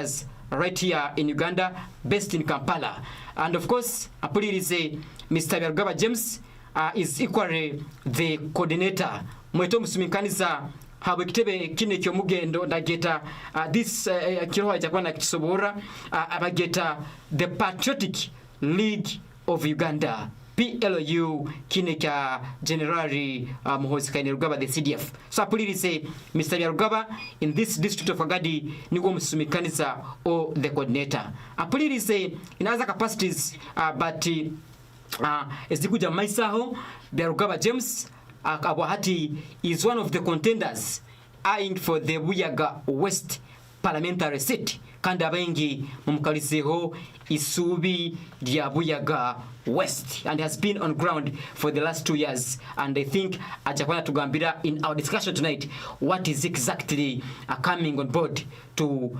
Leaders right here in Uganda, based in Kampala. And of course, Apulirize, Mr. Byarugaba James is equally the coordinator. Mweto musumikaniza hawe kitebe kine kyo mugendo ndageta this kiroha chakwa na kisobora abageta the Patriotic League of Uganda, PLU, kine kya Generali Muhoozi Kainerugaba, the CDF. So Apulirize, Mr. Byarugaba in this district of Kagadi nigo musumikaniza or the coordinator. Apulirize in other capacities, but Ezikuja Maisaho, Byarugaba James Kabwahati is one of the contenders eyeing for the Buyaga West parliamentary seat. Kanda bengi mumukaliseho isubi lya Buyaga West, and has been on ground for the last 2 years. And I think ajakwana tugambira in our discussion tonight what is exactly coming on board to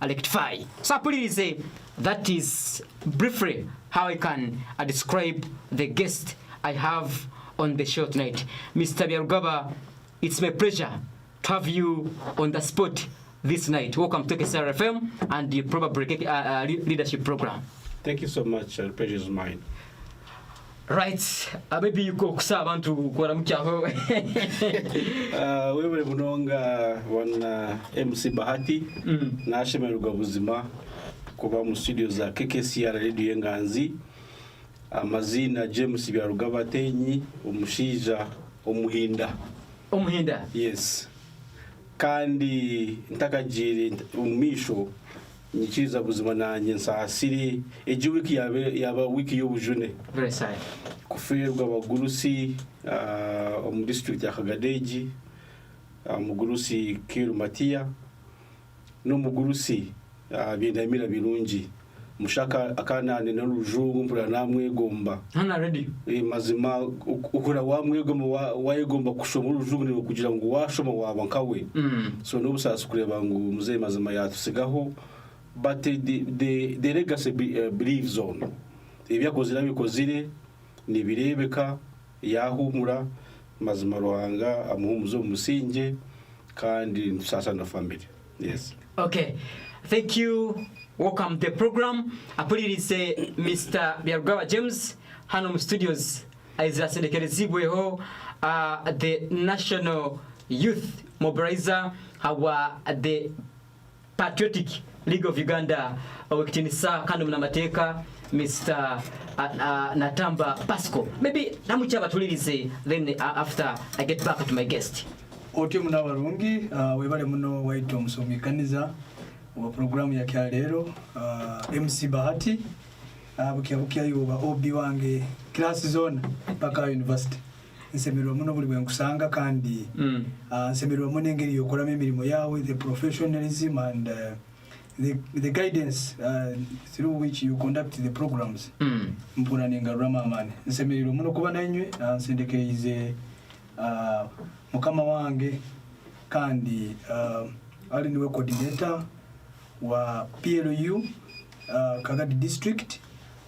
electrify. So please, that is briefly how I can describe the guest I have on the show tonight. Mr. Byarugaba, it's my pleasure to have you on the spot this night. Welcome to KKCR FM and the Probably Leadership Program. Thank you so much. The pleasure is mine. Right. Maybe you go kusaba to kuramchaho. Wewe munonga wana MC Bahati na shemeruga buzima kuba mu studio za KKCR Radio Nganzi. Amazina James Byarugaba Tenyi, umushija umuhinda. Umuhinda? Yes. Kandi ntakagire umisho nyikiza buzima nanye nsasiri eji wiki yaba wiki y'ubujune. Very sad. Kufirwa abagurusi mu district ya Kagadi, mugurusi Kirumatia no mugurusi bindamira birungi. Mushaka akanane na rujungu mpura namwe gomba hana ready mazima ukura wamwe gomba wayegomba kushoma rujungu ni kugira ngo washoma wabankawe so no busasa kureba ngo muze mazima yatusigaho, but the legacy believes on ibyakozira bikozire ni birebeka yahumura mazima ruhanga amuhumuzo musinge kandi sasa na family. Yes. Okay, thank you. Welcome to the program. Apulirize Mr. Byarugaba James hano studios aizasendekerezibweho the National Youth Mobilizer hawa the Patriotic League of Uganda wakitinisa kando mnamateka Mr. Natamba Pasco. Maybe namuchaba tulirize, then after I get back to my guest. Oti muna warungi webale muno waito musomikaniza wa programu ya kyalero MC Bahati bukia yuba obi wange class zone paka university nsemerwa muno buli bwenkusanga kandi nsemerwa muno engeri yokola emirimo yawe, the professionalism and the guidance through which you conduct the programs mpuna ningarura mamane nsemerwa muno kuba nanywe nsendekeize mukama wange kandi ali niwe coordinator wa PLU Kagadi district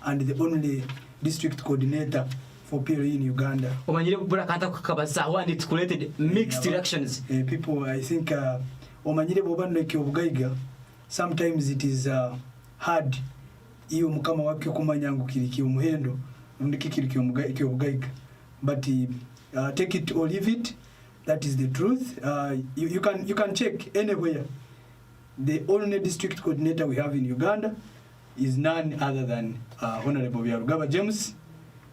and the only district coordinator for PLU in Uganda. Omanyire bura kanta kukabaza when it created mixed elections. People, I think omanyire bobano kyobugaiga sometimes it is hard iyo mukama wake kumanyangu kiriki umuhendo ndiki kiriki kyobugaiga, but take it or leave it. That is the truth. You can check anywhere. The only district coordinator we have in Uganda is none other than Honorable Byarugaba James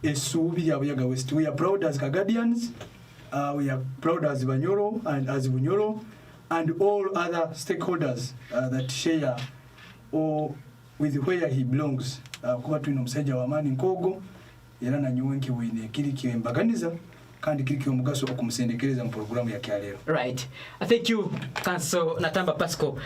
Esubi ya Buyaga West. We are proud as Kagadians. We are proud as Banyoro and as Bunyoro and all other stakeholders that share or with where he belongs. Kuba tuino mseja wa mani nkogo era na nyuwenki wine kiri kiwembaganiza kandi kiri kimugaso okumusendekereza mu programu ya kyalero. Right. Thank you Council Natamba Pasco.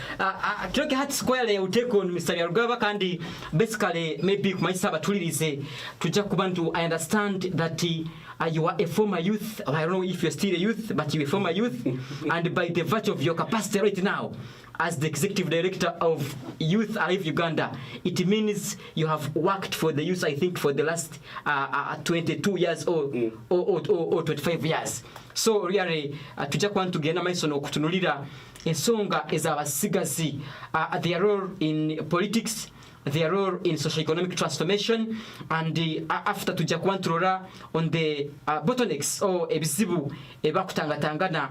Kiroke hat square ya uteko Mr. Byarugaba kandi basically maybe kumaisaba tulirize tujja kubantu. I understand that you are a former youth. I don't know if you're still a youth, but you're a former youth and by the virtue of your capacity right now as the executive director of Youth Alive Uganda, it means you have worked for the youth, I think, for the last 22 years or 25 years. So really, tujja kwantu gena maiso no kutunulira ensonga ez'abasigazi, their role in politics, their role in socio-economic transformation, and after tujja kubanturora on the bottlenecks or ebizibu ebakutangatangana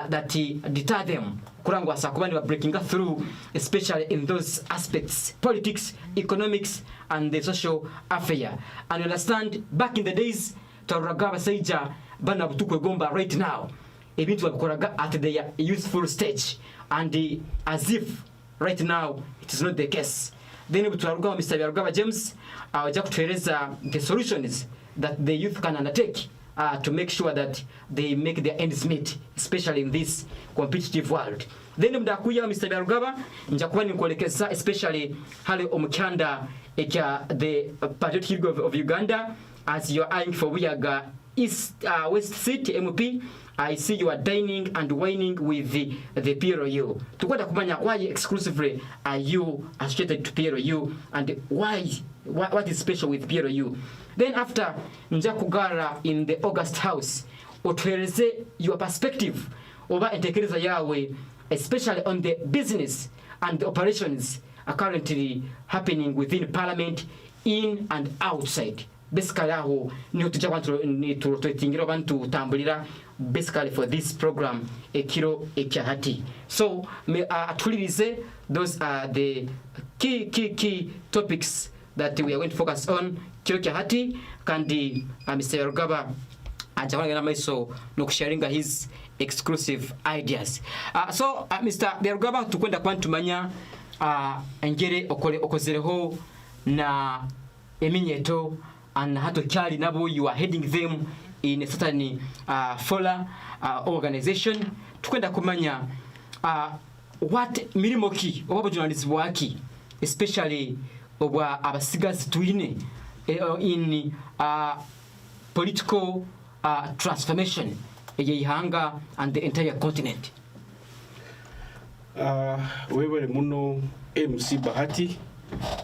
that deter them kurangwa sakubani were breaking through, especially in those aspects, politics, economics, and the social affair. And you understand, back in the days, Taragaba Saija Bana Butukwe Gomba right now, ebintu babikoraga at their youthful stage, and as if right now it is not the case. Then Turaruga Mr. Byarugaba James ajja kutueleza the solutions that the youth can undertake to make sure that they make their ends meet, especially in this competitive world. Then mdakuya Mr. Byarugaba nja kuba ninkuolekeza especially hali omukyanda ekya the Patriotic League of Uganda, as you are eyeing for Buyaga East West Seat MP. I see you are dining and wining with the PROU. Tukwenda kumanya why exclusively are you associated to PROU, and what is special with PROU. Then after nja kugara in the August House, otueleze your perspective over entekereza yawe, especially on the business and the operations are currently happening within Parliament, in and outside. Basically aho niho tujja tutingira abantu tambulira basically for this program ekiro ekyahati. So atulirize, those are the key topics that we are going to focus on kiro kyahati, kandi Mr. Byarugaba ajawanga namaiso nokusharinga his exclusive ideas. So Mr. Byarugaba tukwenda kwantumanya engere okozereho na eminyeto and hato kyali nabo you are heading them in a certain FOLA organization. Tukwenda kumanya what mirimo ki oba journalists waki, especially obwa abasigazi tuine in political transformation eyihanga and the entire continent. Wewe muno MC Bahati.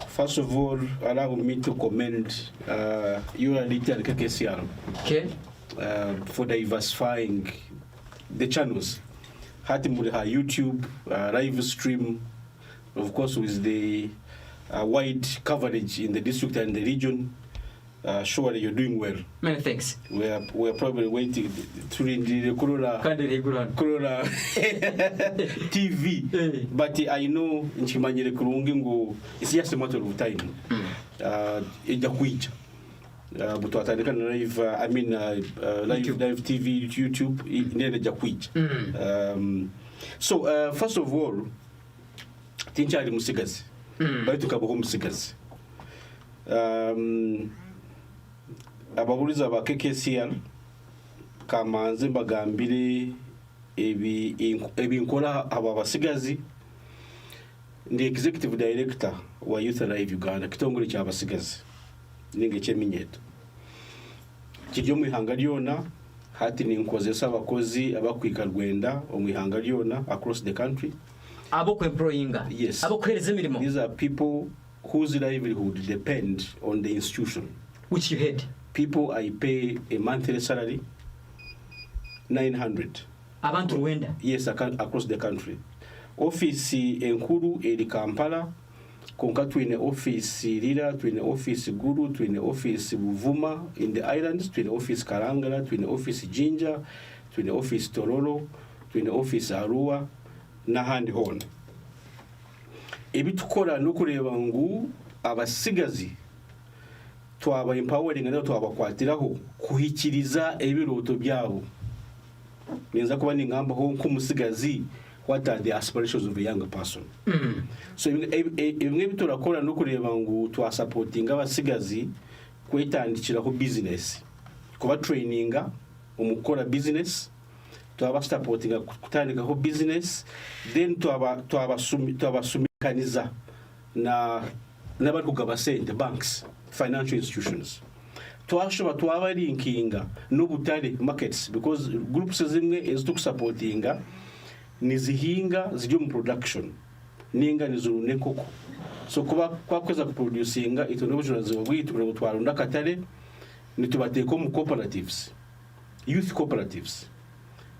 First of all, allow me to commend URDT and KKCR for diversifying the channels. Hatimuriha YouTube, live stream, of course, with the wide coverage in the district and the region. Surely you're doing well. Many thanks. We're probably waiting through the Corona TV. But I know in Chimanyere Kurungingo, it's just a matter of time. But what I can live, live TV, YouTube, in the Jakwij. So, first of all, Tinchari Musigas, Baitukabu Musigas. Ababuliza ba KKCR kama nze bagambire ebinkola aba basigazi, ndi executive director wa Youth Alive Uganda, kitongole kya basigazi ninge kyeminyeto kiryo mu ihanga lyona. Hati ninkozesa abakozi abakwika Rwanda omu ihanga lyona across the country, abo ku employinga, yes, abo kuhereza emirimo. These are people whose livelihood depend on the institution which you head. People I pay a monthly salary 900. Abantu Rwanda? Yes, across the country. Office enkuru eri Kampala, konka twine office Lira, twine office Guru, twine office Buvuma in the islands, twine office Karangala, twine office Jinja, twine office Tororo, twine office Arua na handi hona. Ebitukora nokureba ngu abasigazi twaba empowering and twabakwatiraho kuhikiriza ebiroto byabo. Menza kuba ningamba ho nkumusigazi, what are the aspirations of a young person. So ebimwe biturakora no kureba ngu twa supporting abasigazi kwetandikiraho business, kuba traininga umukora business, twaba supporting kutandikaho business, then twabasumikaniza na n'abari kugaba sente, banks, financial institutions. Twaba linkinga n'obutale markets, because groups zimwe ezitusupportinga nizihinga zijyo mu production ninga nizurune koko. So kuba kwakweza kuproducinga ito n'obujurazi bwitu bwo twarunda katale nitubateko mu cooperatives, youth cooperatives.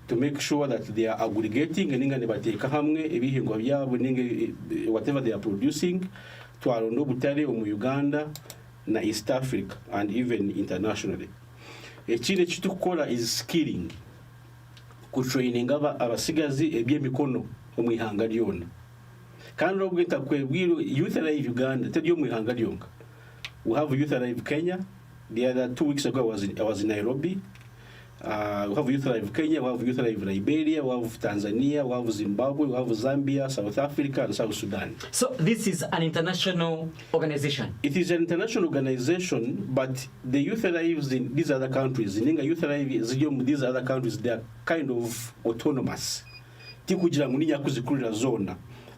to make sure that they are aggregating ninga nibateka hamwe ibihingwa byabo ninga whatever they are producing twarondo butare mu Uganda na East Africa and even internationally. Ekire kitukora is skilling, ku training abasigazi ebyemikono mu ihanga lyona kandi obwita kwebwiro Youth Alive Uganda tedyo mu ihanga lyonka. We have Youth Alive Kenya. The other 2 weeks ago I was in Nairobi. We have Youth Alive Kenya, we have Youth Alive Liberia, we have Tanzania, we have Zimbabwe, we have Zambia, South Africa, and South Sudan. So this is an international organization? It is an international organization, but the Youth Alive in these other countries, Youth Alive in these other countries, they are kind of autonomous.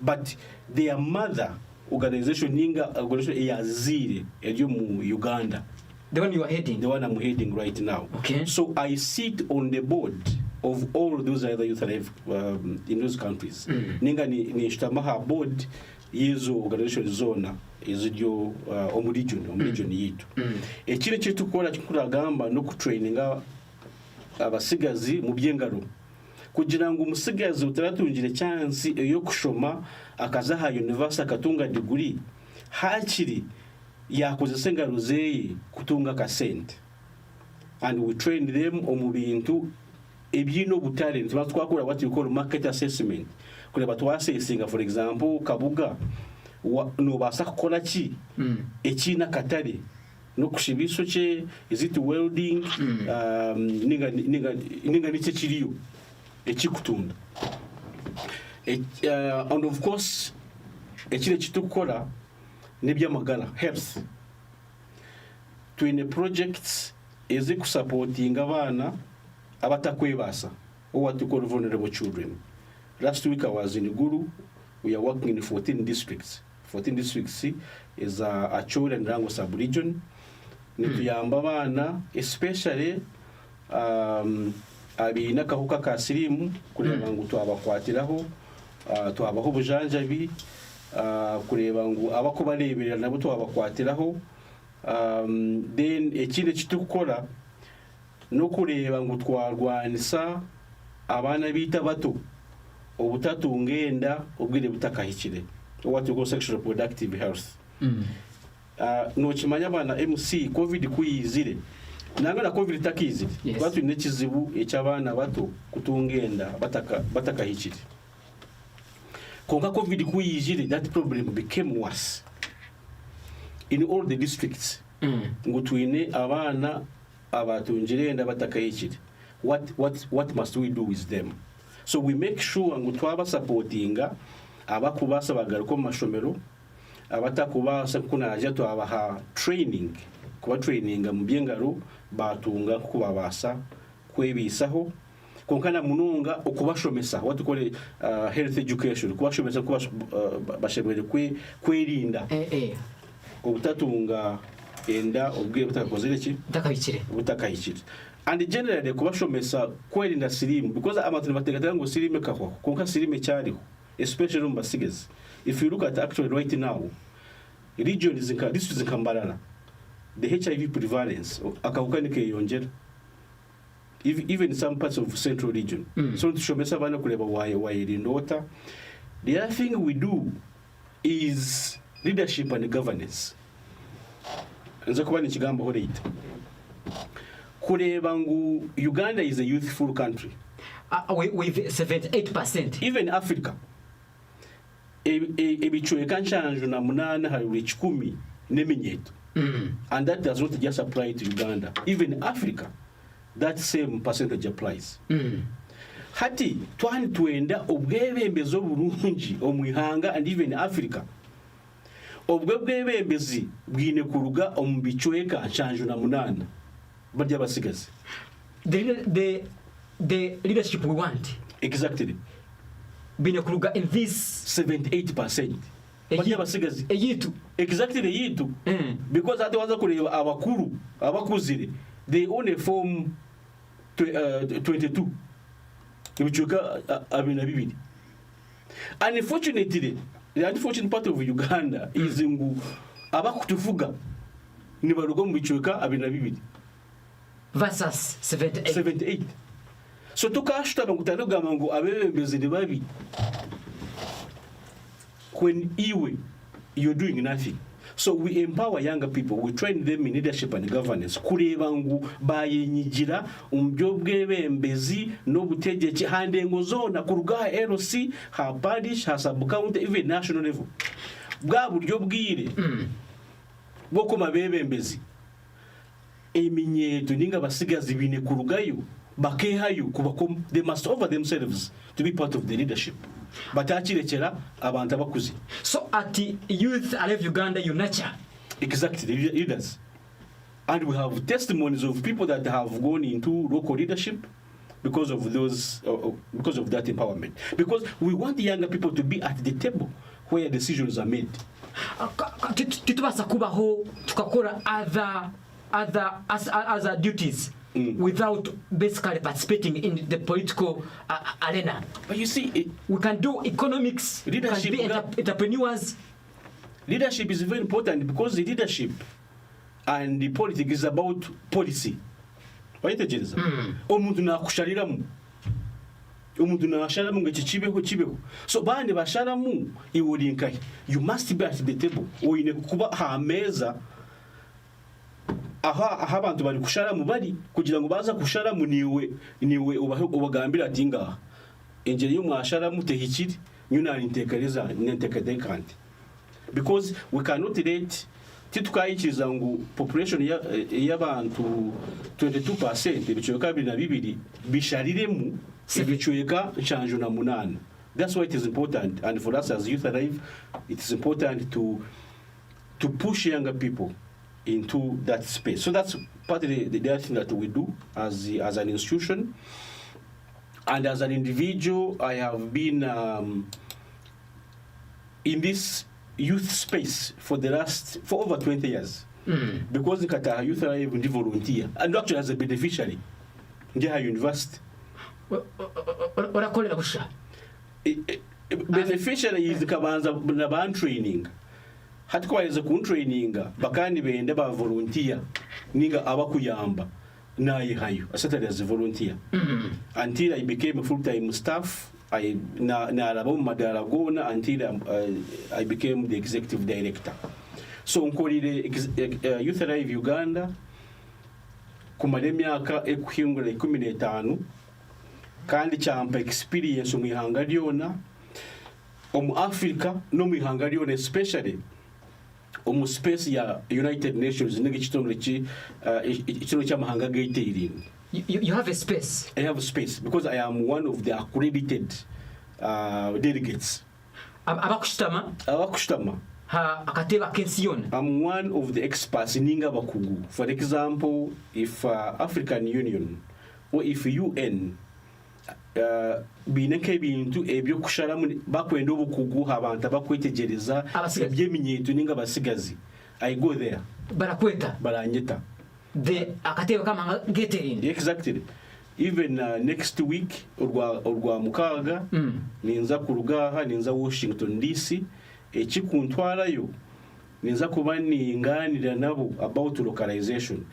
But their mother organization, organization in Uganda. The one you are heading? The one I'm heading right now. Okay. So I sit on the board of all those other Youth Alive in those countries. Ninga ni shtamaha board yezo organization zona izidyo region yitu. Ekire kitukora kikuragamba no kutraininga abasigazi mu byengaro. Kugira ngo umusigazi utaratungire chance yo kushoma akazaha university akatunga degree hakiri yakoze sengaro zeye kutunga kasente, and we train them mu bintu ebyino butale twakora what we call market assessment kureba twasesinga. For example, kabuga no basa gukora ki ekina katare no kushibiso che, is it welding ninga niche kiriyo ekikutunda and of course ekire kitukora nebyamagara health. Twine projects ezi kusupporting abana abatakwebasa, or what we call vulnerable children. Last week I was in Guru. We are working in 14 districts. 14 districts is a children rango sub-region. Nituyamba abana especially abina kahuka ka sirimu kureba ngo twabakwatiraho twabaho ubujanjabi kureba ngo abako bareberera nabo twabakwatiraho. Then ekinde kitukora no kureba ngo twarwanisa abana bita bato obutatungenda obwire butakahikire, what we call sexual reproductive health. No kimanya abana MC covid kuyizire nanga na covid takizire, batu nekizibu ekyabana bato kutungenda batakahikire. Konga covid kuyizire, that problem became worse in all the districts. Ngo twine abana abatungirenda batakahikire. What must we do with them? So we make sure ngo twaba supportinga abakubasa bagaruko mu mashomero, abatakubasa kunaje twabaha training, kuba traininga mu byengaro batunga kubabasa kwebisaho konkana mununga okubashomesa, what we call health education, kubashomesa kuba bashebere kwerinda obutatunga enda obwe butakozere ki butakahikire. And generally kubashomesa kwerinda sirimu, because amatuni bategatanga ngo sirime kahwa konka sirime cyariho, especially mu basigezi. If you look at actually right now region is in district Kambarana, the HIV prevalence akahuka nike yongera even in some parts of central region. So tushomesa bana kureba wayirindota. The other thing we do is leadership and governance. Nzo kuba ni kigambo ho leta kureba ngo Uganda is a youthful country with 78%. Even Africa ebichwe kanchanjo na munana hari 10 neminyeto. And that does not just apply to Uganda. Even Africa, that same percentage applies. Hati twenda obwebembezo burungi omwihanga and even Africa. Obwebembezi bwine kuruga ombichweka chanjo na munana barya basigaze. The leadership we want. Exactly. Bine kuruga in this 78%. Barya basigaze. Eyitu. Exactly eyitu. Because ati kureba abakuru abakuzire, they only form 22. Ibichuka abina bibiri. Unfortunately, the unfortunate part of Uganda is ngo abakutuvuga ni barugo mu bichuka abina bibiri versus 78. so tukashutama ngutana kugamba ngu abebembezi ni babi when you're doing nothing. So we empower younger people, we train them in leadership and governance. Kureba ngu bayenyigira umbyo bwebembezi no butegeki handengo zona kuruga LC ha parish ha sub county even national level. Bwa buryo bwire bwo kuma bebembezi eminyeto ninga basigazi bine kurugayo bakehayo kubakom, they must offer themselves to be part of the leadership. Batachirekera abantu abakuzi. So at Youth Alive Uganda you nurture exactly leaders, and we have testimonies of people that have gone into local leadership because of those because of that empowerment, because we want the younger people to be at the table where decisions are made. Titubasa kubaho tukakora other duties without basically participating in the political arena. But you see, we can do economics, leadership, we can be entrepreneurs. Leadership is very important because the leadership and the politics is about policy. Wayitegereza omuntu nakushaliramu omuntu nasharamu ngakikibeho so bande basharamu iwolinkai you must be at the table oyine kuba ha meza aha abantu bari kusharamu bari kugira ngo baza kusharamu niwe ubagambira ati ngaha engeri yo mwasharamu tehikiri nyunani ntekereza nentekadekandi, because we cannot rate titukayikiza ngu population y'abantu 22% bicoyeka 22 bishariremu bicoyeka 58. That's why it is important, and for us as Youth Alive it is important to push younger people into that space. So that's part of the other thing that we do as an institution, and as an individual I have been in this youth space for over 20 years. Because Nkataha Youth Alive ndi volunteer and actually as a beneficiary Ngeha University. Orakolera kusha beneficiary is kabanza na ban training hatukwariza ku training bakandi bende ba volunteer ninga abakuyamba nayi hayo asatari as a volunteer until I became a full-time staff. I Madaragona until I became the executive director. So nkolire Youth Alive Uganda kumara emyaka ekuhingura 15 kandi cyampa experience mu ihanga ryona omu Africa no mu ihanga ryona, especially omu space ya United Nations n'igitongole ikino cy'amahanga gaitering. You have a space. I have a space because I am one of the accredited delegates. Abakushtama. Akateba kensiyon. I'm one of the experts in Ninga Bakugu. For example, if African Union or if UN bineke bintu ebyo kusharamu bakwenda obukugu abantu bakwetegereza ebyeminyeto ninga basigazi, I go there. Barakweta. Baranyeta. The akateba kama getting. Exactly. Even next week urwa mukaga ninza kurugaha ninza Washington DC ekikuntwarayo ninza kuba ninganira nabo about localization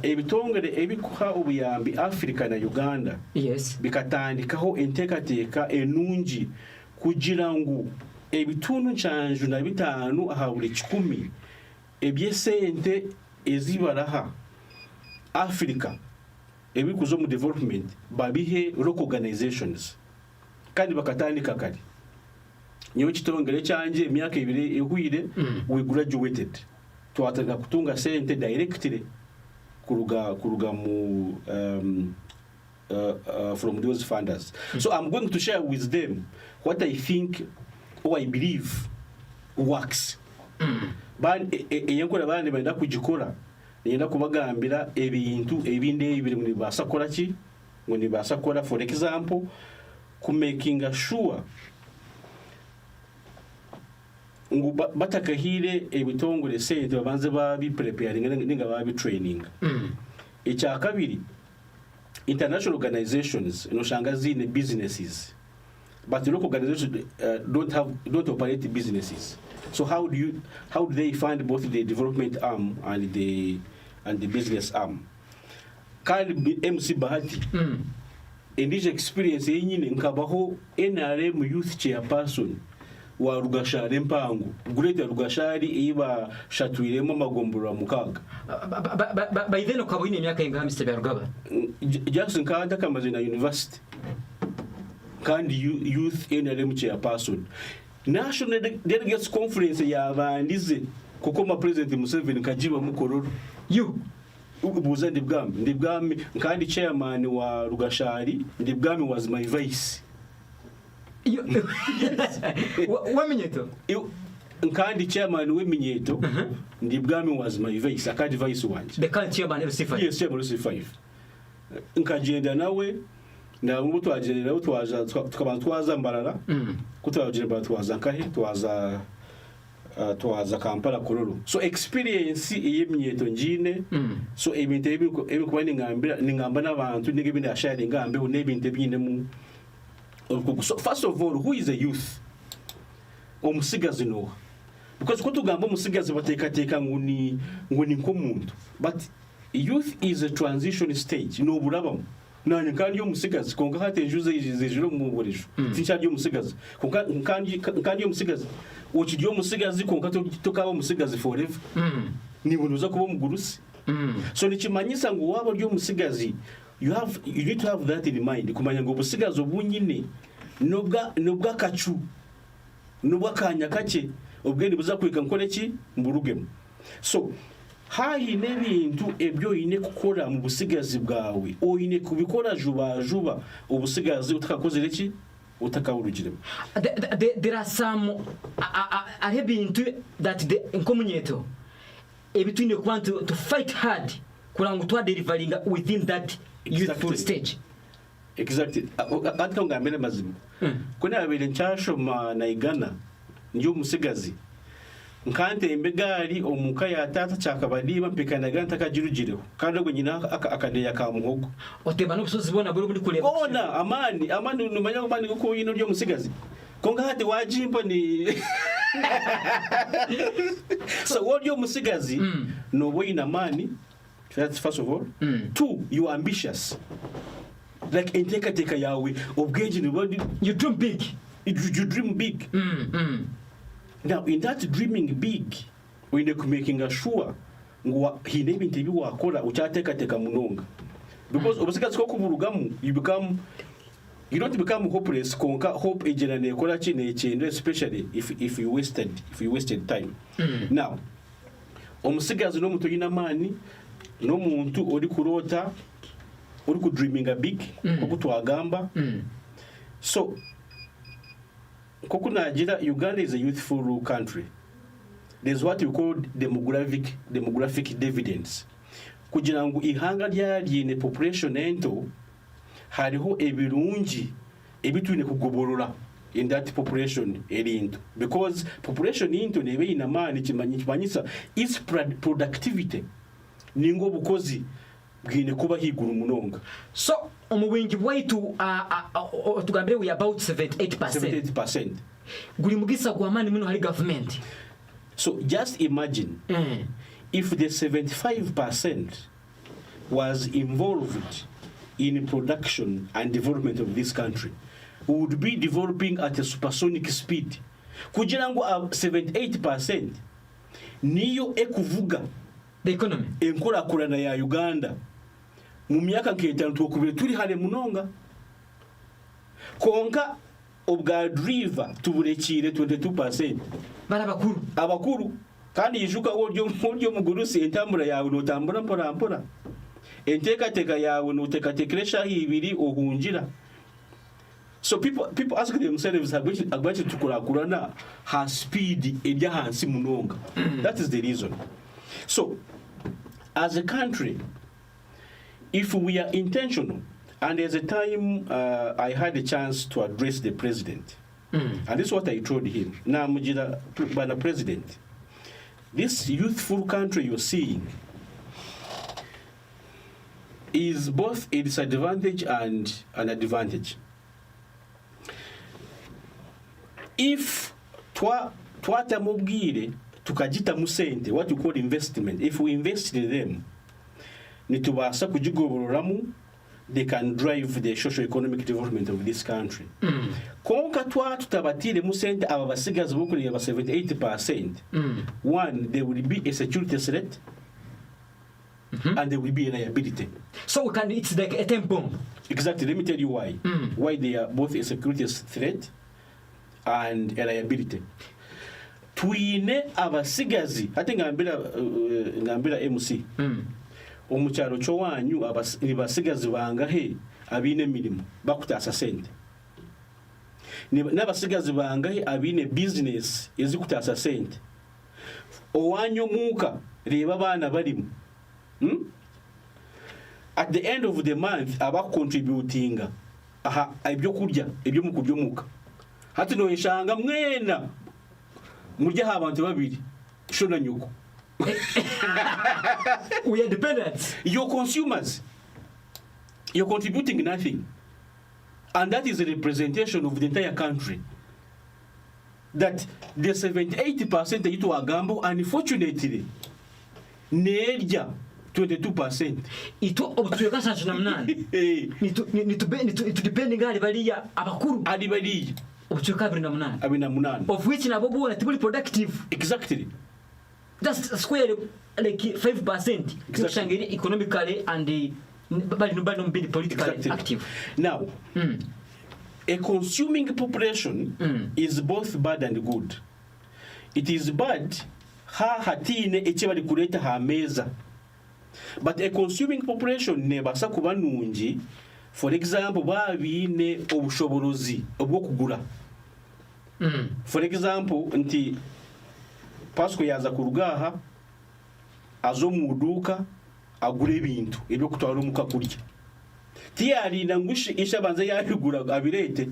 ebitongere ebikuha obuyambi Africa na Uganda. Yes. Bikatandikaho entekateka enungi kugira ngu ebitundu 95 aha buli 10 ebyesente ezibaraha Africa ebikuzo mu development babihe local organizations kandi bakatandika kali nyo kitongere cyanje emyaka 2 ehwire we graduated twatanga kutunga sente directly kuruga mu from those funders. So I'm going to share with them what I think or I believe works. Ban eyankora bandi benda kugikora yenda kubagambira ebintu ebinde biri mu basakora ki ngo ni basakora, for example ku making sure ngo batakahire ebitongole sente babanze babi preparing ninga babi training. Icya kabiri, international organizations no shangazi ne businesses, but local organizations don't operate businesses. So how do they find both the development arm and the business arm? kandi MC Bahati indije experience yenyine nkabaho NRM youth chairperson wa Rugashari Mpangu Greater Rugashari iba shatwiremo amagombora mukaga by then ukaba ine myaka ingahe Mr. Byarugaba Jackson kandi akamaze na university kandi youth NRM chairperson National Delegates Conference yabandize kuko ma President Museveni kajiba mukororo you ubuza ndibwami kandi chairman wa Rugashari ndibwami was my vice wamenyeto kandi chairman w'eminyeto ndibwami was my vice akadi vice wanje the current chairman LC5 yes chairman LC5 nkagenda nawe na mu twagerera twaza tukabantu twazambarara kutwagerera twaza kahe twaza Kampala kororo so experience y'emyeto njine so ebintu ebikuba ningamba n'abantu n'ibindi ashari ngambe n'ebintu byine mu so first of all who is a youth omusigazi no because ko tugamba omusigazi batekateka nguni nkomuntu but youth is a transition stage no burabamo nanye kandi yo musigazi konga hatejuze izejuro mu burisho tincha yo musigazi konga kandi yo musigazi uchi yo musigazi konga tukaba musigazi forever ni bunuza kuba mugurusi so nikimanyisa ngo waba yo musigazi you need to have that in mind kumanya ngo busigazi obunyine nobwa kacu nobwa kanya kake ubwene buza kwika nkoreki mburugemo so hayi nebintu ebyo ine kukora mu busigazi bwawe oyine kubikora juba ubusigazi utakakoze iki utakawurugiremo there are some bintu that the incomunyeto ebitwine want to fight hard kurango twa delivering within that youthful stage exactly atka ngamele mazima kuna abele nchasho na igana nyo musigazi nkante imbegari omuka ya tata Kagadi bampikana ganta kajirujireho kandi ngo nyina akadeya ka muhogo oteba no busozi bona buri kureba bona amani numanya ngubani ko yino ryo musigazi konga hati wajimba ni so what ryo musigazi no boy na mani that's first of all two you are ambitious like inteka yawe obgeji ni body you dream big you dream big Now, in that dreaming big, when you're making sure he never interview wakora uchateka munonga. Because obusikazi ko kuburugamu you don't become hopeless konka hope ejena ne kola chine chende especially if you wasted time. Now, omusigazi no muto yina mani no muntu ori kurota ori ku dreaming a big okutwagamba. So Kokunagira, Uganda is a youthful country. There's what you call demographic dividends. Kugira ngo ihanga ryari ne population ento hariho ebirungi ebitwine kugoborora in that population erinto because population into nebe inamani kimanyisa is productivity ningo bukozi bwine kuba higuru munonga so omubingi bwaitu tugambire we about 78% guri mugisa gwamani muno hari government so just imagine if the 75% was involved in production and development of this country, we would be developing at a supersonic speed. Kugira ngo 78% niyo ekuvuga the economy enkurakurana ya Uganda mu myaka nk'etanu tukubire turi hale munonga konka obwa driver tuburekire 22% abakuru kandi yishuka uryo mugurusi entambura yawe notambura mpora enteka yawe notekatekresha ibiri ohungira. So people ask themselves agbachi tukurakurana ha speed ejya hansi munonga. That is the reason. So as a country, if we are intentional, and there's a time I had a chance to address the president, and this is what I told him. Now, Mujira, Bana President, this youthful country you're seeing is both a disadvantage and an advantage. If twatamubwire tukajita musente, what you call investment, if we invest in them, nitubasa kugigobororamo, they can drive the socio-economic development of this country. Konka tutabatire mu sente aba basigazi bo kuri 78%. One, there will be a security threat. And there will be a liability. So it's like a time bomb. Exactly. Let me tell you why. Why they are both a security threat and a liability. Twine abasigazi. I think ngambira MC. Omukyalo kyo wanyu abasigazi bangahe abine milimo bakutasa sente. N'abasigazi bangahe abine business ezikutasa sente. Owanyu muka reba bana balimu. At the end of the month aba contributing ibyo kurya ibyo mukubyomuka hati no ishanga mwena murya abantu babiri shona nyuko. We are dependent. You're consumers, you're contributing nothing, and that is a representation of the entire country. That the 78% that you are gamble, unfortunately nerja 22%. Ito obutuyoka sancho namnani. Nitu depending ali baliya abakuru. Ali baliya. Obutuyoka 28. Of which nabo bona tibuli productive. Exactly. That's square like 5%. Exactly. Economically and nobody being politically active. Now, a consuming population is both bad and good. It is bad hatine echebali kuleta ha meza. But a consuming population nebasa kuba nungi, for example babine obushoborozi obwo kugura. For example nti Pasco yaza kurugaha azo muduka agure ibintu ebyo kutwara umuka kurya. Tiyari nangushi ishabanza yabigura abirete.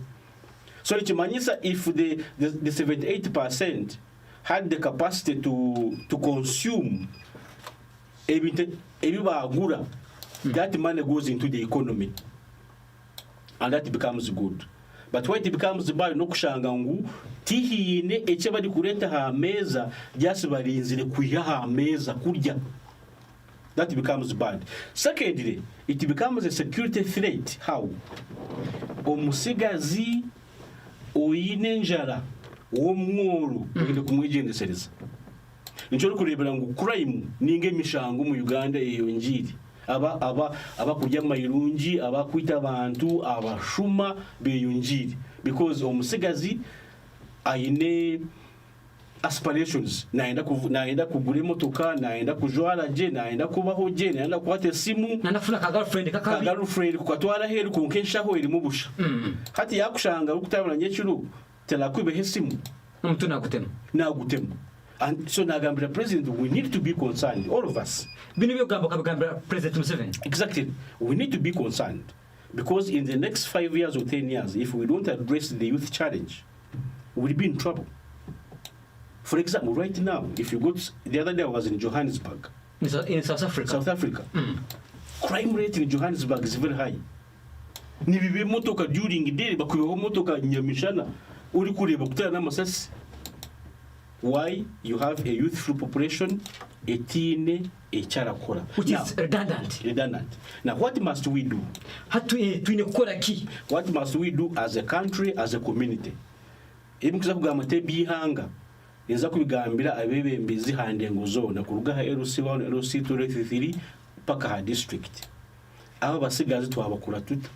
So ikimanyisa if the 78% had the capacity to consume ebibagura, that money goes into the economy and that becomes good. But when it becomes bad, no kushanga ngu tihine echebali kureta ha meza just barinzire kuya ha meza kurya. That becomes bad. Secondly, it becomes a security threat. How? Omusigazi oyine njara omworo ngende kumwijendesereza. Nchoro kurebera ngo crime ninge mishango mu Uganda eyonjiri. Aba kurya mayirungi, aba kwita abantu, abashuma beyonjiri. Because omusigazi ayine aspirations, naenda kugura imotoka, naenda kujwara je, naenda kubaho je, naenda kwate simu, nafuna girlfriend kukatwara heru kunkenshaho iri mubusha. Hati yakushanga ukutabona nyekuru tela kwibehe simu umuntu nagutema. And so nagambira president, we need to be concerned, all of us. Bino byo gambira President Museveni. Exactly. We need to be concerned because in the next 5 years or 10 years, if we don't address the youth challenge, we'll be in trouble. For example, right now, if you go to, the other day I was in Johannesburg. In South Africa. Crime rate in Johannesburg is very high. Nibibe motoka during the day, bakubeho motoka nyamishana, uri kureba kutana n'amasasi. Why? You have a youthful population, a teen, a charakora. Which is redundant. Now, what must we do? What must we do as a country, as a community? Ebimukiza kugamate bihanga. Inza kubigambira abebembezi hande ngozona kuruga ha LC1, LC2, LC3 paka ha district. Aba basigazi twabakura tutu.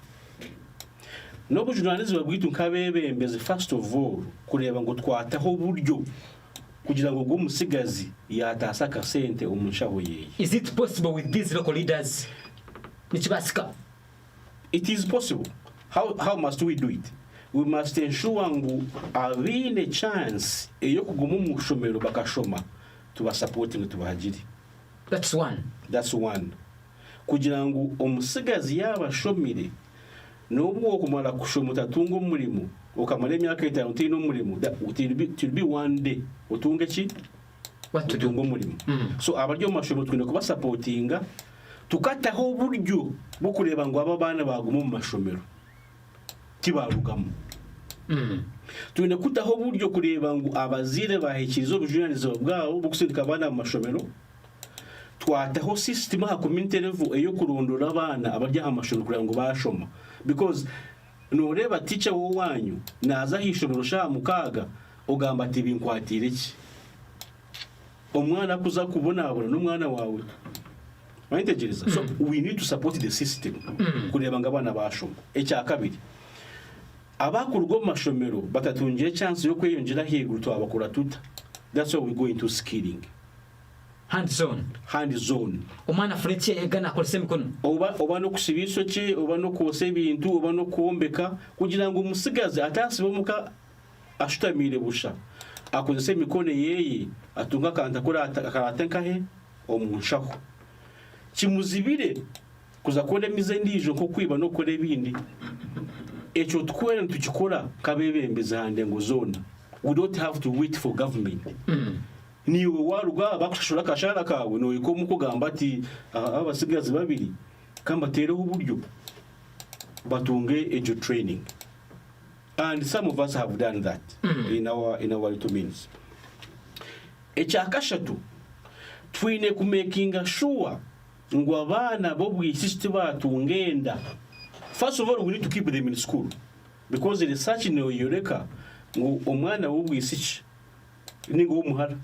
Nobu journalism babwitu nkabebembezi first of all kureba ngo twataho buryo kugira ngo go musigazi yatasaka sente umunshaho yeye. Is it possible with these local leaders? Nichibasika. It is possible. How must we do it? We must ensure ngu abine chance eyo kuguma mu shomero bakashoma tubasupporting tubahagiri. That's one. Kugira ngo omusigazi yabashomire nobwo okumala kushoma tatunga omulimo okamala emyaka 5 tino omulimo will be one day otunge ki otunga omulimo. So abaryo mashomo twine kuba supportinga tukataho buryo bukureba ngo aba bana baguma mu mashomero kibarugamo. Twine kutaho buryo kureba ngo abazire bahekirizo bujunanizo bwabo bukusindika abana mu mashomero twataho system ha community level eyo kurondora abana abarya amashuri kugira ngo bashoma, because noreba teacher wo wanyu naza hishomero sha mukaga ugamba ati binkwatire iki omwana kuza kubona abona n'umwana wawe bayitegereza. So we need to support the system kureba ngo abana bashoma. Ecya kabiri, abakurwa mashomero batatungiye chance yo kwiyongera higuru twabakora tuta. That's why we go into skilling, hands on. Umwana furetiye yegana akorese mikono oba no kusibiso cye, oba no kose ibintu, oba no kuombeka kugira ngo umusigaze atasibomuka ashutamire busha akozese mikone yeye atunga kanta kora akatenka he omunshaho kimuzibire kuza kone mize ndijo ko kwiba no kore bindi echo twere tukikora kabebembeza hande ngo zona. We don't have to wait for government. Niwe waruga bakushura kashara kawe no iko mukugamba ati abasigazi babiri kamba tereho uburyo batunge ejo training, and some of us have done that in our little means. Echakashatu twine ku making sure ngo abana bo bwisiste batungenda. First of all, we need to keep them in school, because the research no yoreka ngo omwana wo bwisike ningo umuhara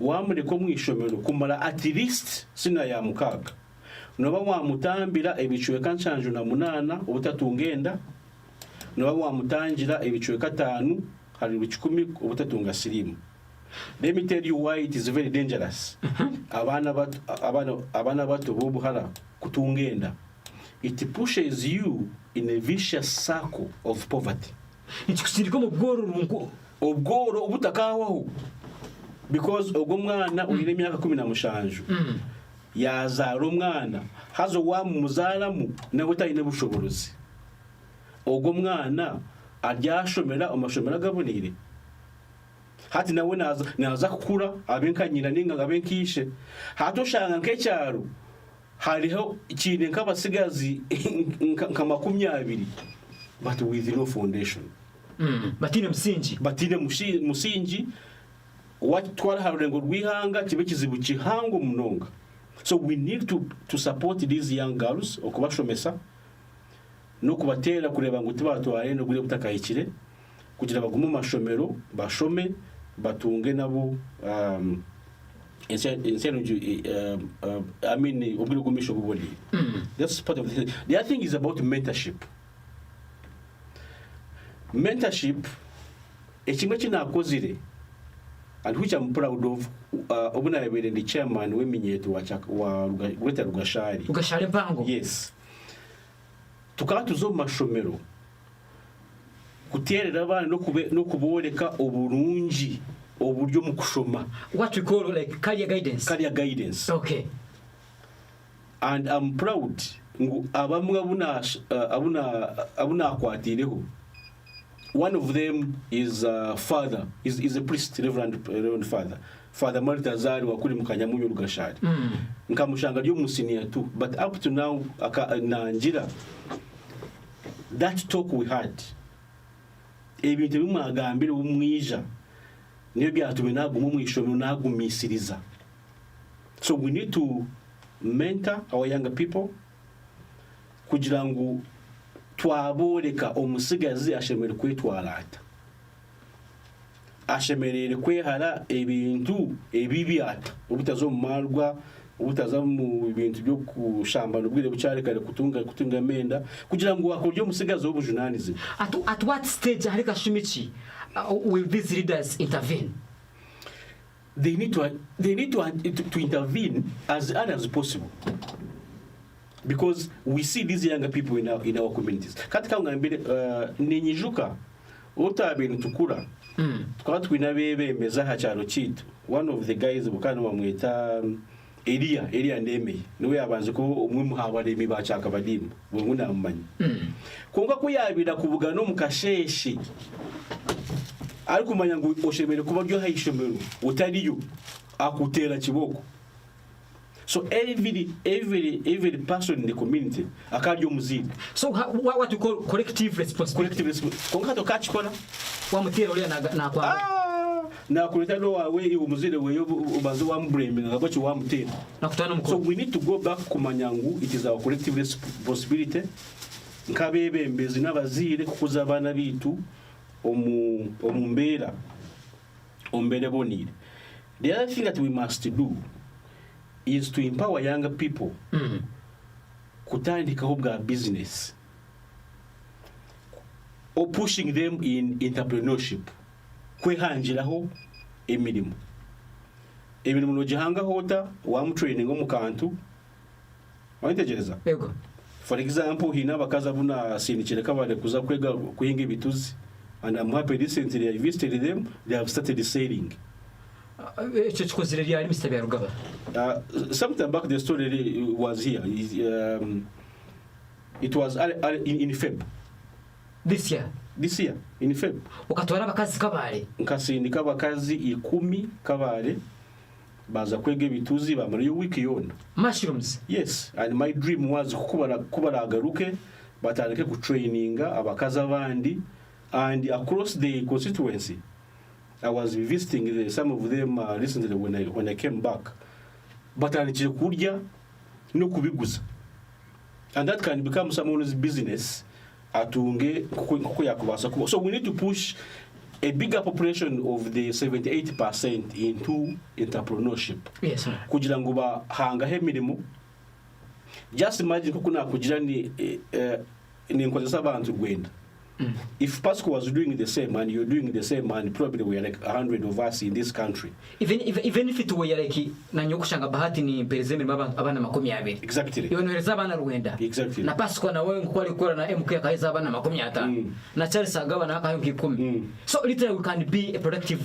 wamure ko mwishomero kumara at least sina ya mukaga noba wamutambira ebicuwe kancanjo na munana ubutatungenda, noba wamutangira ebicuwe katanu hari bicikumi ubutatunga sirimu. Let me tell you why it is very dangerous. Abana bato bo buhara kutungenda, it pushes you in a vicious circle of poverty. Ikikusiriko mu ubworo ubutakawaho, because ogwo mwana urire myaka 17 yazara umwana hazo wamuzaramu nawe utayine bushobozi. Ogwo mwana aryashomera amashomera gabonire hati nawe naza kukura abenkanyira ninga gabenkishe hatoshanga nkecyaro hariho ikindi nk'abasigazi nka 20 but with no foundation. Batine musingi watwara harurengo rwihanga kibe kizibu kihango munonga. So we need to support these young girls okubashomesa no kubatera kureba ngo tibatware no gure butakayikire kugira bagume mashomero bashome batunge nabo I mean ubwo gumisho buboli. That's part of the other thing is about mentorship. Ekimwe kinakozire, and which I'm proud of, obuna yabere the chairman weminyeto wa Greater Ugashari mpango. Yes, tukatuzo mashomero kuterera abana no kuboreka oburungi oburyo mu kushoma, what we call like career guidance. Okay. And I'm proud abamwe abuna akwatireho. One of them is father, is a priest, Reverend Father Martazari wakuri mukanyamunyu Rugashari. Nkamushanga ryo musinia tu, but up to now nanjira that talk we had ebintu bimwagambira umwija niyo byatume nagumu mwishomero nagumisiriza. So we need to mentor our younger people kugira ngo twaboreka omusigazi ashemere kwetwarata, ashemerere kwehara ebintu ebibyata ubutazomarwa ubutaza mu bintu byo kushambana ubwire bucarekare kutunga menda kugira ngo akoryo omusigazi w'ubujunanize. At what stage harika shumichi will these leaders intervene? They need to intervene as early as possible, because we see these younger people in our communities. Katika ngambire ninyijuka otabintu tukura tukaba twinabebe meza ha cyaro kitu. One of the guys bukana bamwita Elia Ndeme niwe yabanze ko umwe muhabaremi bacaka badimu bungu namanyi konga ko yabira kuvuga no mukasheshi ariko manya ngo oshemere kuba ryo hayishomero utariyo akutera kiboko. So every person in the community akaryo muziki. So what you call collective responsibility. Konga to catch kona wa mutera ule na kwa na kuleta no wawe umuzire we ubaze wambreming ngako wamutera nakutana mukuru. So we need to go back kumanyangu. It is our collective responsibility nkabebembezi n'abazire kukuza abana bitu omumbera ombere bonire. The other thing that we must do is to empower younger people kutandikaho bwa business or pushing them in entrepreneurship kwehangiraho emirimo no jihanga hota wa training mu kantu wanitegereza Yego. For example hina bakaza buna sinikire kabale kuza kwega kuhinga ibituzi, and I'm happy recently I visited them. They have started selling. Chikozire ryari Mr. Byarugaba? Sometime back the story was here. It was in Feb. This year in Feb. Ukatwara abakazi kabale. Nkasindika abakazi 10 kabale baza kwege bituzi bamara yo wiki yona. Mushrooms. Yes, and my dream was kubara agaruke batareke ku traininga abakazi abandi, and across the constituency I was visiting some of them recently when I came back. Batanije kurya no kubiguza, and that can become someone's business atunge kuko yakubasa kubo. So we need to push a bigger population of the 78% into entrepreneurship. Yes, sir. Kugira ngo bahanga hemirimo. Just imagine kuko nakugira ni nkozesa abantu Uganda. If Pasco was doing the same and you're doing the same, and probably we are like 100 of us in this country. Even if it were like na nyokushanga bahati ni perezembe abana 20. Exactly. Yonohereza abana Rwanda. Exactly. Na Pasco na wewe ngwali gukora na MK akaheza abana 50. Na Charles agabana akayo 10. So literally we can be a productive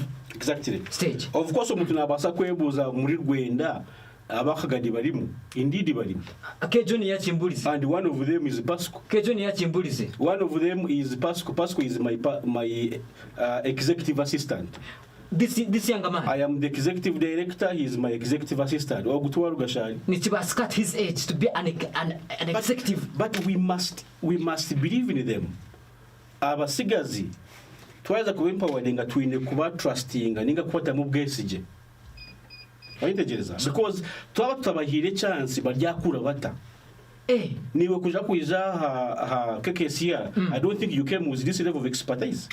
stage. Of course umuntu nabasa kwebuza muri Rwanda abakagadi barimu, indeed barimu. Kejo ni yachimbulize. And one of them is Pasco. Kejo ni yachimbulize. One of them is Pasco. Pasco is my executive assistant. This young man. I am the executive director. He is my executive assistant. Ogutwara gashari. Nichibas cut his age to be an executive. But we must believe in them. Abasigazi twaza kubempoweringa twine kuba trustinga ninga kwata mu bwesije. Because twabahire chance baryakura bata. Niwe kuja kuija ha KKCR. I don't think you came with this level of expertise.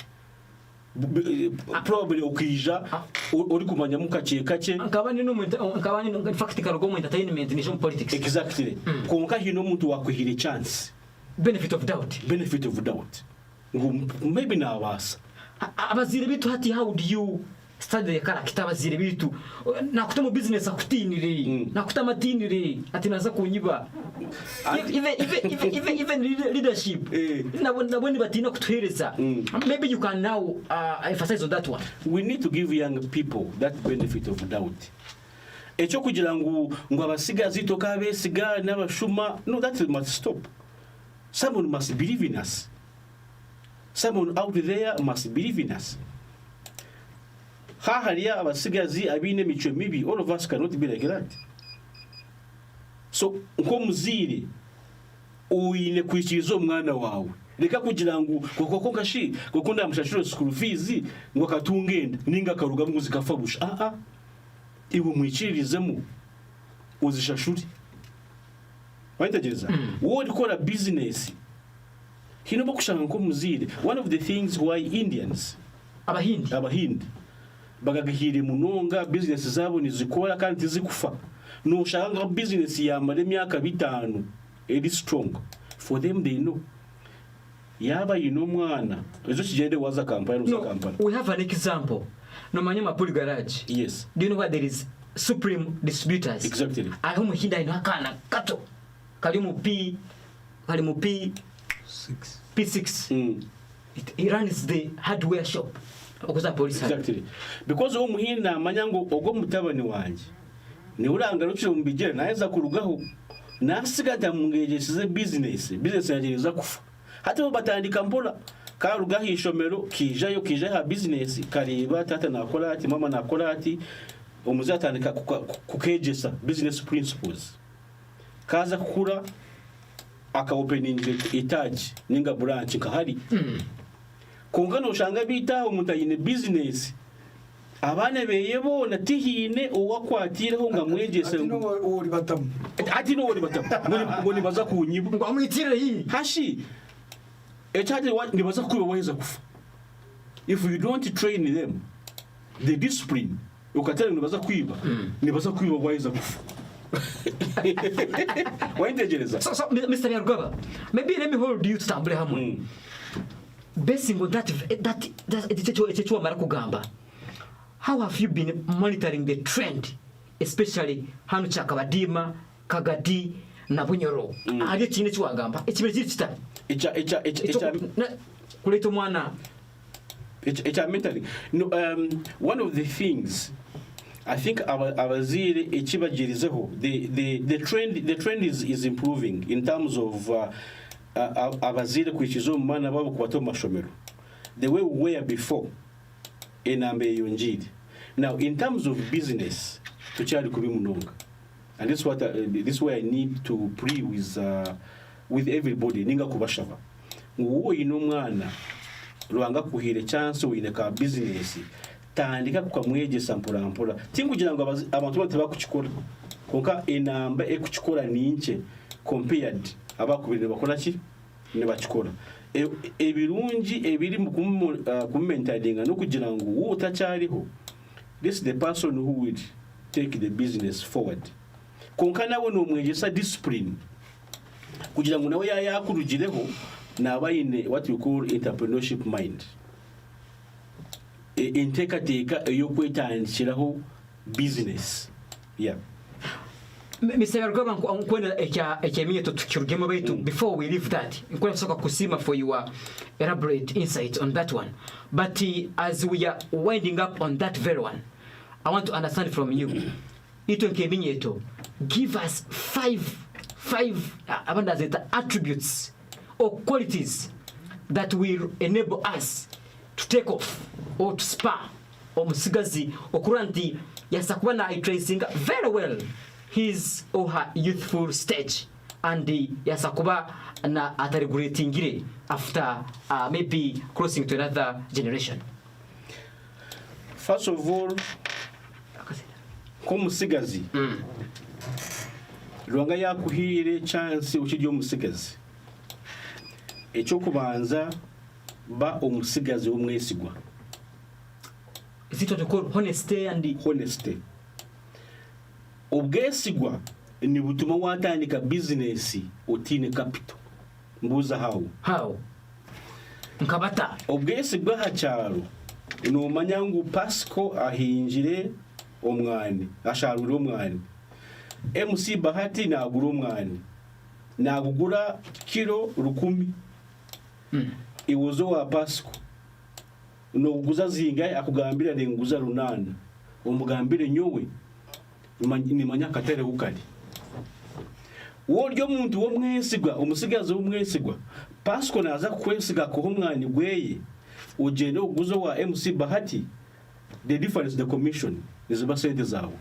Probably ukija uri kumanya mukache nkabani practical go entertainment nation politics. Exactly. Konka hino muntu wakuhire chance. Benefit of doubt. Maybe na abasa abazire bitu hati how do you study the character abazire bitu nakuta mu business akutinire nakuta matinire ati naza kunyiba even leadership nabone batina kutuhereza. Maybe you can now emphasize on that one. We need to give young people that benefit of doubt. Echo kugira ngo abasigazi toka besiga n'abashuma, no, that must stop. Someone must believe in us. Someone out there must believe in us. Hahariya abasigazi abine mico mibi, all of us cannot be like that. So nko muzire uine kwikiriza umwana wawe, reka kugira ngo koko ngashi koko ndamushashiro school fees ngo katungenda ninga karuga muzika farusha iwe mwikirizemo uzishashuri wayitegereza wowe ukora business hino bakushanga nko muzire. One of the things why Indians abahindi bagagihire munonga business zabo nizikora kandi zikufa no shanga business ya myaka 5 eri strong for them. They know yaba mwana ezo kigende waza Kampala. We have an example no manyama pool garage. Yes. Do you know where there is Supreme Distributors? Exactly. Aho muhinda ino akana kato kali mu P6. It runs the hardware shop. Exactly. Because umuhinda amanyango ogo mutabani wanje ni uranga rucyo mbigera naeza kurugaho nasigata mungegesize business yagereza kufa hata bo batandika mpola karugaho ishomero kije ha business kariba tata nakora ati mama nakora ati umuzatandika kukegesa business principles kaza kukura aka opening itaji ninga branch kahari kungana ushanga bita umuntu ayine business abana beyebo natihine owakwatireho nga mwegese uri batamu ati no uri batamu ngo nibaza kunyibu ngo amwitire yi hashi echati nibaza kuba waheza kufa if you don't train them the discipline ukatera nibaza kwiba nibaza kwiba waheza kufa waintegereza so Mr. Yarugaba, maybe let me hold you stambule hamwe basing on that itecho mara kugamba. How have you been monitoring the trend, especially hano Chakabadima, Kagadi na Bunyoro? Ari kintu cyagamba ekimere kita kuleta mwana mentally. No, one of the things I think abazire ekibagirizeho the trend is improving in terms of abazire kwikizo mwana babo kubato mashomero the way we were before enambe yonjiri. Now in terms of business tuchali kubi munonga, and this is where I need to pray with everybody ninga kubashaba nguwo ino mwana ruanga kuhire chance wine ka business tandika kukamwegesa mpora tinkugira ngo abantu bate bakukikora konka enamba ekukikora ninche compared abakubire bakora ki ne bakikora ebirungi ebiri mu kummentadinga no kugira ngo wo utacyariho. This is the person who will take the business forward. Konka nawe no mwegesa discipline kugira ngo nawe yakurugireho nabayine what you call entrepreneurship mind. Inteka yo kwetandikiraho business. Yeah. Mr. Yarugaba, nkwenda ekyemiye tukirugemo baitu before we leave that. Nkwenda soka kusima for your elaborate insight on that one. But as we are winding up on that very one, I want to understand from you. Ito nkemiye eto, give us five attributes or qualities that will enable us to take off or to spur omusigazi okuranti yasakuba na tracing very well his or her youthful stage and yasakuba na atarigulatingire after maybe crossing to another generation. First of all, komusigazi Rwanga yakuhire chance ukijyo musigazi echo kubanza ba omusigazi w'umwesigwa. Is it what you call honesty and honesty? Obwesigwa ni butuma watandika business otine capital. Mbuza how nkabata obwesigwa hacyaro no manyangu Pasco ahinjire omwani asharura omwani MC Bahati nagura omwani nagugura kilo 10 iwozo wa Pasco no guza zingaye akugambira nenguza runana omugambire nyowe ni manyakatere ukali woryo muntu wo mwesigwa omusigazi wo mwesigwa Pasco naza kwesiga ko omwani gweye ugende uguzo wa MC Bahati the difference the commission is basente zawo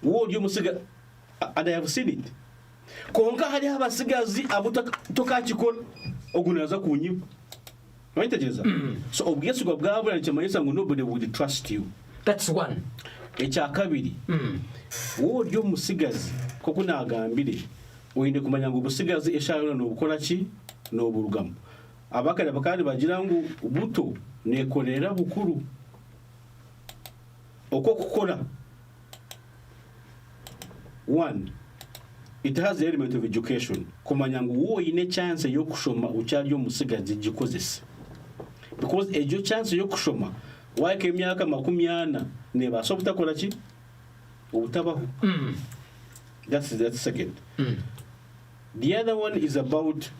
woryo musiga and I have seen it konka hari abasigazi abutokakikora ogunaza kunyiba waitegeza so obwesigwa bwabo n'icyamayisa ngo nobody would trust you. That's one. Echa kabiri woryo musigazi koko nagambire oyinde kumanya ngo ubusigazi eshayona no bukora ki no burugamo abakare bakari bagira ngo ubuto nekorera bukuru oko kukora. One, it has the element of education. Kumanya ngo wo ine chance yo kushoma ucyaryo musigazi gikozese because ejo chance yo kushoma wake emyaka 80 ne basobota kola ki ubutabaho. That's second. The other one is about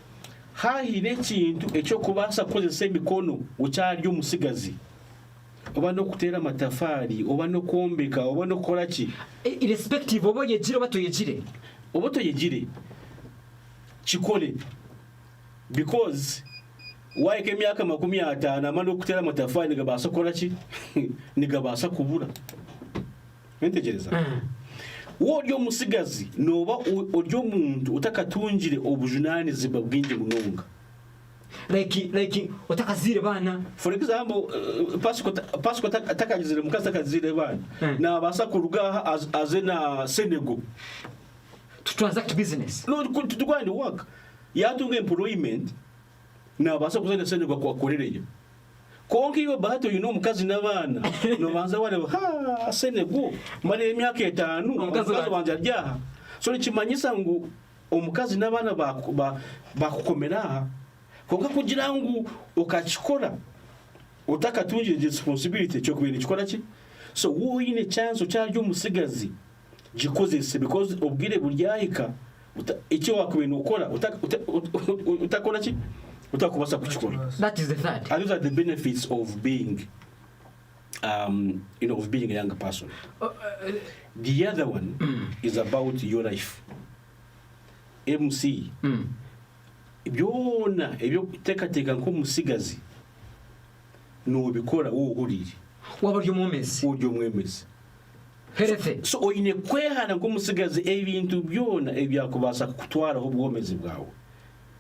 how ine kintu echo kubasa kozesa emikono ucyaryo musigazi oba no kutera matafari oba no kombeka oba no kola ki irrespective obo yegire batoyegire chikole because why kemyaka 50 amano kutera matafari nigabasa kola ki nigabasa kubura mentegereza woryo musigazi noba oryo muntu utakatungire obujunani zibabwinje munonga like otakazire bana. For example, passport atakagizire mukazi atakazire bana na basa kuruga azena Senegal to transact business. No, to go and work. You have to get employment na basa kuzana Senegal kwa korereye. Konki yo bato mukazi n'abana no banza wale Senegal mari emyaka 5 mukazi wanje aryaha. So nikimanyisa ngo omukazi n'abana bakukomera konka kugira ngo ukachikora utakatunje responsibility cyo kubera ikikora ki. So woyine chance cyaryo musigazi gikozese because obwire buryahika icyo wakubena ukora utakora ki utakubasa kuchikora. That is the third. And those are the benefits of being of being a younger person. The other one is about your life. MC byona ebyo tekateka nko musigazi no bikora uhurire wabaryo mwemezi herefe. So oyine kwehana nko musigazi ebintu byona ebyakubasa kutwara obwomezi bwawe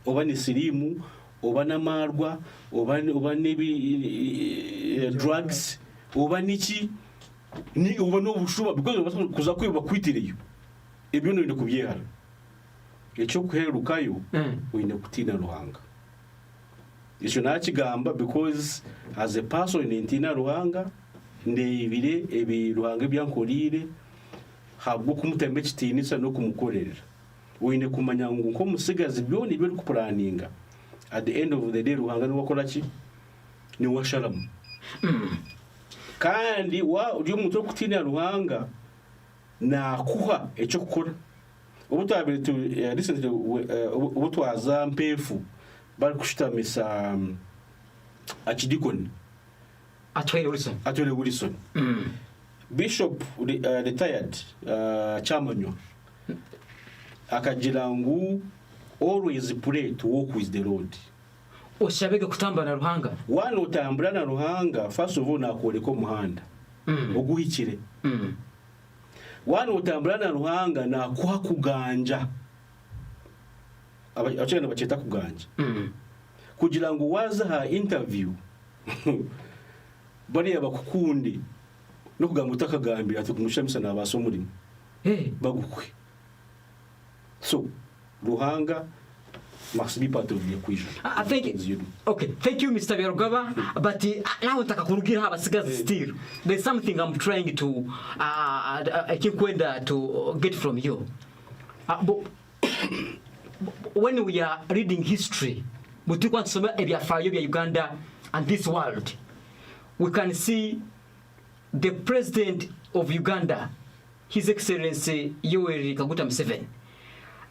oba ni sirimu oba namarwa oba nebi drugs oba niki ni oba no bushuba because kuza kwiba kwitireyo ebyo no kubyehana icyo kuherukayo wine kutina ruhanga icyo nakigamba because as a person intina ruhanga ndebire ebi ruhanga byankorire habwo kumutembe kitinisa no kumukorera wine kumanya ngo nko musigazi byoni byo kupuraninga at the end of the day ruhanga no wakora ki ni washaramu kandi uri umuntu kutina ruhanga na kuha icyo gukora ubutabire tu recently ubutwaza mpefu bari kushitamisa akidikoni atwele Wilson Bishop retired chairman akagira ngo always pray to walk with the Lord. Oshabega kutamba na ruhanga one utambura na ruhanga first of all nakoreko muhanda uguhikire wano utambura na ruhanga na kwa kuganja abacana baceta kuganja kugira ngo waza interview bari abakukundi no kugamba utakagambira ati kumushamisa nabaso murimo bagukwe. So ruhanga must be part of the equation. I think okay, thank you Mr. Byarugaba, but now nataka kurugira abasigazi still there's something I'm trying to I think to get from you. But when we are reading history mutukwa nsoma ebyafayo bya Uganda and this world, we can see the president of Uganda, His Excellency Yoweri Kaguta Museveni,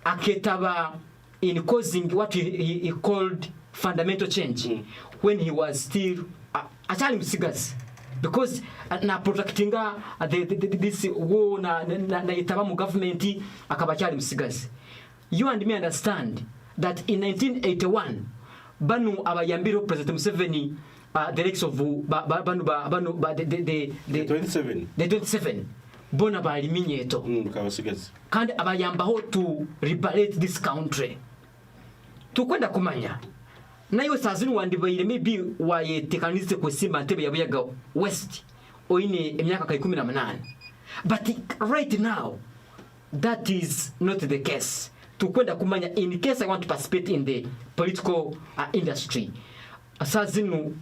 aketaba in causing what he called fundamental change when he was still achali musigazi because na protecting this war na itaba mu government akaba achali musigazi. You and me understand that in 1981 banu abayambiro President Museveni the likes of banu the 27 bona bali minyeto kabasigazi kandi abayambaho to liberate this country. Tukwenda kumanya nayo sazini wandibaire maybe waye tekaniste kwesimba ntebe yabuyaga west oine emyaka 18, but right now that is not the case. Tukwenda kumanya in case I want to participate in the political industry sazinu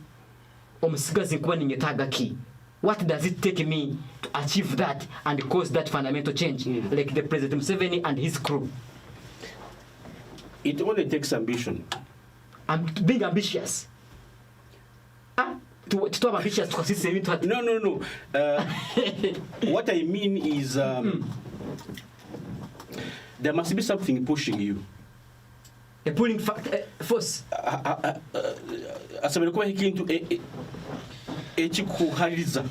omusigazi kuba ningetaga ki, what does it take me to achieve that and cause that fundamental change like the President Museveni and his crew? It only takes ambition. And being ambitious. To be ambitious to consist in No. What I mean is there must be something pushing you. A pulling force. Asabere kuba ikintu ekikuhariza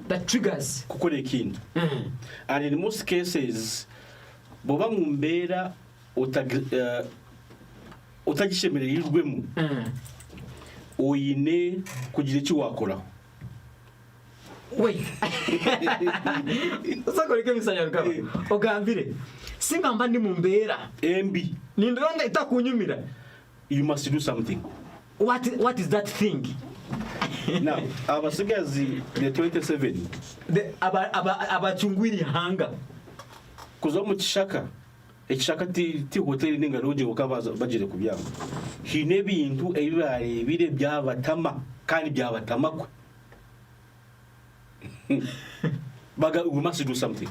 that triggers kukora ikintu. And in most cases boba mu mbera utagishemerera yirwemo oyine kugira icyo wakoraho. Wait. Usakoreke misanyarugaba ogambire singamba ndi mu mbera embi nindonda itakunyumira. You must do something. what is that thing? Now, abasigazi the 27 abachungwiri hanga kuza mu kishaka ekishaka ti hotel ninga roje ukabaza bagire kubyama hine bintu ebibare bire byabatama kandi byabatamakwe baga we must do something.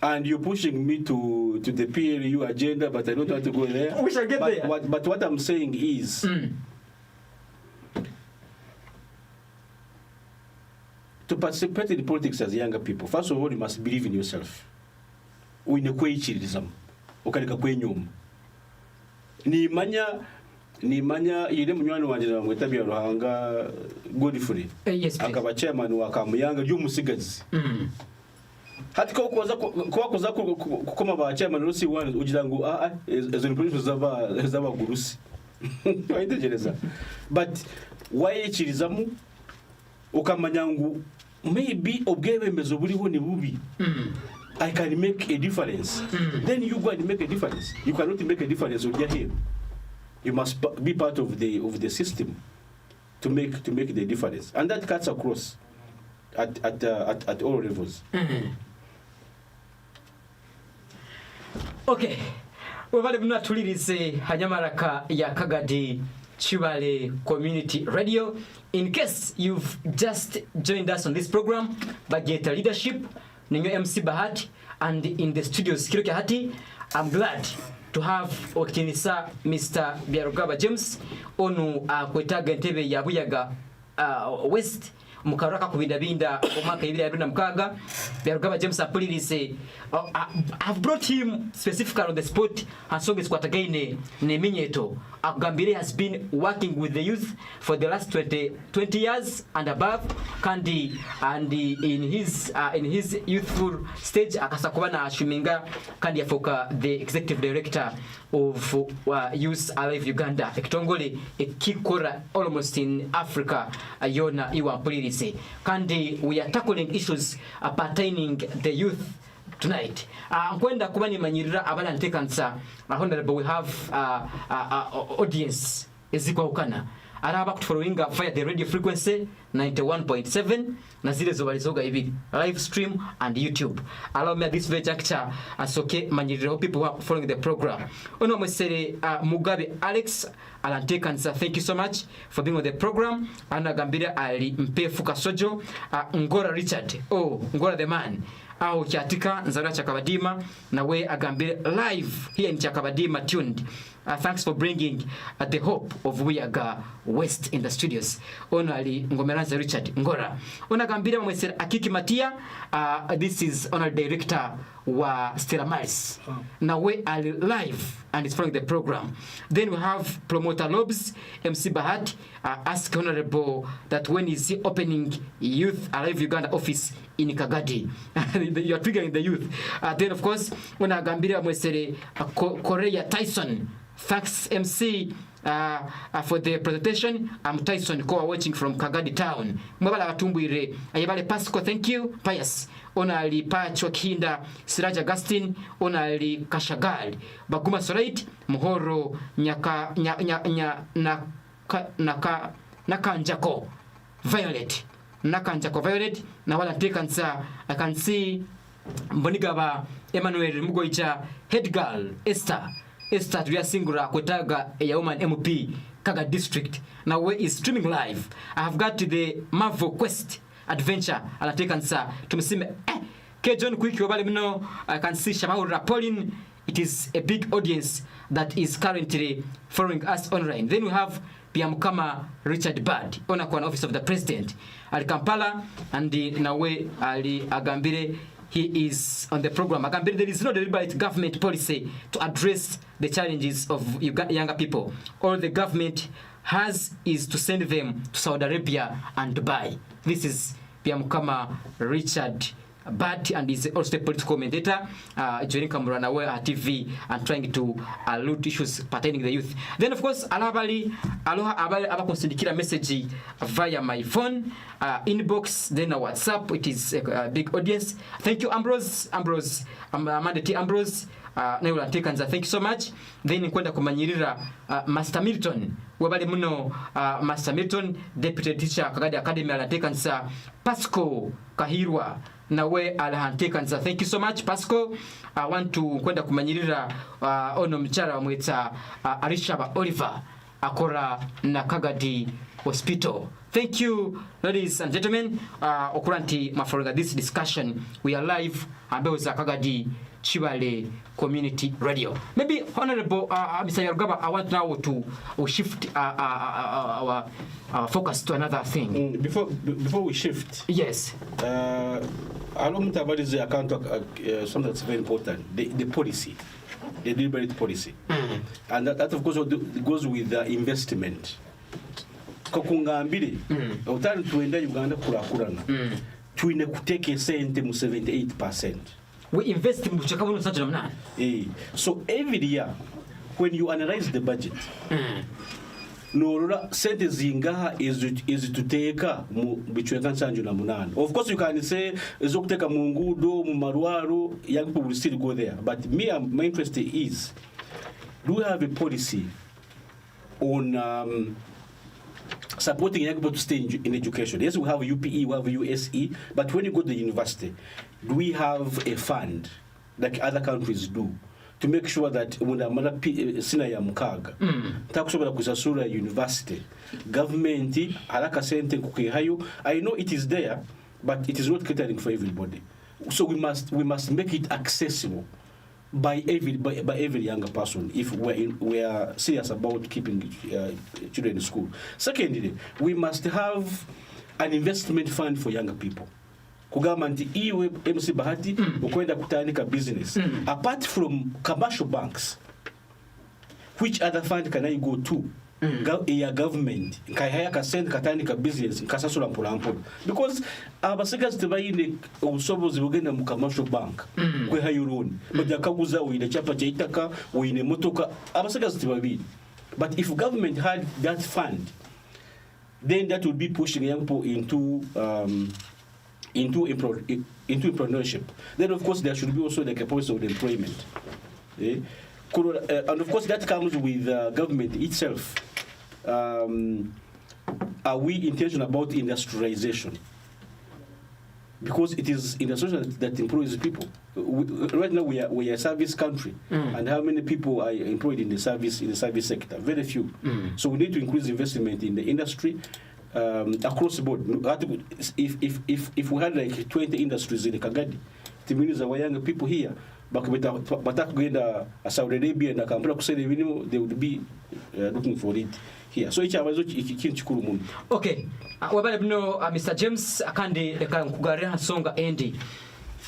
And you're pushing me to the PLU agenda, but I don't want to go there. We shall get there. But what I'm saying is, to participate in politics as younger people, first of all, you must believe in yourself. Uinekwechirism, ukalika kwenyum. Nimanya yile munywani wanje na mwetabya ruhanga Godfrey. Yes, akaba chairman wa Kamuyanga y'umusigazi. Hati ko koza kukoma ba chairman rusi one ugira ngo ezo ni zaba gurusi. Waitegereza. But wayechirizamu ukamanya ngo maybe obwebemezo buriho ni bubi. I can make a difference. Then you go and make a difference. You cannot make a difference with your here. You must be part of the system to make the difference, and that cuts across at all levels. Okay, webale mnatulirize hanyamaraka ya Kagadi Kibaale Community Radio. In case you've just joined us on this program, Greater Leadership, Ninyo MC Bahati, and in the studios Kiroke Hati, I'm glad to have Okinisa Mr. Byarugaba James onu kwetaga ntebe ya Buyaga West mukaraka kubindabinda omwaka 2026. Byarugaba James apulirize I've brought him specifically on the spot hansonge squatagaine neminyeto Agambire has been working with the youth for the last 20 years and above kandi and in his youthful stage akasakubana ashuminga kandi yafoka the executive director of Youth Alive Uganda ekitongole ekikora almost in Africa yona iwa mpulirize kandi we are tackling issues pertaining the youth tonight. Kwenda kubani manyirira abala ntekansa honorable we have audience ezikwa ukana araba kutufollowinga via the radio frequency 91.7 na zile zobalizoga hivi live stream and YouTube. Allow me this very juncture asoke manyirira people who are following the program. Ono mwesere Mugabe Alex alantekansa, thank you so much for being on the program. Anagambira ali mpefu kasojo Ngora Richard, Ngora the man au Kyatika Nzara Chakabadima na we agambire live here in Chakabadima tuned. Thanks for bringing the hope of Buyaga West in the studios. Onali Ngomeranza Richard Ngora. Onagambira mwesera Akiki Matia, this is honored director wa Stella Miles. Now we are live and it's following the program. Then we have promoter Lobs, MC Bahat, ask honorable that when is he opening Youth Alive Uganda office in Kagadi. You are triggering the youth. Then of course, Onagambira mwesere Korea Tyson. Thanks MC for the presentation. I'm Tyson Koa watching from Kagadi town. Mwabala watumbuire. Ayabale Pasco, thank you. Pius. Onali Pacho Kinda, Siraj Augustine, Onali Kashagal. Baguma Solait, Muhoro, Nakanjako Violet. Nakanjako Violet. Nawala Tekansa. I can see Mbonigaba Emmanuel Mugoicha, head girl, Esther Tuya Singura Kwetaga a woman MP Kaga district. Now we is streaming live. I have got to the Marvel Quest adventure I'll take answer to me K John Quick Obalimno. I can see Shamaura Pauline. It is a big audience that is currently following us online. Then we have Piamukama Richard Bad, Onakwan Office of the President at Kampala, and the Nawe Ali Agambire. He is on the program. There is no deliberate government policy to address the challenges of younger people. All the government has is to send them to Saudi Arabia and Dubai. This is Piamukama Richard Bat, and is also a political commentator joining Kamuranawe TV and trying to allude issues pertaining the youth. Then, of course, Aloha Abakonsindikira message via my phone, inbox, then WhatsApp. It is a big audience. Thank you, Ambrose. Amanda T. Ambrose. nayo lantekanza. Thank you so much. Then kwenda kumanyirira Master Milton wabali muno Master Milton deputy teacher Kagadi Academy lantekanza. Pasco Kahirwa nawe alahantekanza. Thank you so much Pasco. I want to kwenda kumanyirira ono mchara wamweta Arishaba Oliver akora na Kagadi Hospital. Thank you, ladies and gentlemen. Okuranti maforoga this discussion. We are live ambayo za Kagadi Kibaale Community Radio. Maybe Honorable Mr. Yarugaba, I want now to shift our focus to another thing. Before we shift, yes. I don't know about the account something that's very important. The policy, the deliberate policy, and that of course goes with the investment. Kokungambire utari tuenda Uganda kurakurana tuine kuteke sente mu 78%. We invest in buchakabuno such a so every year when you analyze the budget norora sente zingaha is to take mu bichweka nsanju na munana. Of course you can say ezokuteka mu ngudo mu marwaro young people will still go there, but my interest is, do we have a policy on supporting young people to stay in education? Yes, we have UPE, we have USE, but when you go to the university, do we have a fund like other countries do to make sure that when sina ya mukaga takusobora kusasura university government haraka sente kukihayo? I know it is there, but it is not catering for everybody. So we must make it accessible by every younger person if we are serious about keeping children in school. Secondly, we must have an investment fund for younger people. Kugamba nti iwe MC Bahati ukwenda kutandika business. Apart from commercial banks, which other fund can I go to? Ya government nkayaya kasente katandika business nkasasula mpolampola, because abasigazi tebayine obusobozi bugenda mu commercial bank kwe hayuroni bajya kaguza uine chapa cha itaka uine motoka, abasigazi tebabiri. But if government had that fund, then that would be pushing young people into entrepreneurship. Then of course there should be also like a policy of employment. And of course that comes with government itself. Are we intentional about industrialization? Because it is industrialization that employs people. Right now we are a service country, and how many people are employed in the service sector? Very few. So we need to increase investment in the industry across the board. If we had like 20 industries in the Kagadi, it means our young people here, but Saudi Arabia and Kampala, they would be looking for it here. So each abazo ikinchukuru muno. Okay. Wabale bino Mr. James akande leka nkugarea songa endi.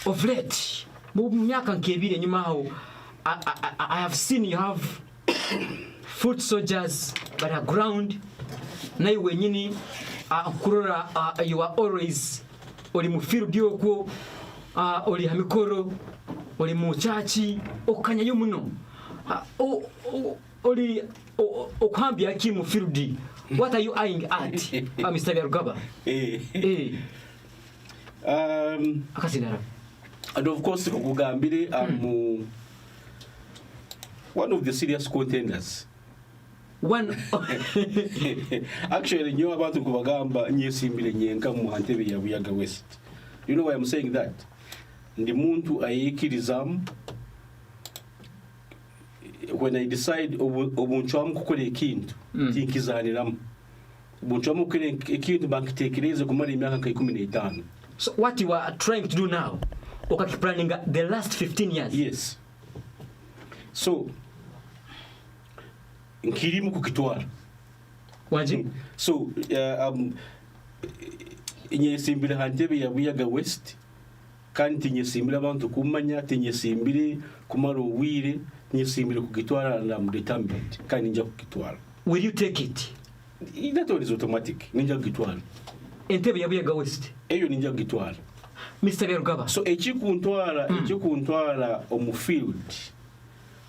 Of late, mu myaka nkebire nyuma ho, I have seen you have foot soldiers but are ground na iwe nyini kurora you are always oli mu field yoko oli hamikoro oli mu chachi okanya yo muno oli okwambia ki mu field. What are you eyeing at Mr. Yarugaba? Akasinara. And of course kugambire one of the serious contenders. One actually nyo abantu kubagamba nyesimbire nyenka mu hantebe ya Buyaga West. You know why I'm saying that? Ndi muntu ayekirizamu when I decide obunchwamu kukora ikintu tinkizaniramu obunchwamu kukora ikintu bankitekereze kumara imyaka 15. So what you are trying to do now, planning the last 15 years? Yes. So nkirimu kukitwara waje. So nyesimbire hantebe ya Buyaga West kandi nyesimbire abantu kumanya tinyesimbire kumara uwire nyesimbire kugitwara na determined kandi njya kugitwara. Will you take it? That one is automatic. Ninja kugitwara entebe ya Buyaga West eyo ninja kugitwara Mr. Yarugaba. So ekikuntwara omu field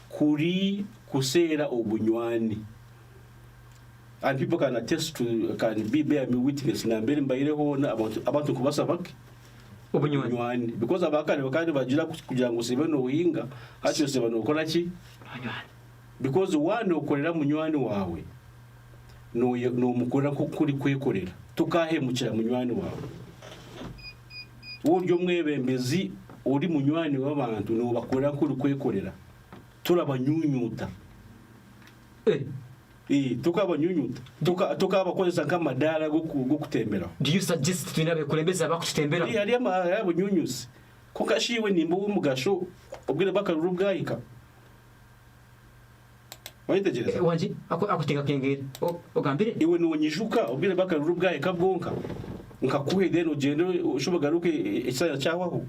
kuri kusera obunywani, and people can attest to, can be bear me witness na mbere mbayireho na abantu kubasabake Ubunywanyi. Because abakane bakandi bagira kugira ngo sibe no uhinga hacyo sibe no ukora ki because one ukorera munywani wawe no mukora ko kuri kwekorera tukahemukira munywani wawe uburyo mwebembezi uri munywani w'abantu no bakora kuri kwekorera turabanyunyuta tukabanyunyuta tukabakozesa nk'amadara go kutembera. Do you suggest twinabe kulembeza bakutembera? Ari abunyunyusi ko kashiwe nimba umugasho ubwire bakaruru bwayika wayitegereza wanji akutinga kengera ogambire iwe nunyishuka ubwire bakaruru bwayika bwonka nkakuhe deno gendo ushobagaruke isaya cyawaho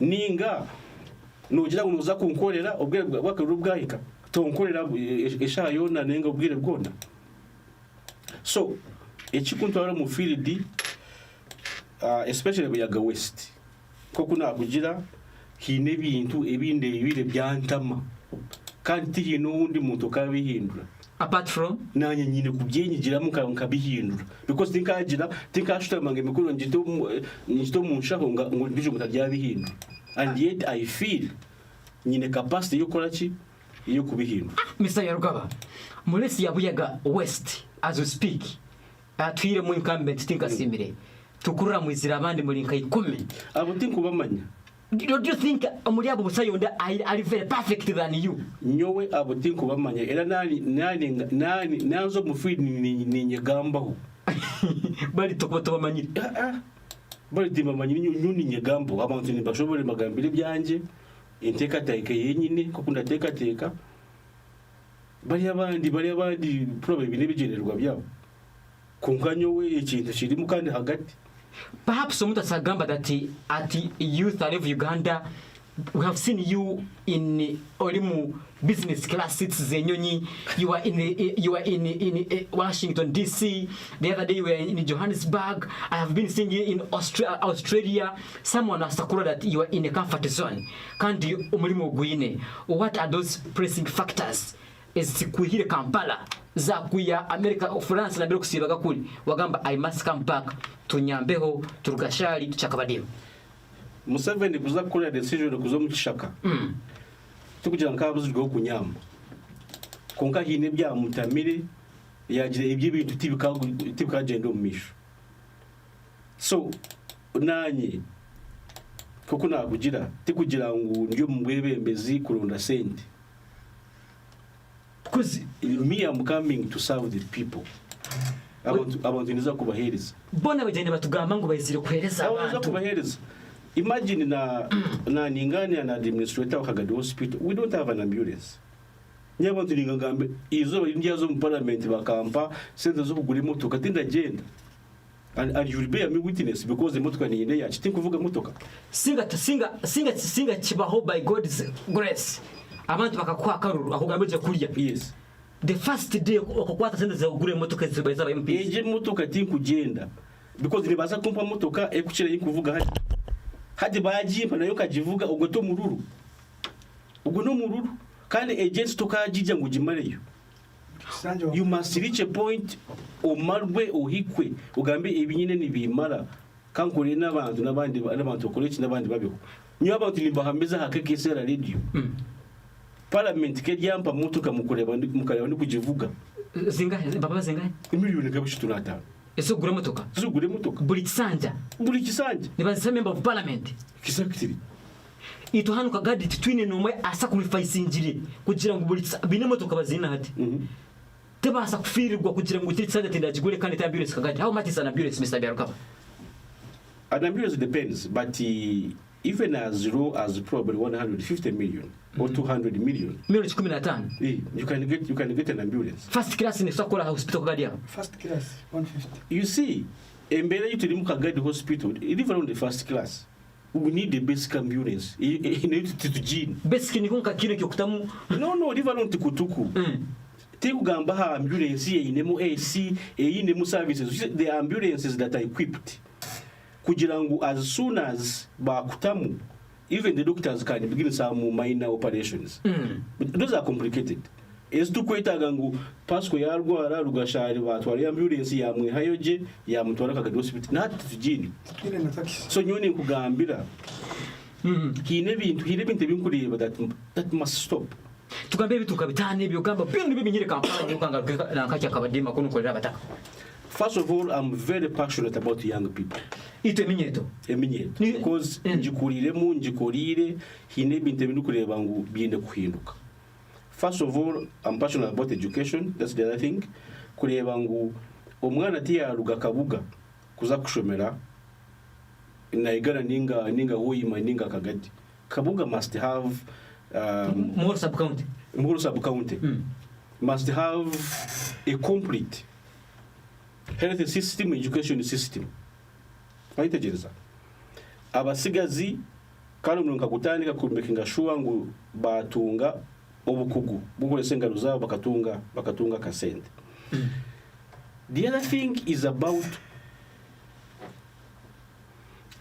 ninga nugira ngo nuza kunkorera ubwire bakaruru bwayika tonkorera eshayo na nenga ubwire bwona. So echikuntu ara mu field especially buyaga west koko nakugira hine bintu ebinde bibire byantama kandi hino undi muntu kabihindura apart from nanye nyine kubyenyigira mukabihindura because tinkashita mange mikuru njito mu nshahonga ngo ndije mutajyabihindura and yet I feel nyine capacity yo koraki iyo kubihindura. Mr. Yarugaba mulesi ya buyaga west as we speak twire mu incumbent tinkasimire tukurura mu izira abandi muri nkai 10 abo tinkubamanya. Do you think muri abo busayonda are very perfect than you? Nyowe abo tinkubamanya era nani nanzo mu feed ni nyegambaho bali tokobamanyire bali timamanyire nyuni nyegambo abantu ni bashobore magambire byanje inteka tayike yenyine ko kunda teka bali abandi problem binebigenerwa byabo kunganyo we ikintu kirimo kandi hagati. Perhaps someone sagamba that at youth of Uganda we have seen you in olimu business class seats zenyonyi. You are in Washington DC. The other day you were in Johannesburg. I have been seeing you in Australia. Someone asked Sakura that you are in a comfort zone. Can't you umulimo guine? What are those pressing factors? Is kuhire Kampala za kuya America or France na bero kusibaga kuli wagamba I must come back tunyambeho turugashali tuchakabadiyo. Museveni kuza kuri decision kuzo mu kishaka tukugira nkabuzi rwo kunyamba konka hine bya mutamire yagira ibyo bintu tibika gendo mu misho. So nanye koko nakugira tikugira ngo ndyo mu bwebembezi kuronda sente because me I'm coming to serve the people. Abantu niza kubahereza bona bagende batugamba ngo bayizire kuhereza abantu kubahereza. Imagine na ningani na administrator wa Kagadi hospital we don't have an ambulance. Nyabantu ningambe izo India zo mu parliament bakampa sente zo kugura imotoka tinda genda and you will bear me witness because the motoka ni ine yachi tinkuvuga motoka singa kibaho by God's grace abantu bakakwa karuru akugambeje kuriya. Yes, the first day okukwata sente za kugura imotoka zibaza ba MP eje motoka tinkugenda because nibaza kumpa motoka ekuchira yikuvuga hadi baji nayo kajivuga ubwo to mururu ubwo no mururu kandi agents tokajija ngo jimareyo. You must reach a point omarwe ohikwe ugambe ibinyine nibimara kankore n'abandi bakoreki n'abandi babeho nyo abantu nibahameza ha KKCR radio parliament ke ryampa mutuka mukareba ndi kujivuga zingahe baba zingahe miliyoni kabishitu natano eso gura motoka buri kisanja nibaza member of parliament exactly ito hanu Kagadi twine nomwe asa sacrifice injiri kugira ngo buri bine motoka bazina hati tebasa kufirirwa kugira ngo kititsanja tindagigure kandi ambulance Kagadi. How much is an ambulance, Mr. Biaruka? An ambulance depends, but even as low as probably 150 million or 200 million. Milioni 15. You can get an ambulance. First class in Sokola hospital Kagadi. First class 150. You see, embele you to the Kagadi hospital, even on the first class. We need the basic ambulance. You need to gene. Basic ni kunka kile kyokutamu. No, even on tukutuku. Tegugamba ha ambulance inemu AC, inemu services. The ambulances that are equipped. Kujirangu as soon as bakutamu, even the doctors can begin some minor operations. But those are complicated. ese tukwetaga ngo Pasco yarwara rugashari batwara ambulance yamwihayoje yamutwara Kagadi hospital nati tujini so nyone kugambira hine bintu binkureba that must stop tugambe bituka bitane byogamba bintu bibinyire kampani yokanga nakachya kabadima kono kolera bataka. First of all, I'm very passionate about young people. Ito eminyeto because njikurire hine bintu binukureba ngo biende kuhinduka. First of all, I'm passionate about education. That's the other thing. Kureba ngo omwana tiyaruga kabuga kuza kushomera naigana ninga hoyima ninga Kagadi. Kabuga must have more sub-county. Must have a complete health system, education system. Waitegereza abasigazi kandi umuntu nkagutandika kumekinga shuwa ngo batunga obukugu bukolese engalo zabo bakatunga kasente. The other thing is about,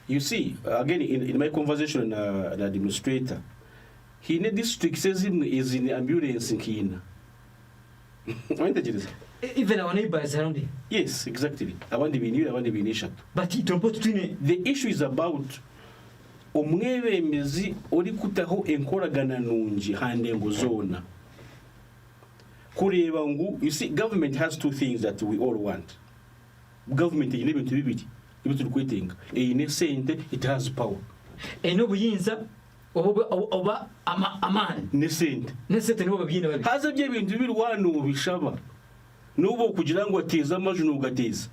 you see, again in my conversation with the administrator, he in district says him is in ambulance in Kina. Even our neighbors around here. Yes, exactly. Abandi binishatu. But the issue is about omwebembezi ori kutaho enkoragana nungi handengo zona. Kureba ngu, you see, government has two things that we all want. Government is ibintu bibiri. Ibintu rukwetenga. Ine sente, it has power. Eno buyinza oba amani. Ne sente. Ne sente nibo babyina babi. Haza bye bintu bibiri wanu bishaba. Nubo kugira ngo ateza amajuna ugateza.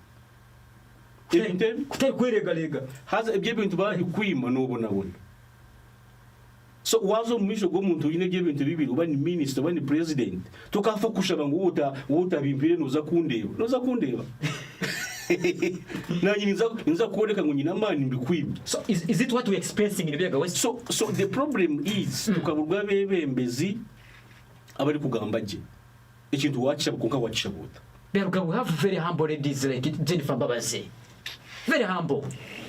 Kutari kweregalega. Haza ibyo bintu bari kwima nubona. So wazo mwisho go muntu yine bye bintu bibiri uba ni minister uba ni president tukafa kushaba ngo uta bimpire nuza kundeba. Nanyi niza kuoneka ngo nyina mani mbikwima. So is it what we experiencing in Bega West? So the problem is tukaburwa bebembezi abari kugambaje. Ikintu wachaba kunka wachabota. Beruka we have very humble ladies like Jennifer Babaze. Very humble.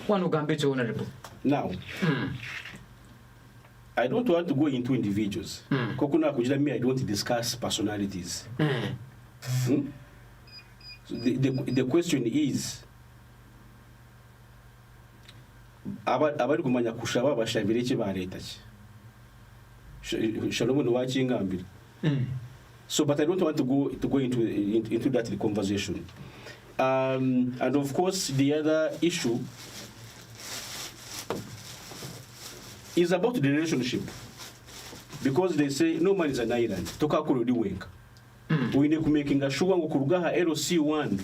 One ugambe to honorable. Now, I don't want to go into individuals. Kokuna kujira me I don't discuss personalities. So the question is abari kumanya kushaba bashabire ki ba leta ki. Shalomo no wachingambira. So, but I don't want to go into that conversation. And of course, the other issue is about the relationship, because they say no man is an island. Toka kurudi wenga. We need to making a sure ngo kurugaha LC1,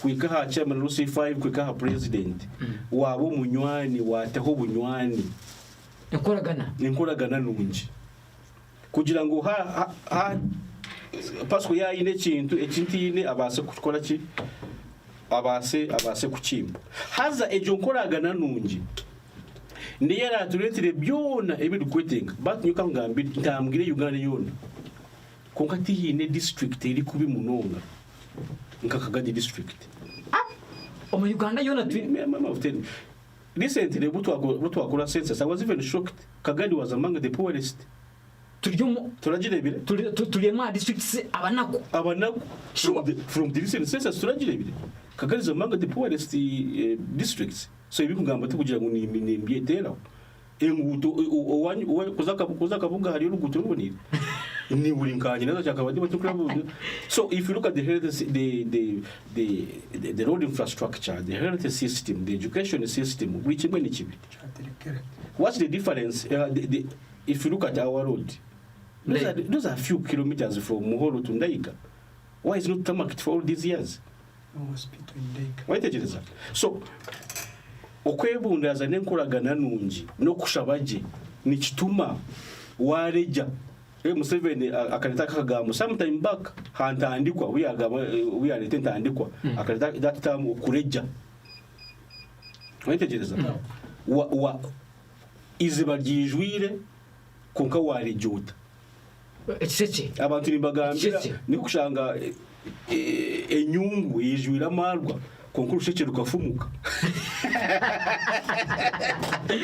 kwikaha chairman LC5, kwikaha president. Wabo munywani wataho bunywani. Nkoragana nungi. Kugira ngo ha Pasco ya ine kintu ekintine abase kukora ki abase kuchimba haza ejo nkoragana nungi ndiye raturetire byona ebirukwetenga but nyuka ngambi ntambwire Uganda yona konkati hine district iri kubi munonga nka Kagadi district omu Uganda yona recently butwakora census I was even shocked. Kagadi was among the poorest. Turagirebire tuliyema districts abanaku from the recent census turagirebire Kagadi is among the poorest districts. So ibi kugamba tukugira ngo ni mbyetera enguto kuza kabuga hari uruguto rubonira ni buri nkanye nazo cyakabadi batukurabuze. So if you look at the road infrastructure, the health system, the education system, which one is chibi? What's the difference? If you look at our road, those are a few kilometers from Muhoro to Ndaiga. Why is not tarmacked for all these years? No hospital in Ndaiga. Why is that? So okwebundaza nenkoragana nungi no kushabaje ni kituma wareja Museveni akaleta kagamo sometime back hantandikwa we are tentandikwa akaleta that time kureja witegereza wa iziba ryijwire konka warejuta ekiki abantu nibagambira ni kushanga enyungu yijwira amarwa konka urusheke rukafumuka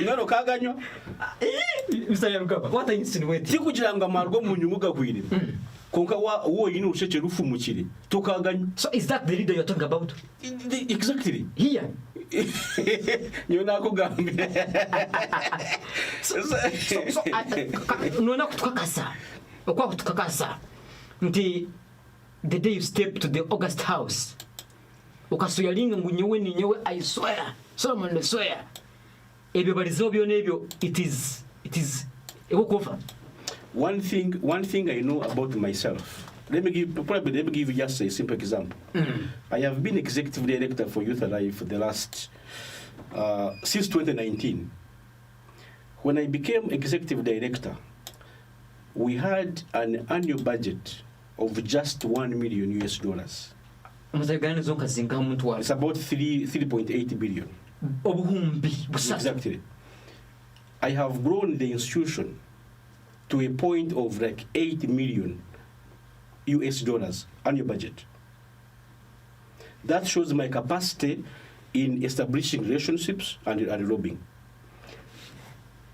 ngaro kaganywa Mr. Yarugaba, what are you insinuating? Kugira ngo amarwa mu nyungu gahwirira konka wo yini usheke rufumukire tukaganya. So is that the leader you're talking about? Exactly. Here. You nako gambe. So nona kutukakasa. Okwa kutukakasa. Nti the day you step to the August house. Ukasuyalinga ngunyewe ni nyewe, I swear. Solomon swear. Everybody zobyo nebyo, it is a walk over. One thing I know about myself. Let me give you just a simple example. I have been executive director for Youth Alive for the last since 2019. When I became executive director, we had an annual budget of just $1 million. It's about 3.8 billion. Exactly. I have grown the institution to a point of like $8 million annual budget. That shows my capacity in establishing relationships and lobbying.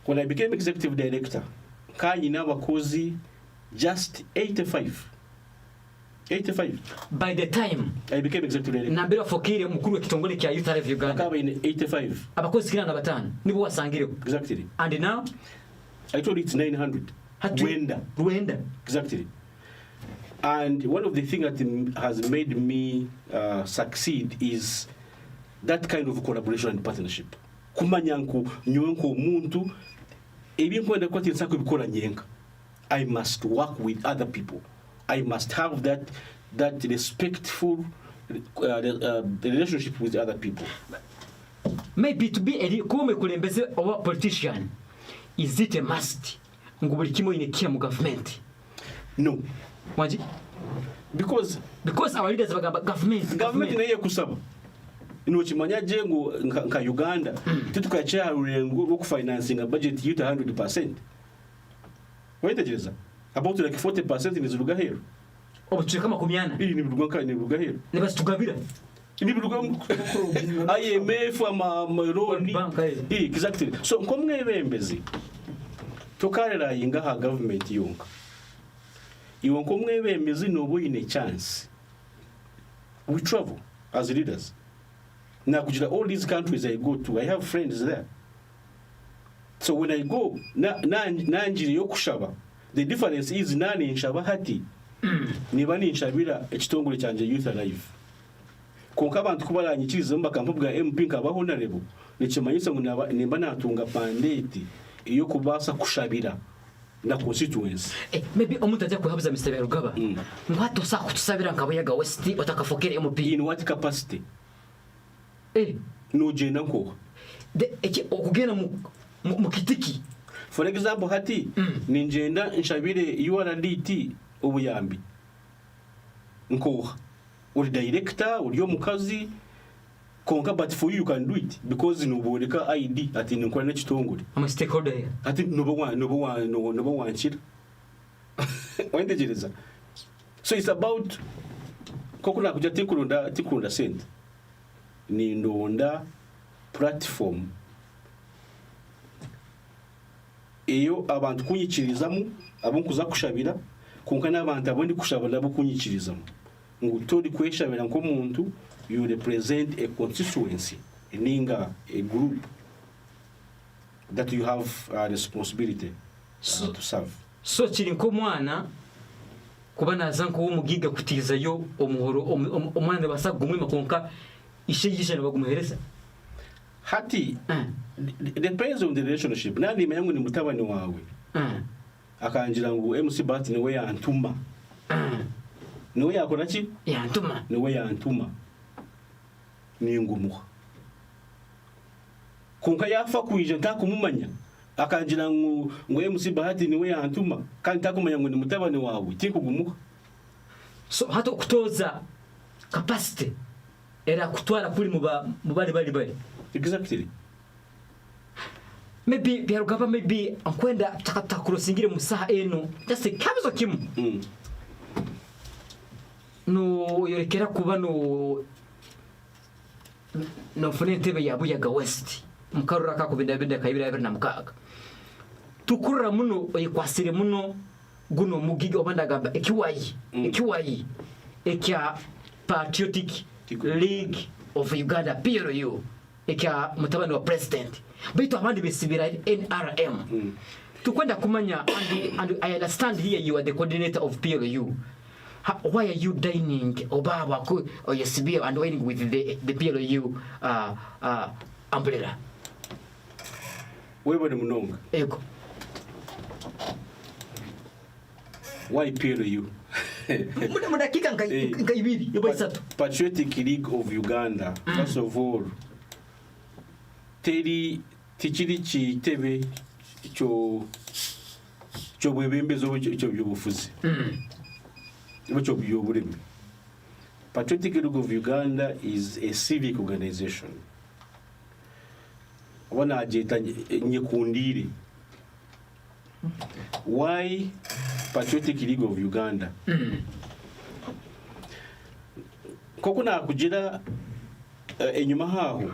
When I became executive director, Kanyina Wakozi just 85. By the time I became executive director, nambira fokire mukuru kitongole kya Youth Alive Uganda. Akaba in 85. Abakozi kina na batano. Nibo wasangire. Exactly. And now I told you it's 900. Rwanda. Exactly. And one of the things that has made me succeed is that kind of collaboration and partnership. Kumanyanku nyonko muntu ebinkwenda kwati nsako bikora nyenka. I must work with other people. I must have that respectful relationship with other people. Maybe to be a kume kulembeze our politician, is it a must? Ngubulikimo inekia mu government? No. Waji? Because our leaders are government naye kusaba. Inochimanyaje ngo nka Uganda tutukachya rurengo rwo financing a budget yuta 100%. Waitegereza about like 40% ni zuruga hero. Obucheka makumyana. Iyi ni biruga hero. Ne basitugabira. Ni biruga IMF amaroni. Exactly. So nkomwe bembezi. Tokarera yinga ha government yonka. Iwo nkomwe bembezi no in a chance. We travel as leaders. Now, all these countries I go to, I have friends there. So when I go, nanjiri yokushaba, the difference is nani nshaba hati. Nibani nshabira ekitongole cyanje Youth Alive. Konka abantu kubaranyikiriza mbakampu bwa MP nkabaho narebo. Nekimanyisa ngo nimba natunga pandeti iyo kubasa kushabira na constituency. Maybe omuntu ajya kuhabuza Mr. Rugaba. Ngwato sa kutusabira nkabayaga West otakafokere MP. In what capacity? No jena nko. Okugena mu kitiki. For example hati ninjenda nshabire URDT ubuyambi. Nko uri director uri mukazi konka, but for you can do it because nuboreka ID ati nkora na kitongole. I'm a stakeholder here. Ati no one shit. Wendegereza. So it's about kokuna kuja tikurunda send. Ni ndonda platform eyo abantu kunyikirizamo abonkuza kushabira konka n'abantu abondi kushabira abo kunyikirizamo ngo tori kweshabira nko muntu you represent a constituency ninga a group that you have a responsibility to serve. So kiri nko mwana kuba naza nko umugiga kutizayo omuhoro omwana basagumwe makonka ishigisha nabagumuhereza hati depends on the relationship. Nani manyangu ni mutabani wawe akanjira ngo MC Bat niwe yantuma niwe yakora ki yantuma niwe yantuma ni ngumuha konka yafa kuije ntakumumanya akanjira ngo MC Bat niwe yantuma kandi ntakumanya ngo ni mutabani wawe tikugumuha. So hato kutoza capacity era kutwara kuri mubali. Exactly. Maybe Rugaba maybe ankwenda takakurosingire musaha eno just kabizo kimu no yorekera kuba no funentebe yabuyaga West mukarura ka kubinda kayibira na mukaga tukurura muno oyikwasire muno guno mugiga obandagamba ekiwayi ekya Patriotic League of Uganda PLU ekya mutabani wa president bitu abandi besibira NRM tukwenda kumanya and I understand here you are the coordinator of PLU. Why are you dining Obaba or Yesibia and dining with the PLU umbrella? Wewe ni mnonga. Ego. Why PLU? Mudakika nkaibiri yobaisatu. Patriotic League of Uganda. First of all, teri tichiri chitebe cyo bwebembezo cyo byubufuzi. Cyo byuburimi. Patriotic League of Uganda is a civic organization. Wana ajeta nyekundire. Why Patriotic League of Uganda? Koko na kugira enyuma haho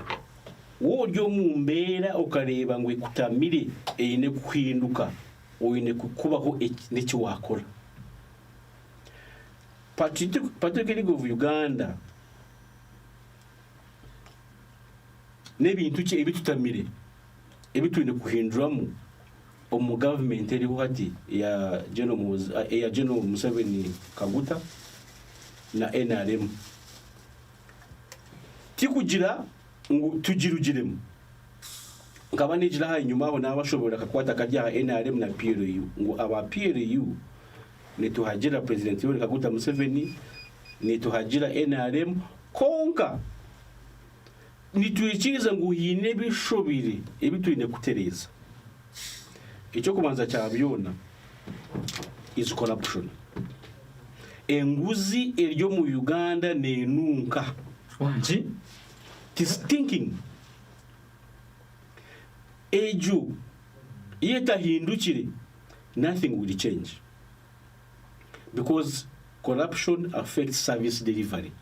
wodyo mumbera okareba ngo ikutamire eyine kuhinduka oyine kukubaho n'icyo wakora. Patriotic League of Uganda nebintu ki ebitutamire ebitwine kuhinduramu omu government eriho hati ya General Museveni Kaguta na NRM tikugira ngo tugirugiremu nkaba nigira ha inyuma aho nabashobora kakwata kajya NRM na PLU ngo aba PLU nituhagira president Yoweri Kaguta Museveni nituhagira NRM konka nitwikiriza ngo hine bishobire ebitwine kutereza icyo kubanza cyabyona is corruption enguzi eryo mu Uganda nenunka wanji thinking ejo yeta hindukire nothing will change because corruption affects service delivery.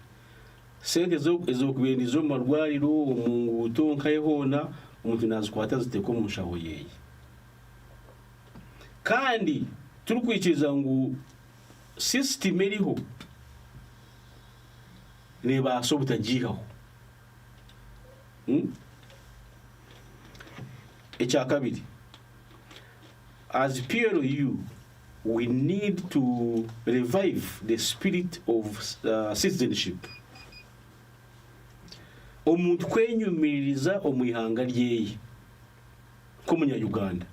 Sente zo kubenizo marwariro umungu tonka yehona umuntu nazikwata ziteko mu nshaho yeye kandi turukwikiriza ngo system eriho neba sobutagihaho Echakabiri. As PLU, we need to revive the spirit of citizenship. Omuntu kwenyumiriza omwihanga lyeye kumunya Uganda.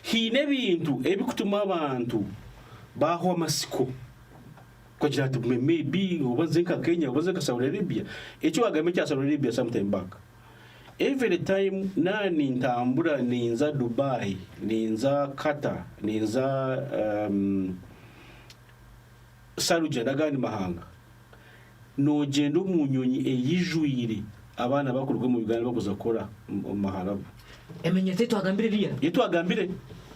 Hine bintu ebikutuma abantu baho amasiko kugira ati maybe ubaze nka Kenya ubaze nka Saudi Arabia icyo wagame cya Saudi Arabia sometime back. Every time nani ntambura ninza Dubai, ninza Qatar, ninza Saruja ndagani mahanga. No gendo munyonyi eyijwire abana bakurwa mu Uganda bakoza kora maharabu. Emenye tetu agambire ria. Yetu agambire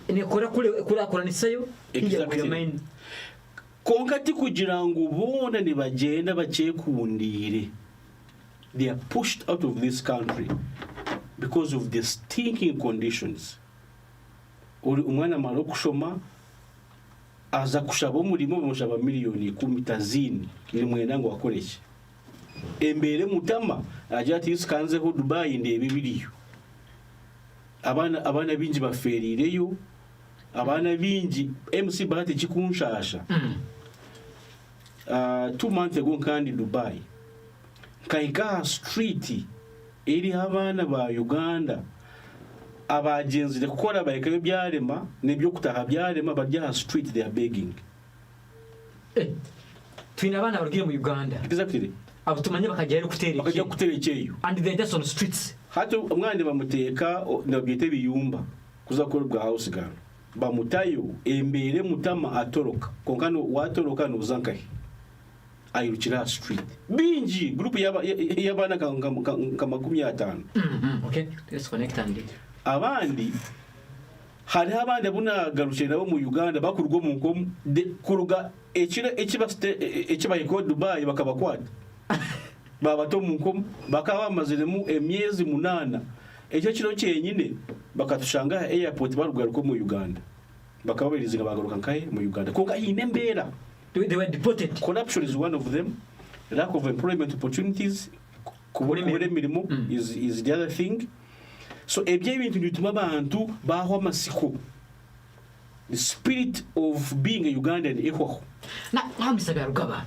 ne kora kura nisayo exactly. Konkati kugira ngo bona ni bagenda bakekundire. They are pushed out of this country because of the stinking conditions. Umwana maro kushoma aza kushaba umurimo bamushaba miliyoni 10 ni mwenda ngo akoreshe. Embere mutama aje ati iskanzeho Dubai ndebe biriyo. Abana binji baferireyo. Abana binji MC Bahati kikunshasha. 2 months ago kandi Dubai. Kaika street eri abana ba Uganda abagenzi gukora bayikayo byarema nebyo kutaha byarema barya street they are begging. Twina abana barugire mu Uganda. Exactly. Abutumanye bakajya kuterekeyo. And they just on the streets. Hato umwande bamuteka nabyete biyumba kuzakora bwa house girl. Bamutayo embere mutama atoroka. Konkano watoroka no uzankahe. Ayirukira street binji group yabana kama 15. Okay, let's connect and abandi hari abandi abuna garushira bo mu Uganda bakurwa mu nkomo kuruga ekibayiko Dubai bakabakwata babato mu nkomo bakaba bamaziremu emyezi 8 ekyo kiro cyenyine bakatushanga airport barugaruko mu Uganda bakababirizinga bagaruka nkaye mu Uganda konka inembera they were deported. Corruption is one of them. Lack of employment opportunities kubura imirimo is the other thing. So ebye bintu bituma abantu baho amasiko. The spirit of being a Ugandan eho. Now Mr. Rugaba,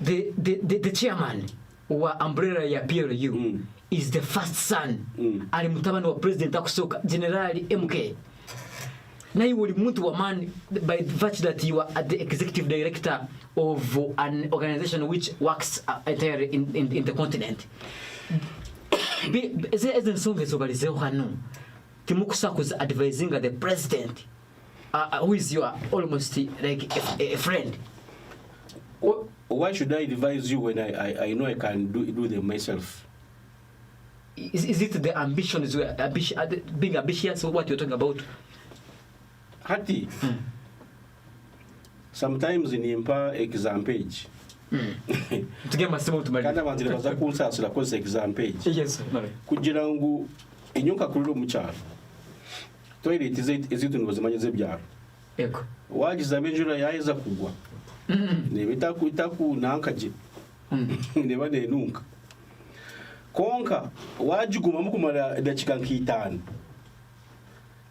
the chairman wa umbrella ya PLU is the first son ali mutabani wa president akusoka General MK. Now you will move to a man by the virtue that you are the executive director of an organization which works entirely in the continent. Is there any song that you hano Timukusaku's advising the president who is your almost like a friend? Why should I advise you when I know I can do them myself? Is it the ambitions, being ambitious, or what you're talking about? Hati. Sometimes in impa exam page. To get my simple to my Kana banzira baza kunsasira koze exam page. Yes, kugira ngo inyuka kuriro mu cyaro. Toilet izitu nubuzimanye zebyaro. Eko. Wagize amenjura yaheza kugwa. Nebita ku nankaje. Neba nenunka. Konka wajiguma mukumara dakika nk'itanu.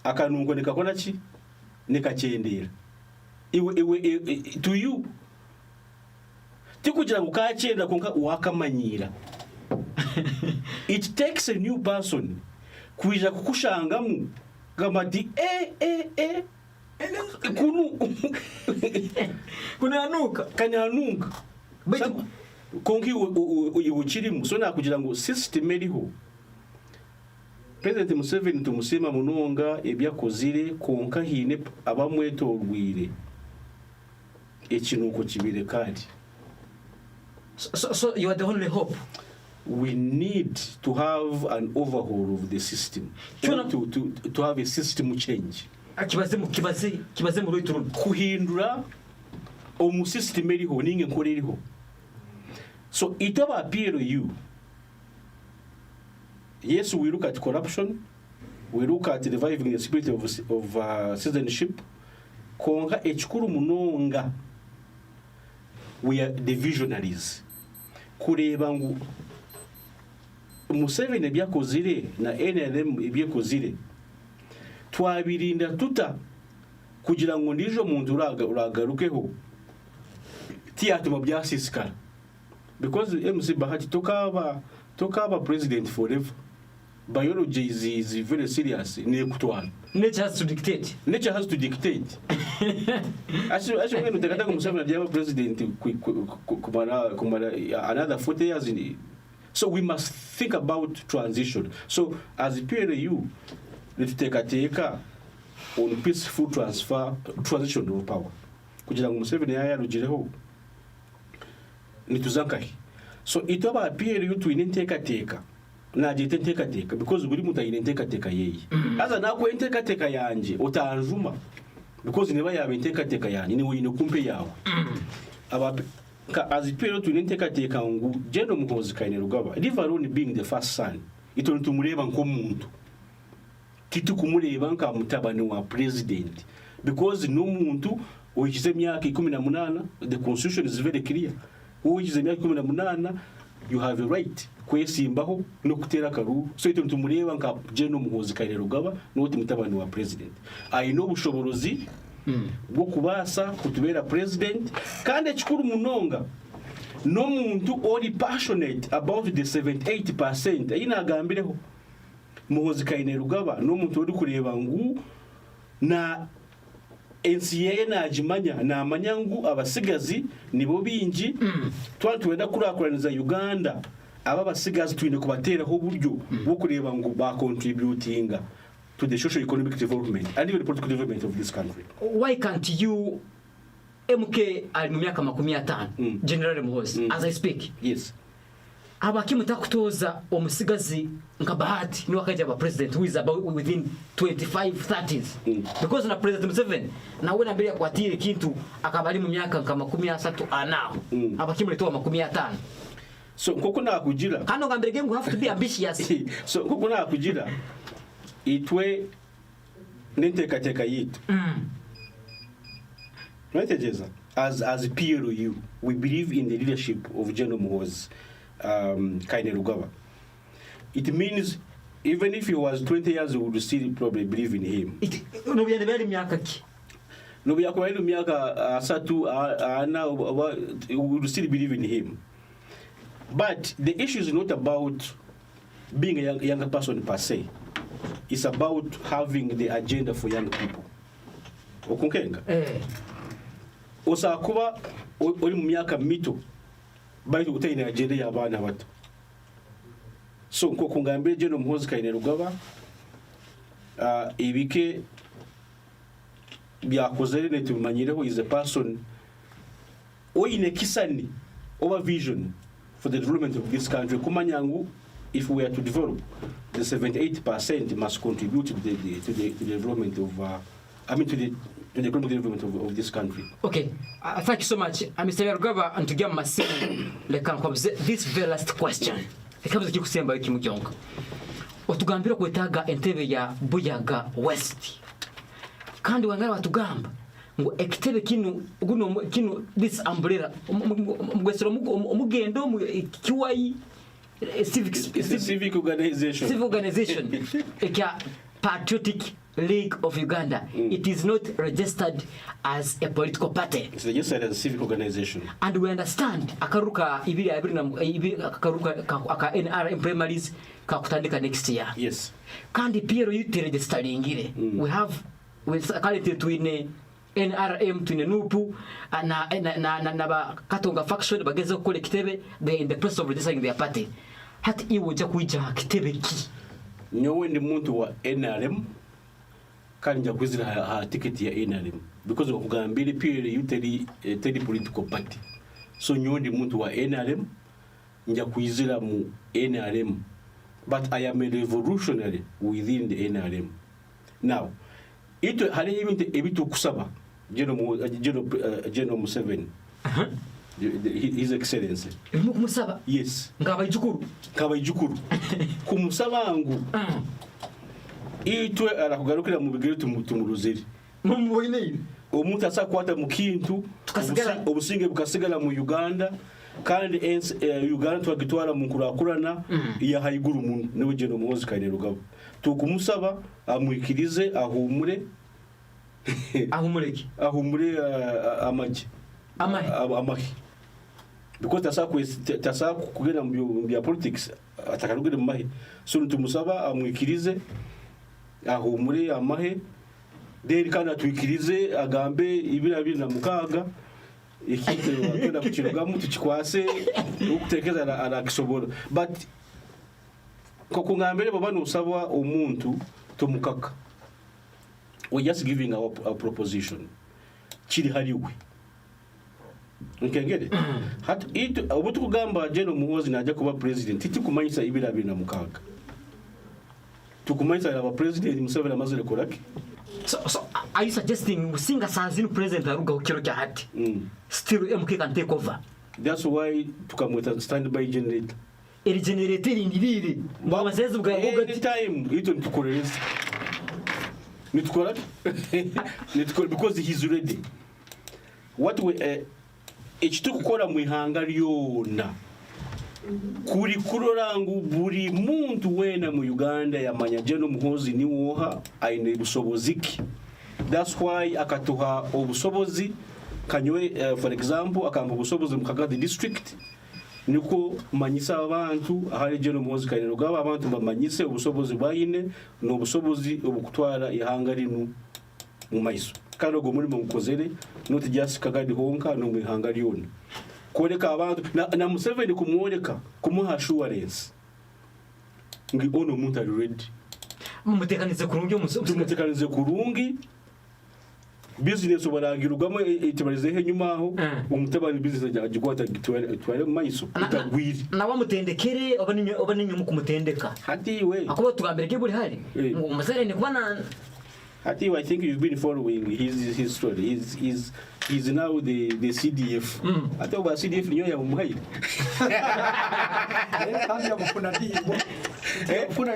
Akanungo nikakona ki? Nikachendera. Iwe to you. Tikugira ngo kacenda konka wakamanyira. It takes a new person kuija kukushangamu gamati kunanuka kanyanuka konki uyiwukirimu so nakugira ngo system eriho. President Museveni tumusema munonga ebyakozire konka hine abamwetorwire ekinuko kibire kandi. So you are the only hope. We need to have an overhaul of the system. To have a system change. Kibaze mu rwituru kuhindura omu system eriho ninge nkore eriho. So it will appear you. Yes, we look at corruption. We look at reviving the spirit of citizenship. Konga echikuru munonga. We are the visionaries. Kureba ngu Museveni ebyakozire na NRM ebyakozire twabirinda tuta kugira ngo ndijo muntu uragarukeho tiyatuma byasisikara because MC Bahati tokaba president forever. Biology is very serious. Nature has to dictate. Nature has to dictate. Actually, when the Museveni president another 40 years. So we must think about transition. So as a PLU, let's take on peaceful transition of power. Kugira ngo Museveni yarugireho nituzankahe. So it about PLU to inteka najite nteka because buri mutayine nteka yeyi. Aza nako nteka yanje utanjuma because niba yabe nteka yanje ni wino kumpe yawe. Aba as a PLU to inteka ngo Jeno Muhozi Kainerugaba leave alone being the first son. Ito ntumureba nkomuntu. Kitu kumureba nka mutabani wa president because no muntu uyikize myaka 18. The constitution is very clear. Uyikize myaka 18 you have a right kwesimbaho no kutera karu. So ito ntumureba nka Jeno Muhozi Kainerugaba no mutabani wa president. I know bushoborozi bwo kubasa kutubera president kandi ekikuru munonga no muntu ori passionate about the 78% ayina agambireho Muhozi Kainerugaba no muntu uri kureba ngu na NCA najimanya na amanyangu abasigazi nibo bingi twatuwenda kurakuraniza Uganda aba basigazi twine kubateraho buryo bwo kureba ngu ba contributinga to the socio-economic development and even the political development of this country. Why can't you MK ali mu myaka 50 General Muhozi as I speak? Yes. Abakimuta kutoza omusigazi nka Bahati ni wakaje aba president who is about within 25-30s because na President Museveni na wena mbele kwa tire kintu akabali mu myaka nka 30 anao abakimuletoa 50. So nkoko nakugira kano ngambere game have to be ambitious. So nkoko nakugira itwe nenteka yitu As PLU, we believe in the leadership of General Muhoozi Kainerugaba. It means even if he was 20 years, we would still probably believe in him. No, we would still believe in him. But the issue is not about being a younger person per se. It's about having the agenda for young people. Okunkenga. Osakuba oli mu myaka mito baitu kutaina agenda y'abaana bato. So nko kungambira General Muhoozi Kainerugaba ibike byakozere ne tumanyireho is a person oyine kisani over vision for the development of this country. Kumanyangu, if we are to develop, the 78% must contribute to the development of to the economic development of this country. Okay, thank you so much, Mr. Yarugaba, and to give my this very last question. Ekabuzo kikusemba ekimujongo. Otugambira kwetaga entebe ya Buyaga West. Kandi wangala watugamba ngo ekitebe kino this umbrella mugwesero mugendo kiwayi civic organization ekya Patriotic League of Uganda. It is not registered as a political party. It's registered as a civic organization. And we understand akaruka ibiri akaruka aka NRM primaries kakutandika next year. Yes. Kandi PLU yute registering we have currently twine NRM twine nupu na ba katonga faction bageze gukora kitebe, they in the process of registering their party. Hati iwo ja kuija kitebe ki nyowe ndi muntu wa NRM kandi nja kwizira ha ticket ya NRM because okugambira PLU teri political party. So nyowe ndi muntu wa NRM nja kwizira mu NRM, but I am a revolutionary within the NRM. Now ito hari ebito kusaba General Museveni, His Excellency. Musaba? Yes. Ngabayijukuru. Kumusaba ngo itwe arakugarukira mu bigere tumuruzeri. Mumubone omuntu asakwata mu kintu obusinge bukasigala mu Uganda kandi Uganda twagitwara mu kurakurana ya hayiguru muntu niwe General Muhoozi Kainerugaba. Tukumusaba amwikirize ahumure amaji because tasaku kugenda mu bya politics atakarugire mu mahe. So tumusaba amwikirize ahumure amahe deri kandi atwikirize agambe ibirabiri na mukaga ikite wakenda kukirugamu tukikwase ukutekeza arakisobora. But ko ngambere baba nusaba umuntu tumukaka, we're just giving our proposition kiri hariwe. Okay, get it? Hat it obutu kugamba General Muhoozi najja kuba president titi kumanyisa ibirabiri na mukaga tukumanyisa aba president Museveni amazere koraki. So are you suggesting Musinga Sazin president aruga ukiro kya hati still MK can take over? That's why tukamweta standby generator. Eri generator indibiri mama says bwa time ito nitukoreza nitukora because he's ready. What we ekitukukora mu ihanga lyona kuri kurorangu buri muntu wena mu Uganda yamanya General Muhoozi ni woha aine busoboziki. That's why akatuha obusobozi kanywe for example akamba obusobozi mu Kagadi district niko manyisa abantu ahari General Muhoozi Kainerugaba abantu bamanyise obusobozi bayine no obusobozi obukutwara ihanga linu mu maiso kandi ogo muri mukozere not just Kagadi honka no mu ihanga lyona koreka abantu na Museveni kumworeka kumuha assurance ngi ono muntu ari ready mumutekanize kurungi business obaragirugamo itibarize he nyuma aho umutabani business agikwata tware mu maiso utagwiri na bamutendekere obaninyo mu kumutendeka hati we akuba tugambereke buri hari Museveni kubana hati I think you've been following his story. He's now the CDF. Hati oba CDF niyo ya umuhayi. Kandi amufuna ndibo. Mufuna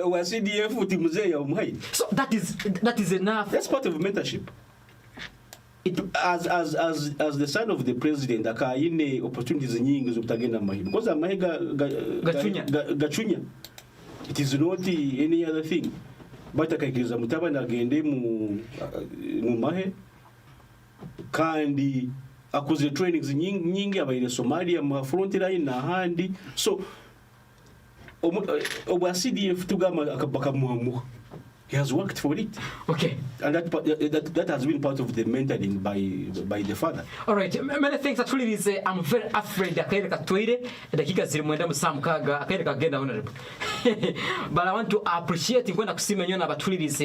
wa CDF utimuze ya umuhayi. So that is enough. That's part of mentorship. as the son of the president akaine opportunities nyingi zokutagenda mahirwe because amahiga gachunya it is not any other thing but akakiriza mutabana agende mu mahe kandi akoze trainings nyingi abayire Somalia mu front line na handi so oba CDF tugama akabakamuhamuha. He has worked for it. Okay. And that has been part of the mentoring by the father. All right. Many things actually is I'm very afraid that akaenda katwire dakika ziri mwenda musamukaga akaenda kagenda honorable. But I want to appreciate kwenda kusima nyona batuli is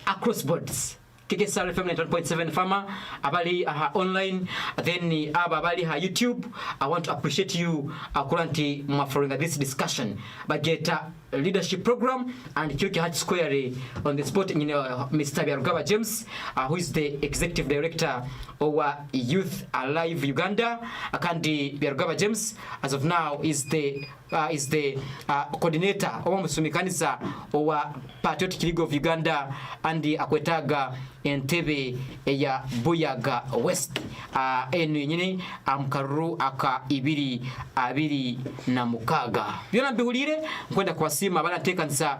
across boards. KKCR FM 91.7 Farmer abali online then abali YouTube. I want to appreciate you currently following this discussion but get leadership program and Kiriki Hatch Square on the spot Mr. Byarugaba James who is the executive director of Youth Alive Uganda kandi Byarugaba James as of now is the coordinator of Musumikaniza owa Patriotic League of Uganda and akwetaga Entebbe ya Buyaga West enu nyine amkaru aka ibiri na mukaga byona mbihulire nkwenda kwasima bana tekanza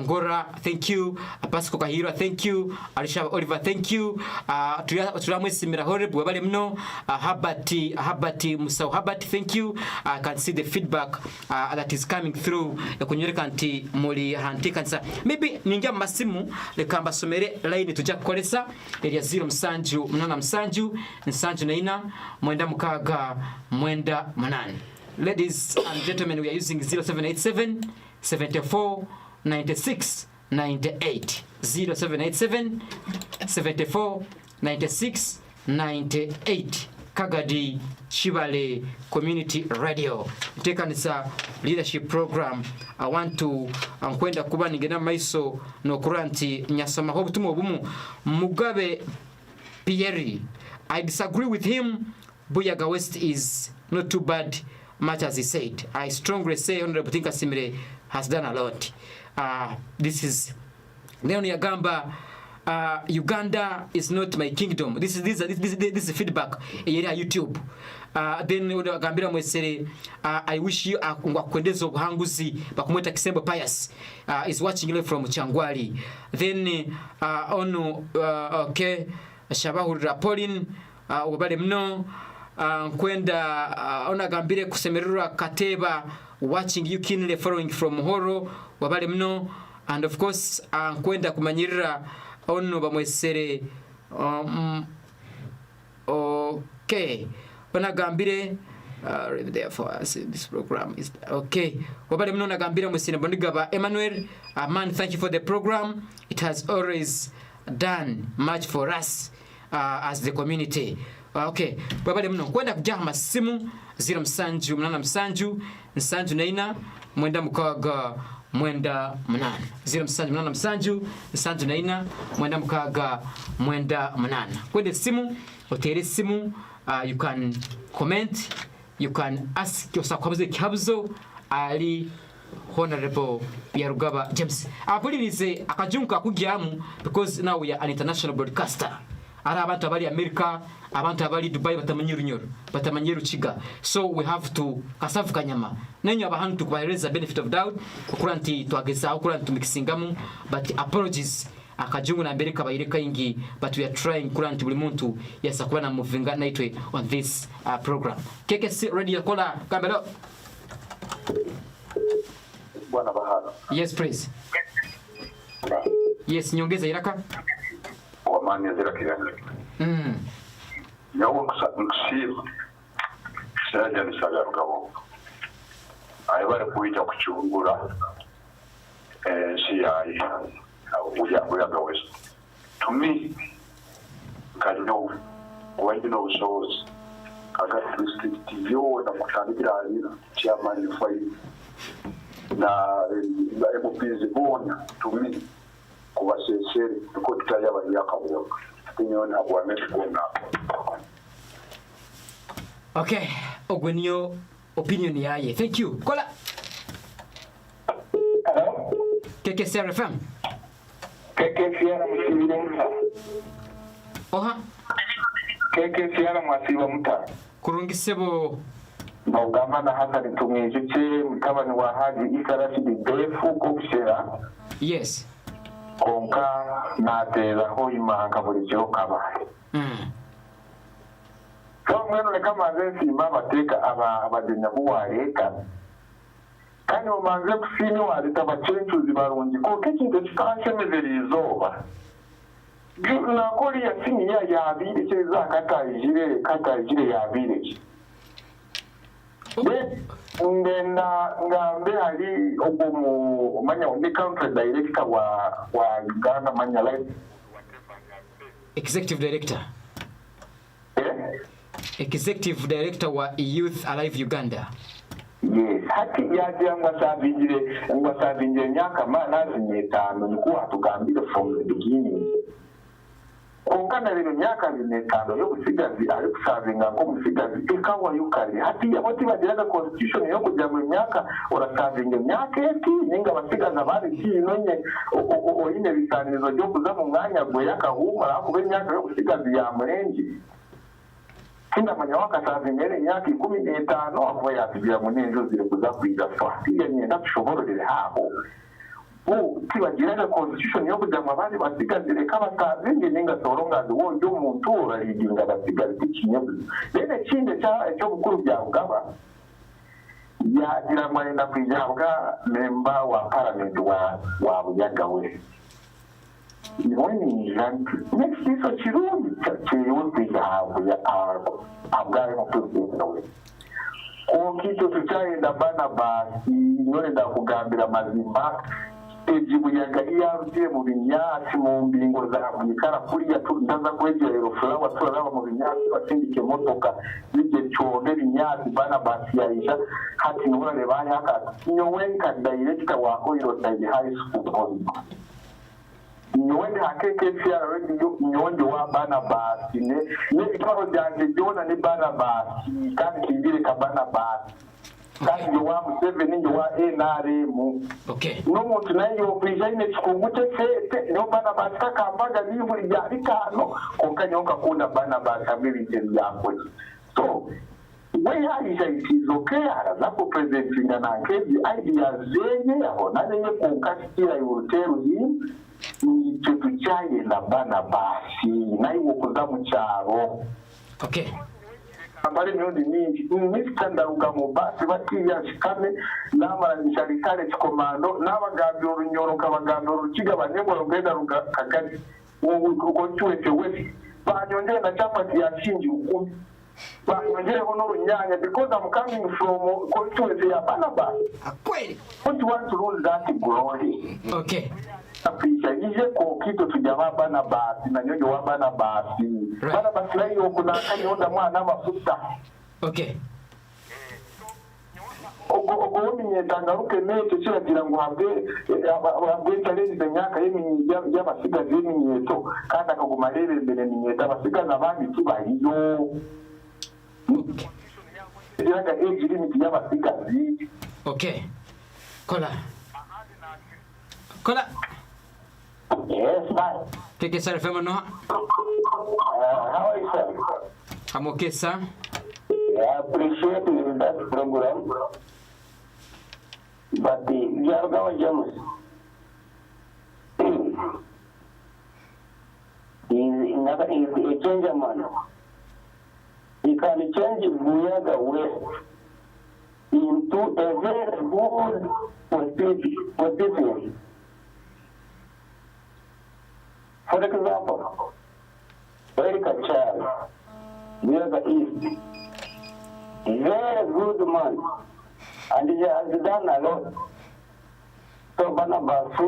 Ngora thank you Pasco Kahira thank you Alisha Oliver thank you turamwesimira horrible bale mno Habati Musau Habati thank you. I can see the feedback that is coming through kunyereka anti muri hantikanza maybe ningia masimu lekamba somere line tujja kukolesa area 0 msanju mnana msanju nsanju naina mwenda mukaga mwenda manane. Ladies and gentlemen, we are using 0787 74 96 98 0787 74 96 98 Kagadi Kibaale Community Radio tekanisa leadership program. I want to kwenda kuba nigena maiso no kuranti nyasoma ho butumo bumu Mugabe Pierre. I disagree with him. Buyaga West is not too bad much as he said. I strongly say Honorable Tinka Simire has done a lot. This is Leon Yagamba. Uganda is not my kingdom. This is feedback area YouTube. Then Gambira mwesere I wish you akwendezo buhanguzi bakumweta Kisembo Pius is watching you from Changwali. Then okay Shabahurira Pauline ubale mno kwenda onagambire kusemerura Kateba watching you keenly following from Horo wabale mno and of course kwenda kumanyirira ono bamwesere okay onagambire therefore this program is okay wabale mno nagambire mwesere bondigaba Emmanuel man thank you for the program. It has always done much for us as the community. Okay wabale mno kwenda kujama simu 0 msanju mnana msanju nsanju naina mwenda mukaga mwenda mnana 0 msanju mnana msanju nsanju naina mwenda mukaga mwenda mnana kwende simu otere simu. You can comment, you can ask yourself kihabuzo ali Honorable Byarugaba James apulirize akajunka kugyamu because now we are an international broadcaster. Ara abantu abali America, abantu abali Dubai batamanyiru nyoro, batamanyiru chiga. So we have to kasafu kanyama. Nenyo abahantu kubahereza benefit of doubt, kuranti twageza kuranti mikisingamu, but apologies akajungu na America bayireka ingi, but we are trying kuranti buli muntu yasa kuba na muvinga naitwe on this program. KKC Radio Kola Kambelo. Bwana Bahara. Yes please. Yes nyongeza iraka. Wamani zira kirani. Nyawo mkusiba. Saja ni saga rugabo. Ayibare kuita kuchungura. CI. Buyaga West. To me, I know when you know source. Kagadi district TV na mutandikira alina chairman fight na MPs bona to me kubasesere uko tutaya bali yakabuka tinyona abwamete bona. Okay, ogwenyo opinion yaye. Thank you. Kola. Hello. KKCR FM. KKCR mshimira. Oha. KKCR mwasiba muta kurungisebo Bogama na Hassan tumwejeje mutabani wa Haji Ikarasi Defu kokshera. Yes. Konka natera ho imanga buri cyo kabaye. So mwene le kama zensi mama teka abadenya buwareka. Kandi umanze kusini warita bacencuzi barungi ko kekintu kikanshemerera izoba. Na kori ya sini ya yabire cyeza katayijire yabire. Ngenda ngambe hari obumu manya undi country director wa Uganda manya live executive director executive director wa Youth Alive Uganda. Yes, hati yaje ngwasabinjire nyaka mana zinyetano nikuwa tugambire from the beginning. Kungana rero myaka 5 yo gusigazi ari kusavinga ngo musigazi ikawa yukari hati abati bagiraga constitution yo kujya mu myaka urasavinga myaka eti ninga basigaza bari kinonye oyine bisanirizo byo kuza mu mwanya gwe yakahumura akube myaka yo gusigazi ya murengi kinda manya wakasavinga ere myaka 15 aho yatugira mu nenzo zire kuza kwiga fasti yenda kushoborere haho kibagiraga constitution yo kujya mu bandi basigazire kabatazinge ninga sorongazi wo yo muntu urariginga basigazire kinyebuzo rene kinde cyo bukuru bya Ugaba yagira mwenda kwijabwa member wa parliament wa Buyagawe ni next is a chirundi chiyo kwijabwa ya abgare mu tuziwe kitu tuchaenda bana basi nonenda kugambira mazima ejibuyaga iyavuye mu binyasi mu mbingo za bukara kuriya tundaza kwegera flower turaba mu binyasi basindike motoka bije cyonde binyasi bana basi yaisha hati nurare banyaka nyowenka director wa Oiro Side High School nyonde KKCR radio nyonde wa bana basi ne bitaro byanje byona ni bana basi kandi kingire ka bana basi kandi wa Museveni nje wa NRM. Okay. No muntu nayo kwijane chikungute fete no bana basika kambaga livuri bya bitano konkanyonka kuna bana bakamiri byako. So we haisha itizoke araza ko presenting na nkezi idea zenye aho nanye konkasitira y'urutero ni cyo cyaye na bana basi nayo kuza mu cyaro. Okay. Ambari nyundi ningi nisikanda ugamo basi bakiya shikame namara nisharikare chikomando nabagambi urunyoro kabagambira urukiga banyego rugenda Kagadi uko cyuwete wese banyongere na chapati ya shinji ukumi banyongere hono runyanya because I'm coming from culture ya banaba kweli what want to rule that glory. Okay. Apisa ije ko kito tujama bana basi na nyonyo wa bana basi bana basi layo kuna kanyonda mwana mafuta. Okay. Ogo minyetangaruke mete kiragira ngo habwe challenge de myaka y'abasiga y'imyeto kandi akaguma rebe mbere minyeta abasigaza abandi kibariyo. Okay. Iraga age limit y'abasigazi. Okay. Kola. Yes, bye. KKCR FM no. How are you, sir? I'm okay, sir. I appreciate that program. But the Yargawa James is a changer man. He can change Buyaga West into a very good position. For example, Greater Kibaale Buyaga East, very good man, and he has done a lot. So Banabasu,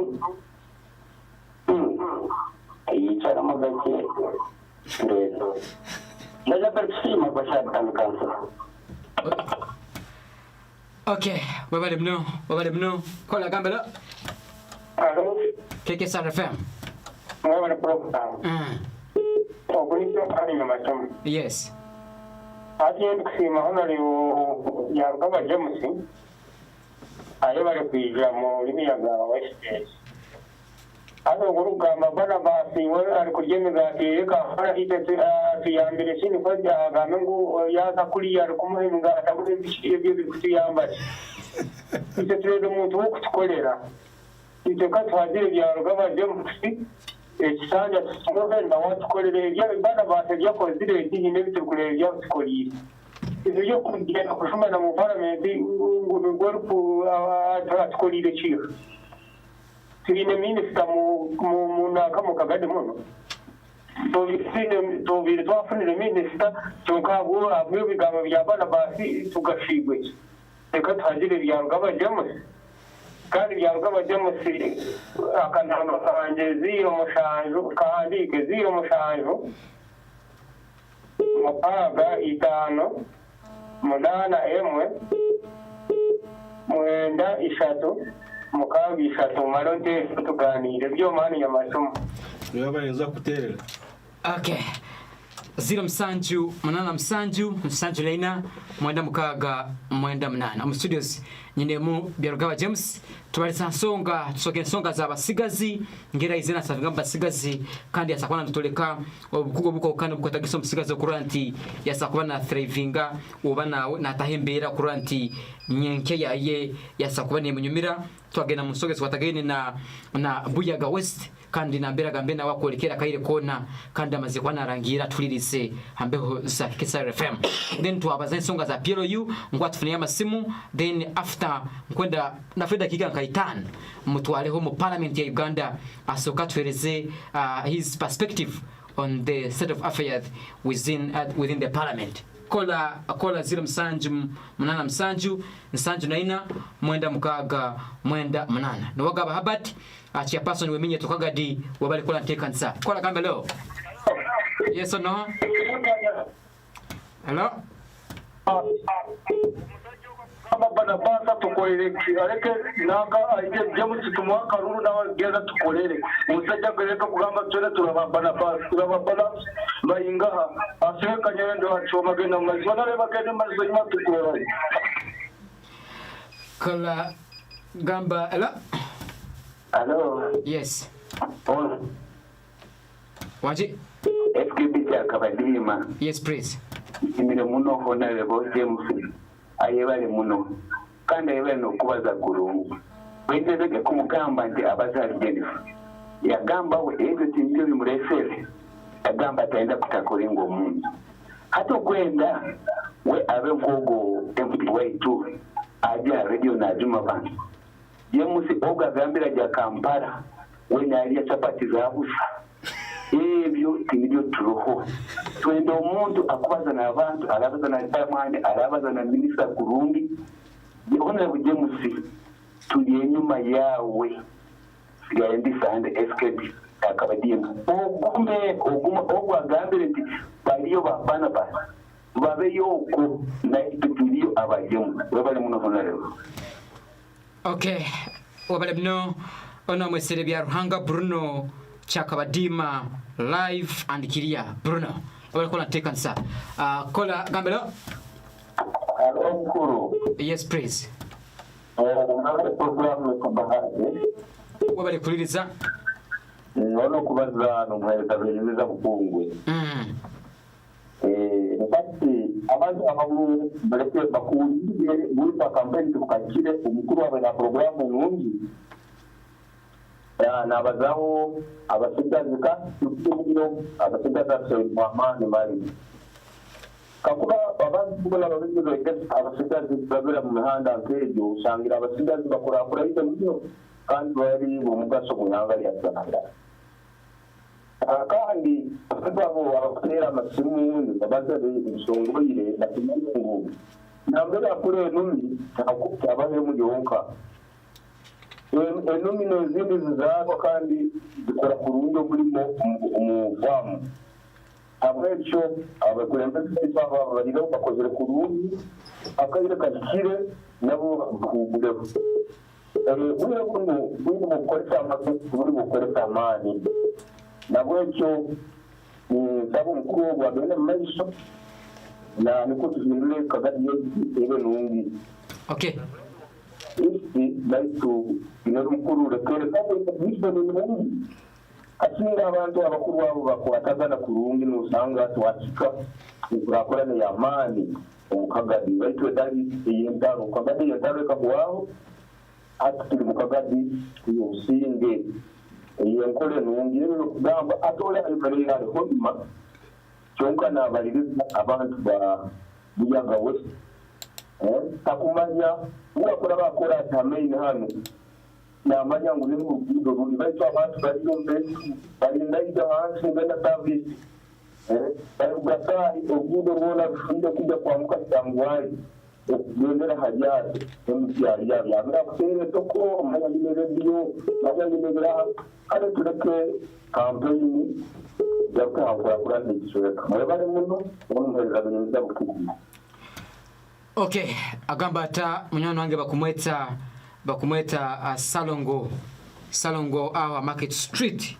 yicara magake rero ndaja pershima bashaka kansa. Okay, wabale mno kola gambela KKCR FM Wabale program okulito ali na masomo. Yes. Ati kusima honorable Yargawa James ayo bari kwiga mu limi ya West. Ano gurugamba bana basi wale alikujemeza eka fara hite tuyambire sini kwa gamengu yaza kuliya alikumunga atabule bishibyo bikutiyamba ite turedo muntu wo kutukolera ite katwagire byaro gabajemusi ekisanja tumovenda watukolere bya bana base byakozire ikine bitukolere byatukolire ivyo yo kugenda kushumana mu parliament ngurugorpu atukolire chiyo Sine minister mu naka mu Kagadi muno. Tubiri twafunire minister tukabo abyo bigabo byabana basi tugashigwe. Reka twagire byarugaba James. Kandi byarugaba James akanama kanje 0 mushanju kandike 0 mushanju. Mapaga 5 munana emwe mwenda 3 mukagisha tumaronte tuganire byo mani ya masomo niba barenza kuterera. Okay. 0 msanju manana msanju laina mwenda mukaga mwenda mnana mu studios nyine mu byarugaba James tubari sansonga tusoke nsonga za basigazi ngera izena savanga basigazi kandi yasakwana tutoleka obukugo buko kandi bukotagisa musigazi kuranti yasakubana thrivinga ubana natahembera kuranti nyenke yaye yasakubane munyumira twagena musoge twatagene na Buyaga West kandi nambera gambe na wakolekera kaire kona kandi amaze kwana rangira tulirize hambeho za KKCR FM then tuabaza nsonga za PLU ngwatufanya masimu then after nkwenda na Freda Kiga Kaitan mutwaleho mu parliament ya Uganda asoka tueleze his perspective on the state of affairs within the parliament. Kola 0 msanju munana msanju naina mwenda mukaga mwenda munana nwagaba habati chairperson weminye Kagadi wabali kola ntekansa kola kambe leo. Yes or no? Hello? bana basa tukolere areke nanga aije James tumwaka ruru na geza tukolere usajja gereka kugamba twele turababana bayingaha aseka nyendo achoma gena mazwana le bagene mazima tukolere Kola gamba Hello. Yes. Waji? FKB Kabadima. Yes, please. Imire muno honorable James. Ayebale muno. Kandi ayebale no kubaza kurungu. Wendeze kumugamba nti abazali Jennifer. Yagamba we ezo tinjo bimurefere. Yagamba ataenda kutakolenga omuntu. Hata kwenda we abe nkogo MPY 2 aja radio na Juma Bank. Yemusi oga gambira ja Kampala we nali chapati za busa. Ebyo tinibyo turoho. Twenda omuntu akubaza n'abantu arabaza na Tamani arabaza na minister kurungi. Yona bujemusi tuli enyuma yawe. Sigaye ndisande SKB akabadima. Okumbe ogwagambire nti baliyo bapana ba. Babeyo ko na itupiliyo abajemu. Webale muno honorable. Okay. Wabale mno ono mwesere bya Ruhanga Bruno Chakabadima live and Kiria Bruno. Wabale kola tekansa. Kola gambelo. Hello mkuru. Yes please. Program kubahati. Wabale kuliriza. Ono kubaza no muhereza beza mukungwe. Nfatti abantu abamu bareke bakundiye muri pa campaign tukakire umukuru wa na program nungi nabazaho abasigazika tukubiro abasigaza se mwamani mali kakuba abantu bola babizo abasigazi babira mu mihanda nkejo usangira abasigazi bakora ite mubyo kandi bari mu mugaso kunyanga ya Rwanda kandi abagabo abakorera amasimu babaza ibisongoyire ndakimungu nambere akore numi abahe mu yonka enumi no zindi zizako kandi zikora ku rundo burimo umuvamu abwecho abakurembeze baba bariro bakozere ku rundi akayire kashire nabo kugureho uri mukoresa amaso uri mukoresa amani nabwecho sabu mkuu wa bene maisha na niko tuzindule Kagadi ebe nungi. Okay. isi baitu inarumukuru rekore kandi bisho n'ubundi akinga abantu abakuru babo bakwatagana kurungi n'usanga twachika ukurakorana ya amani Kagadi baitu dali yendaro Kagadi yendaro kabwao atuli Kagadi iyo usinge yenkole nungire no kugamba atola ibere yale homa cyonka nabaliriza abantu ba buyaga wese takumanya urakora bakora tamene hano namanya ngo ni urugido ruri baitu abantu bari ndaida hansi ngenda service bari ugatari urugido rubona rushinde kujya kwamuka cyangwari kugendera hajyaje embyari yabira kutere toko amanya ni radio amanya ni gra ale tureke campaign yakangura kurande gishoka mwebare muno umwereza bintu by'abukuru. Okay, agamba ata munyano wange bakumweta Salongo awa Market Street.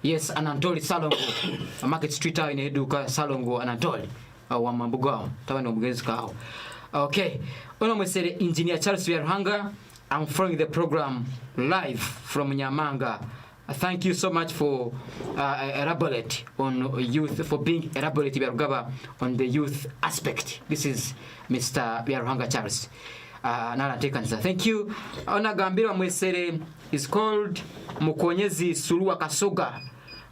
Yes, Anatoli Salongo. Market Street awa ineduka Salongo Anatoli. Wa mambugao. Tawa no bugezi kao. Okay. Ono mwesere Engineer Charles Biaruhanga. I'm following the program live from Nyamanga. Thank you so much for elaborate on youth, for being elaborate on the youth aspect. This is Mr. Biaruhanga Charles. Thank you. Onagambira mwesere is called Mukonyezi Sulua Kasoga.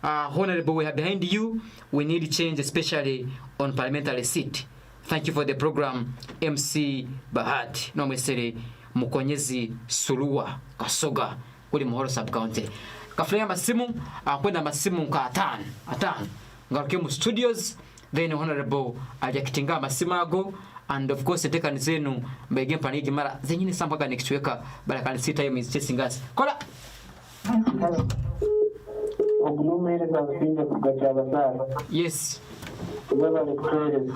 Honorable, we are behind you. We need change, especially on parliamentary seat. Thank you for the program, MC Bahati. No mwesere Mukonyezi Sulua Kasoga. Uli Muhoro Sub-County. Kafanya masimu, kwenda masimu nka atano. Ngaruke mu studios, then Honorable ajakitinga masimago. And of course, take an zenu begin panigi mara zenyini sampaga next week barakali sita time is chasing us. Kola. Ogumere za vinja kugachaba. Yes. Kubaba ni kweli.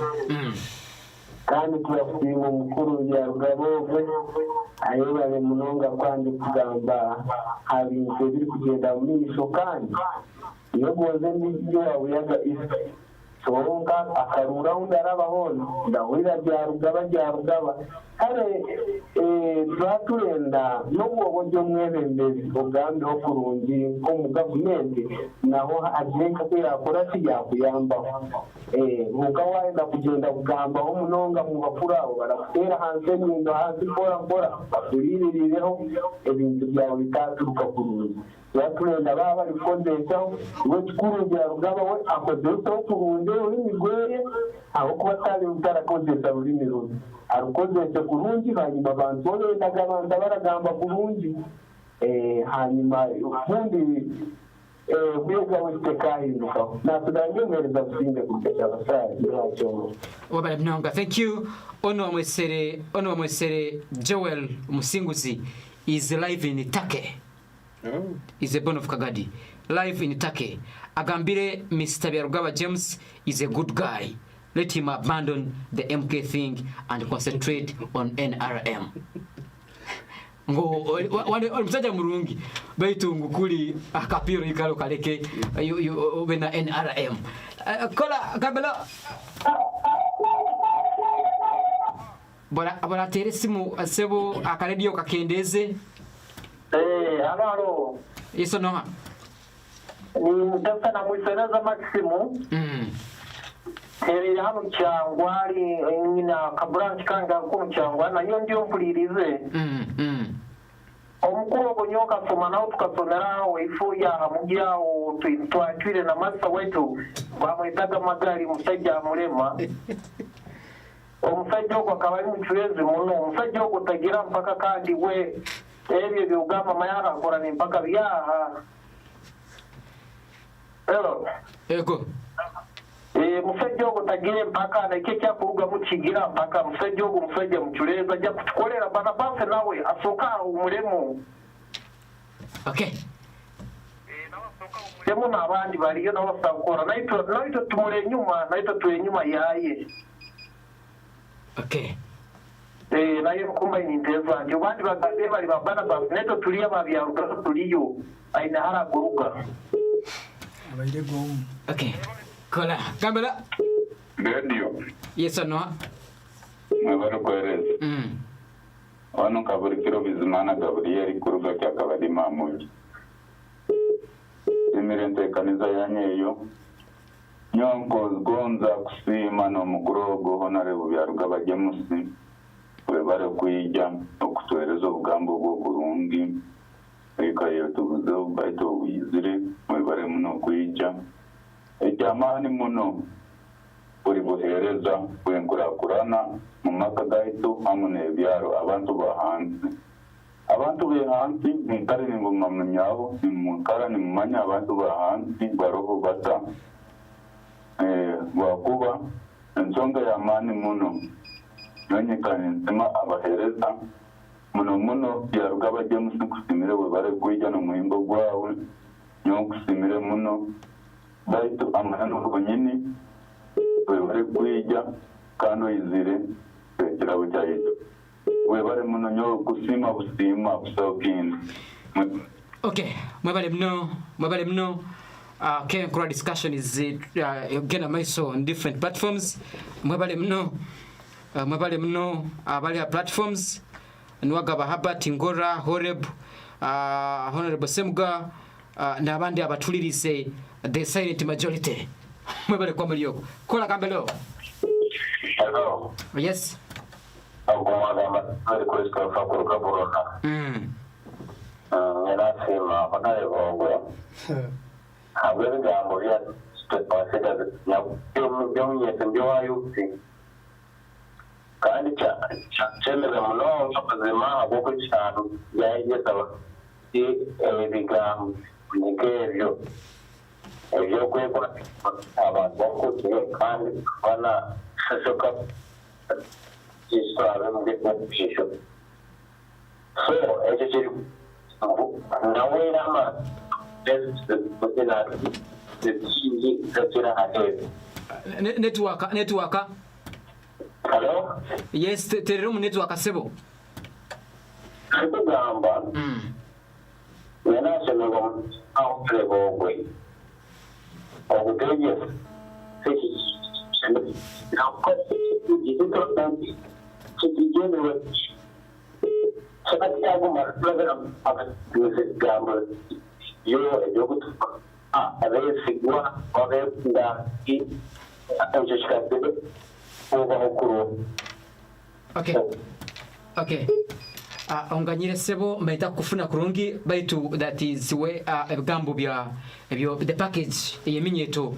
Kandi tuyafuye mukuru ya rugabove ayobare munonga kwandi kugamba habinze biri kugenda muri shokani. Iyo goze n'ibyo wabuyaga isi. Songa akarura undarabahona ndahurira byarugaba kare twaturenda n'ubwo buryo mwebembezi ugambe ho kurungi ko mu government naho ajenka ko yakora yakuyamba muga waenda kugenda kugamba ho munonga mu bapurabo barakutera hanze nyindo hanze bora bakuririreho ibintu byawe bitaturuka kurungi yaturenda baba rikondeka we kurungira rugaba we akoze to kurungi urimigoye aho kuba tali utarakozesa rurimi rubi arukozese kurungi hanyuma abantu bolenda gabanda baragamba kurungi hanyuma ufundi bwega witekahinduka natudanyemereza kusinga kugeza abasari yacho wabara mnonga. Thank you. Ono mwesere Joel Musinguzi is live in Turkey. Is a born of Kagadi. Live in Turkey. Agambire Mr. Biarugaba James is a good guy. Let him abandon the MK thing and concentrate on NRM. Ngo msaja murungi baitu ngukuli akapiro ikalo kaleke bena NRM. Kola kabela bora teresimu sebo akaredio kakendeze. Halo. Iso noha. Ni mtafta na mwiseneza Maximu. Hano cyangwari nyina kabranch kanga ko cyangwa nayo ndiyo mpulirize omukuru gonyoka soma nawo tukasomera wifu ya mugira twatwire na masa wetu bamwitaga magari musajja murema omusajja ko akaba mucureze muno omusajja ko tagira mpaka kandi we ebyo byugama mayara akora ni mpaka byaha ego musajja ogutagire mpaka na ike cyakuruga mukigira mpaka musajja musajja mucureza ajya kutukolera bana base nawe asoka umuremu. Okay. Demo n'abandi bariyo nabo basakora naito tumure nyuma naito tuye nyuma yaye. Okay. Nayo kumba initeza ndio bandi bagade bari babana base naito tuliya babyaruka tuliyo aina haraguruka. Abaire go. Okay. Kola, Gambela. Radio. Yes or no? Mwabaro kwereza. wano kaburikiro bizimana Gabriel kuruga kya Kagadi mamuji imirente kaniza yanyeyo nyonko gonza kusima no mugurogo honare bubyarugaba bagemusi webare kuyijya okutwereza ubugambo bwo Burundi ekayo tubuzo baito wizire webare muno kuyijya ejamani muno buri buhereza kwengurakurana mu maka gaito hamwe byaro abantu bahanze abantu behanze nkari ni ngoma munyabo ni mukara ni mumanya abantu bahanze baroho bata wakuba ensonga ya mani muno nonyekane nsema abahereza muno byarugaba James kusimire webare kwijya no muhimbo gwawe nyo kusimire muno baito amana ubonyini webare kwijya kando izire kirabo cyayito webare muno nyo kusima busima busokini. Okay, mwebale mno okay, our discussion is again amaiso on different platforms. Mwebale mno abali platforms nwagaba haba Tingora Horeb Honorable Semga n'abandi abatulirize the silent majority. Mwebale kwa mlioko kola kambelo. Hello. Yes. Agomba ari kuri skafa kuruka borona. Yanasema bakare bongo. Habari jambo ya twasega ya byomye ndio ayuti. Kandi cyemera muno nk'abazima aboko cyane yayigeza ibigambo nikebyo ebyo kwekora abantu bakuze kandi bana shoka isitwara mu bwisho so eje nawe nama network hello yes terero mu network sebo kugamba yanasema au trebogwe obuteje Okay. Onganyire sebo mbaita kufuna kurungi baitu that is where ebigambo bya ebyo the package yeminyeto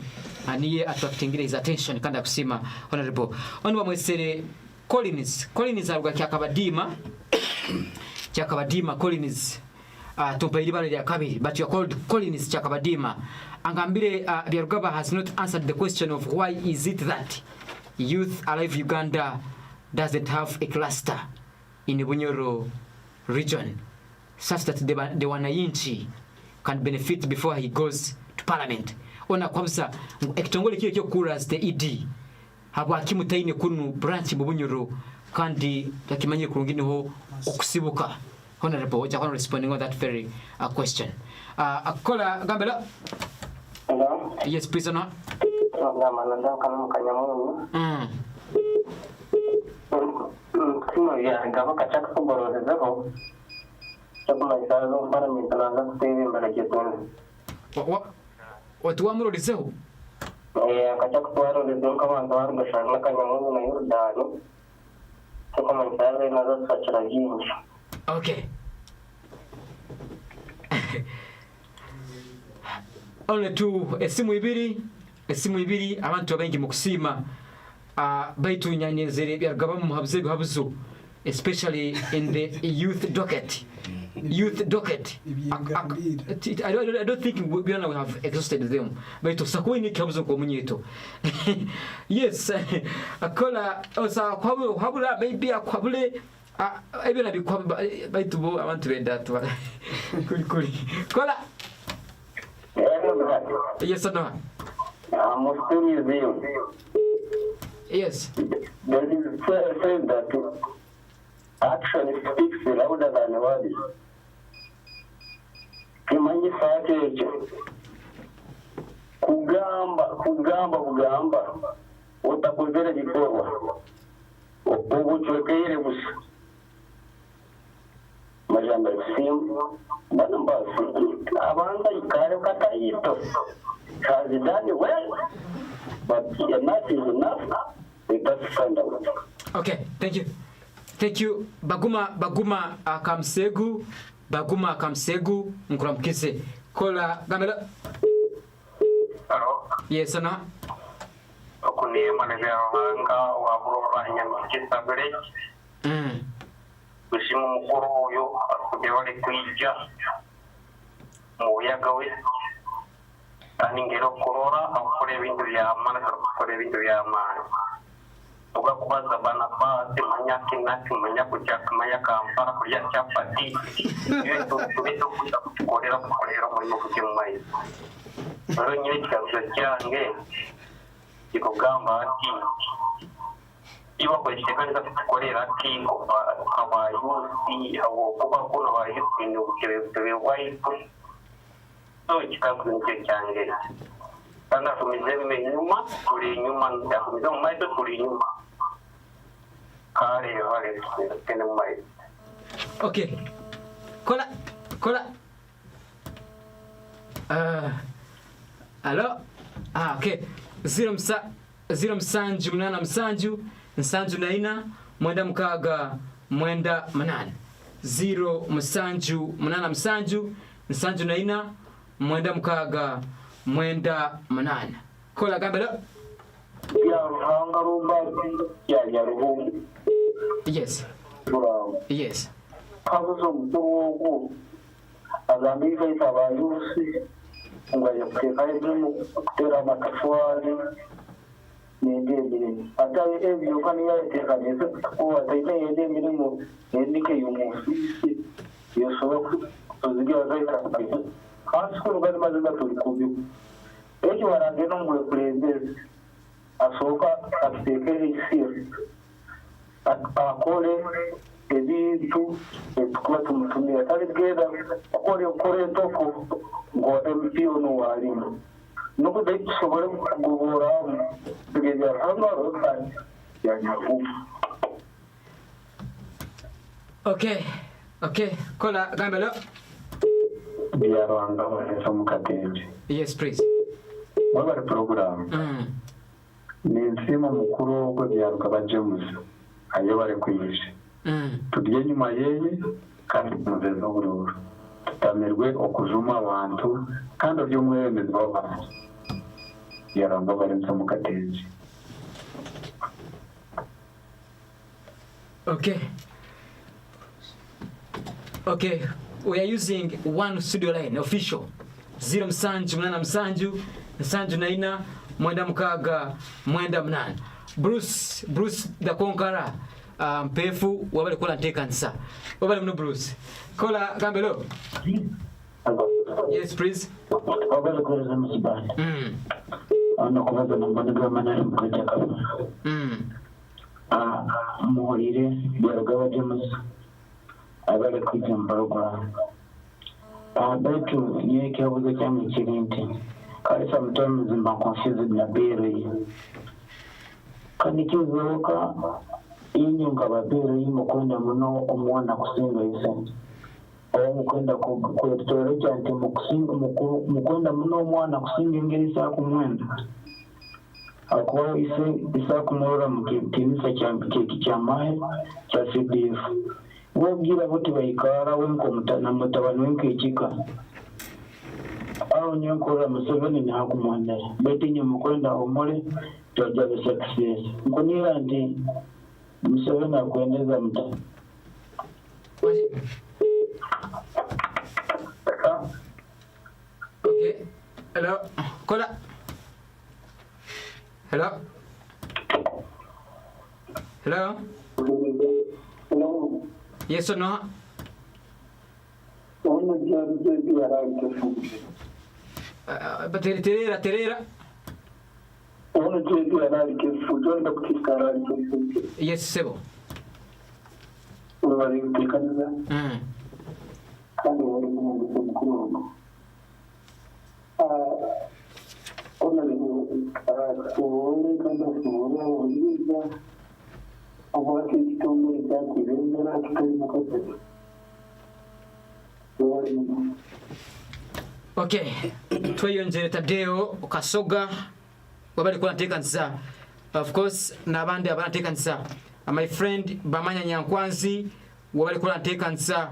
aniye attracting his attention kanda kusima honorable onwa mwesere Collins aruga kyakabadima Collins tumpairi bale ya kabiri but you are called Collins kyakabadima angambire Byarugaba has not answered the question of why is it that Youth Alive Uganda doesn't have a cluster in the Bunyoro region such that the wananchi can benefit before he goes to parliament. Ona kwabisa ekitongole kile kyo kuras the ED habo akimutaine kunu branch mu Bunyoro kandi takimanye kurungine ho okusibuka. Honorable wacha kono responding on that very question. Akola gambela. Hello. Yes, please on. Ngamana kama kanyamunyu. Kimo ya ngaba kachaka kuborozeho. Chakuma isazo mbara mitanaza kutewe mbara kitoni. Watu wamurodizeho? Kachaka kuborozeho kama ntwari gashaka kanyamunyu na URDT. Chakuma isazo nazo sachira ginji. Okay. Only two esimu ibiri abantu abengi mukusima baitu nyanyezere byagaba mu habuzo especially in the youth docket. I don't think we have exhausted them. Baitu sakwini kabuzo ko munyeto. Yes, akola osa kwabula baby akwabule ebyo nabikwa baitu bo abantu benda to kuri kola. Yes or no? Yes. There is said that action speaks louder than words. Kimanyi fate kugamba utakozera gikorwa ubu cyokere gusa yamba simu bana mbasi abanda ikare katayito has done well but enough is enough. We got to find out. Okay, thank you baguma akamsegu nkuramkise kola gamela. Hello. Yes ana Okuni manevya wanga wa bro nyamkisa bridge. Bishimu mukuru uyu akubewale kwija muyaga we aningero korora akore ibintu bya mana akore ibintu bya mana ugakubaza bana base manyaki nati manya kampara kurya chapati iyo tubeto kukorera muri mu kujyamaye rero nyine cyazo cyange ikogamba ati iba kweshe kandi kukorera ati abayusi abo kuba kuno bayusi ni ukirebe wayipo so kikakunje cyange kana tumizeme nyuma turi nyuma ndakumiza mu maito turi nyuma kare wale kene mu maito. Okay, kola alo okay 078 mwenda mkaga mwenda manana 078 mwenda mkaga mwenda manana kola gambelo ya hanga rumba ya nyaruhu. Yes. Yes. Kabuzo mtugu azambiza itabayusi ngaya kutekaje kutera matafari nendele ata ebyo kani yatekanye ko ataite yende mirimo yendike yumusi yosoka tuzigira zaita kaskuru bali mazina tulikubi ejo warange no ngwe kurembeze asoka atekere isi akole ebintuekuba tumutumira tali geda akore toko ngo MP ono walimu nuko dai sobore kugora tugeza hano rokani ya nyafu. Okay kola gambelo Dia Rwanda wa Mukatenje. Yes please. Wabare program ni nsima mukuru wo byaruka James ayo bare kuyisha tugiye nyuma yeye kandi muzeza bururu tutamerwe okujuma abantu kandi byo mwemeze baba yaramba bare Mukatenje. Okay, we are using one studio line official 078 mwenda mkaga mwenda mnana Bruce the Conqueror mpefu wabale kola ntekansa wabale mno Bruce kola gambelo. Yes please. Wabale kola msibani ana kubaza nambana gamana mkajaka muhorire byarugaba James abale kwijambarwa betu nyeke abuze cyangwa kirindi kandi sometimes mba confused na bere kandi kizoka inyunga babere yimukwenda muno omwana kusinga yise mukwenda kukwetore cyane mukwenda muno omwana kusinga ingeri sa kumwenda akwa isa kumurora mukitinisa cyamahe cya CDF wabwira bote bayikara wenko mutana mutabana wenkekika aho nyankora Museveni ntakumwanda bete nyamukwenda omole twajabe success ngo nirandi Museveni akwendeza muta. Okay hello kola hello yes or no. Terera. Yes, sebo. Okay, tweyonjere Tadeo Kasoga wabali kuna tekanisa. Of course nabandi abana tekanisa. My friend Bamanya Nyankwanzi wabali kuna tekanisa.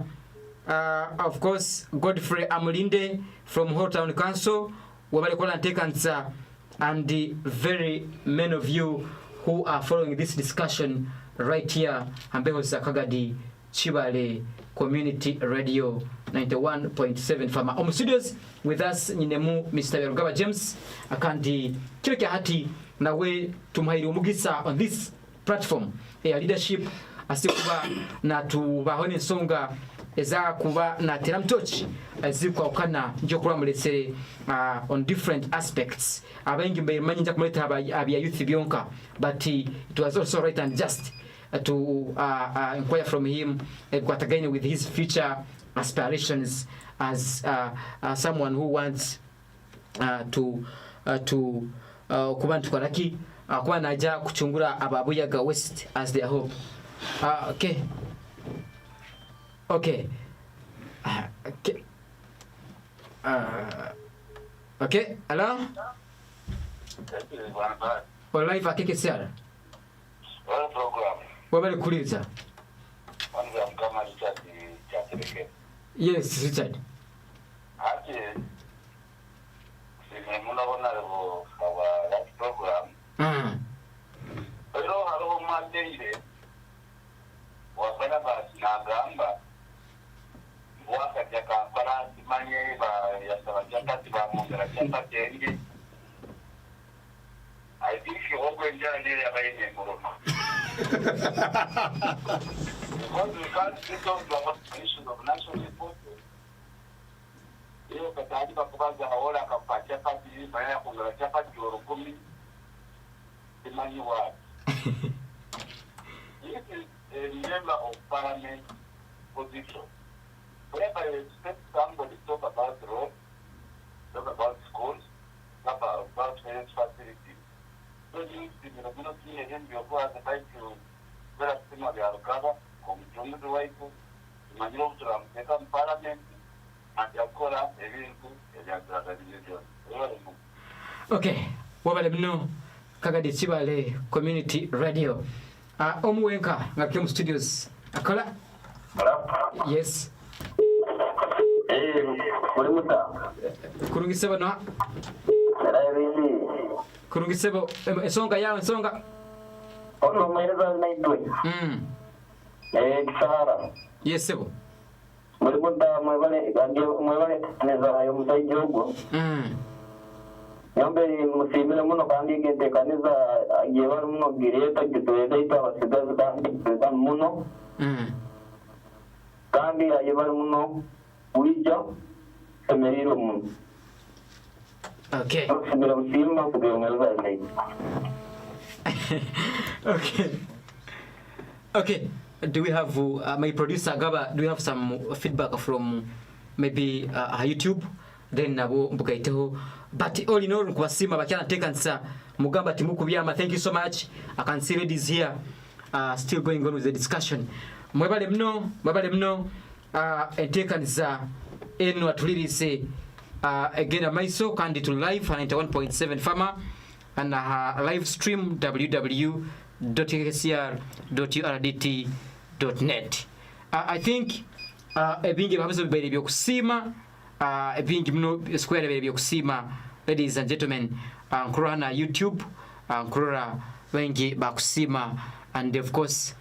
Of course Godfrey Amulinde from Hotown Council wabali kuna tekanisa, and the very many of you who are following this discussion right here ambayo za Kagadi Kibaale Community Radio 91.7 Fama. Studios with us nyinemu Mr. Rugaba James akandi kireke hati nawe tumhairi umugisa on this platform ya leadership asikuba na tubahone songa eza kuba na teramtochi azikwa ukana njo kula mulesere on different aspects abengi mbe manyinja kumuleta abya youth byonka, but it was also right and just to inquire from him what again with his future aspirations as someone who wants to kubantu kwaraki kwa naja kuchungura ababuyaga West as their hope. Okay, okay, okay, hello. Live at KKCR. Program. Wabali kuliza. Kama Richard Chatereke. Yes, Richard. Ati simemuna bonaro kwa that program. Pero haro mande wafanya basi na gamba wakati Kampala simanye ba ya sabajata ba mongera chapa tengi. I think you open there about the Moroma. Because we can't get on to our issue of national importance. Kagadi bakubaza ahora akapatia kati baya kungalatia kati orokumi imani wa. This is a member of parliament position. Whenever you expect somebody to talk about roads, talk about schools, talk about health facilities. So you know, again, you go at the time to very similar to Uganda, come to the way to Manila to the parliament, and you call up a little. Okay, wabale mno Kagadi Kibaale Community Radio. Omuwenka ngakimu studios. Akola? Yes. Kurimuta. Kurungisebo no. Kurungisebo esonga yawe ensonga. Ono maireza naitwe. Kisara. Yes sebo. Kurimuta mwebale neza yo mutayijogo. Yambe musimile muno kandi ngende kaniza yebar muno gireta gitoyeda itabasigaza kandi muno. Kandi yebar muno wija semeriro muno. Okay. Okay. Okay. Do we have my producer Gaba? Do we have some feedback from maybe YouTube? Then nabo mbukaiteho. But all in all, kwasima bakyana tekansa mugamba timuku byama. Thank you so much. I can see ladies here still going on with the discussion. Mwebale mno tekansa enu atulirize. Again, amaiso kandi to live 91.7 Fama and live stream www.kkcr.urdt.net. I think ebingi babizo bibere byokusima ebingi mno square bibere byokusima, ladies and gentlemen, nkurora na YouTube, nkurora wengi bakusima, and of course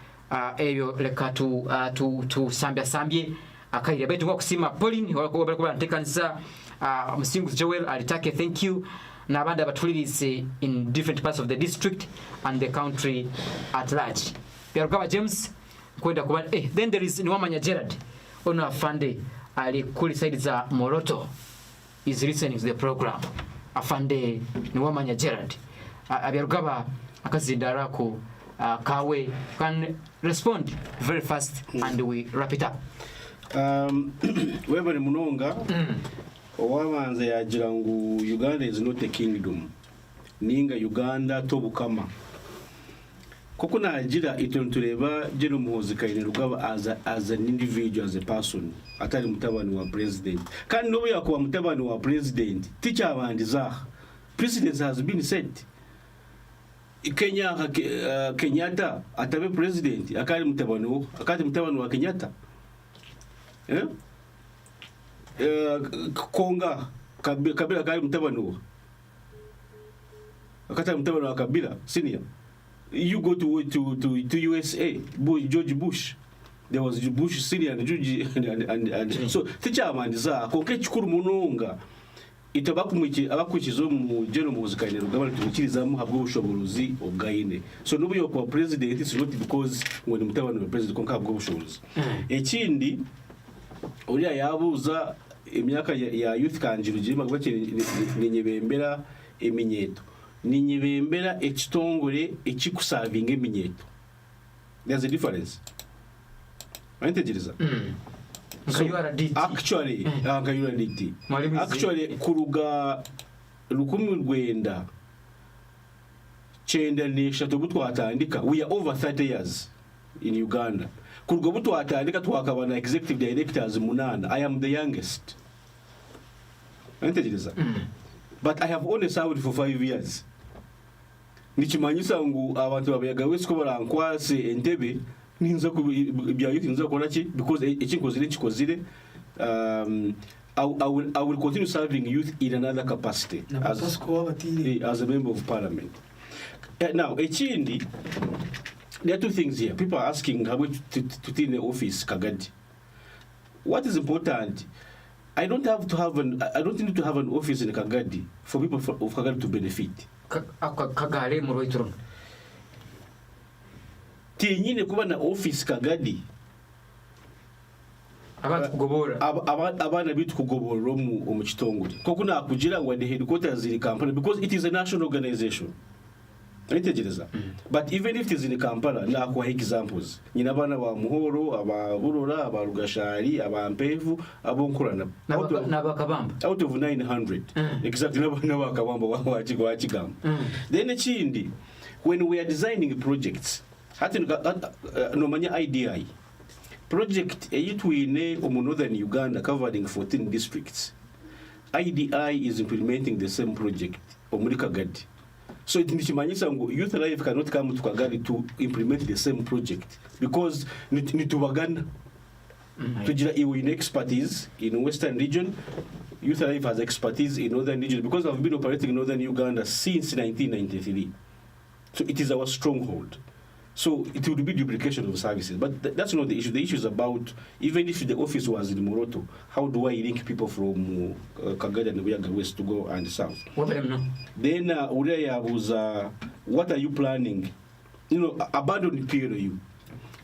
ebyo leka tu sambye akaire betu kwa kusima Pauline wako bali tekanisa Msingu Joel alitake thank you na abandi abatulirize in different parts of the district and the country at large. Rugaba James kwenda kuba then there is Niwamanya Gerard ono afande ali kuli side za Moroto is listening to the program. Afande Niwamanya Gerard Rugaba akazindara ko kawe can respond very fast and we wrap it up. Webale munonga owabanza yagira ngu Uganda is not a kingdom ninga Uganda tobukama koko nagira itonto tureba General Muhoozi Kainerugaba as an individual, as a person, atari mutabani wa president. Kandi nobu yakuba mutabani wa president ticyabandiza. Precedence has been set. Kenyatta atabe president akari mutabani wa Kenyatta. Konga Kabila akari mutabani wa akata mutabani wa Kabila senior. You go to USA, George Bush. There was Bush senior and George and so ticyabandiza konke chikuru munonga abakurikizo mu General Muhoozi Kainerugaba tukirizamo habwo ubushobozi obwayine. So nubu yo kwa president is not because ngone mutabani wa president konka habwo ubushobozi. Ekindi uriya yabuza imyaka ya youth kanjiruje magwache ninyebembera eminyeto. Ninyebembera ekitongore ekikusavinga eminyeto. There's a difference. Antegereza. So URDT. Actually, URDT. Actually, kuruga lukumi rwenda chenda nesha twatandika. We are over 30 years in Uganda. Kuruga twatandika twakabana executive directors munana. I am the youngest. Antegereza. But I have only served for 5 years. Nikimanyisa ngo abantu babayaga wese ko barankwase Entebbe ninza kubya yuko ninza gukora ki because ikinkozire I will continue serving youth in another capacity as a member of parliament. Now ekindi, there are two things here. People are asking how to in the office Kagadi. What is important, I don't need to have an office in Kagadi for people of Kagadi to benefit. Kagare muroitron tinyine kuba na office Kagadi abana bitu kugobora mu kitongole koko nakugira ngo the headquarters in Kampala because it is a national organization. But even if it is in Kampala, nakuha examples. Nyina bana ba Muhoro, aba Burora, aba Rugashari, aba Mpevu, abonkurana. Nabakabamba. Out of 900. Exactly nabakabamba wachigamba. Then ekindi, when we are designing projects, nomanya IDI. Project eyitwine omu northern Uganda covering 14 districts. IDI is implementing the same project omuri Kagadi. So it nikimanyisa ngo Youth Life cannot come to Kagadi to implement the same project because nitubagana. Tugira in expertise in Western region. Youth Life has expertise in Northern region because I've been operating in Northern Uganda since 1993. So it is our stronghold. So it would be duplication of services. But that's not the issue. The issue is about, even if the office was in Moroto, how do I link people from Kagadi and Buyaga West to go and south? Then Ureya was, what are you planning? Abandon PLU.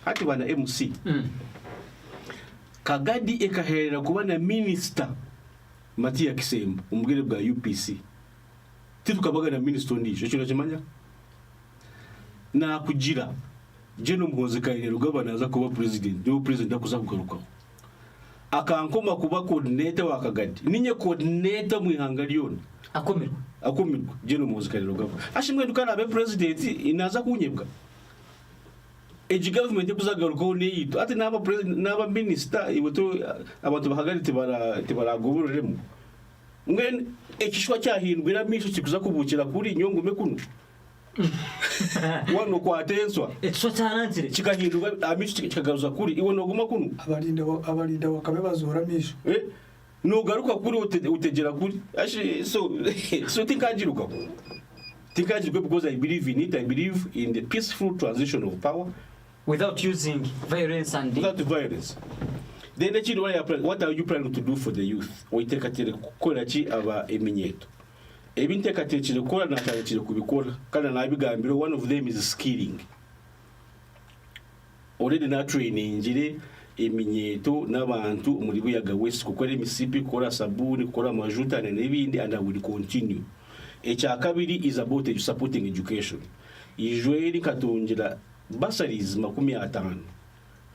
Hati wana MC. Kagadi ekaherera kuba na minister Matia Kisembo, umugere bwa UPC. Titukabaga na minister ndicho. Ekyo nakimanya? Na kugira General Muhoozi Kainerugaba naza kuba president no president akuza kugarukaho akankoma kuba coordinator wa Kagadi ninye coordinator mu ihanga lyona akomirwa General Muhoozi Kainerugaba ashimwe dukana abe president inaza kunyebwa eji government kuzagarukaho neyito ati naba president naba minister ibuto abantu bahagari tibara goboreremo ngene ekishwa cyahindwira misho kikuza kubukira kuri nyongume kuno wano kwa tenswa ekiswa cyananzire kikahinduka amicho kikagaruza kuri iwe noguma kuno abarinda bakabebazora misho nugaruka kuri utegera kuri ashi so tinkajiruka because I believe in it. I believe in the peaceful transition of power without using violence and without violence. Then what are you planning to do for the youth? Oitekatire kukora ki aba eminyeto ebintekatire kukora natakire kubikora kana nabigambiro. One of them is skilling. Already na training ngire eminyeto n'abantu muri Buyaga West gukora emisipi, gukora sabuni, gukora amajuta n'ibindi, and I will continue. Ekyakabiri is about supporting education. Ijweri katongira bursaries 50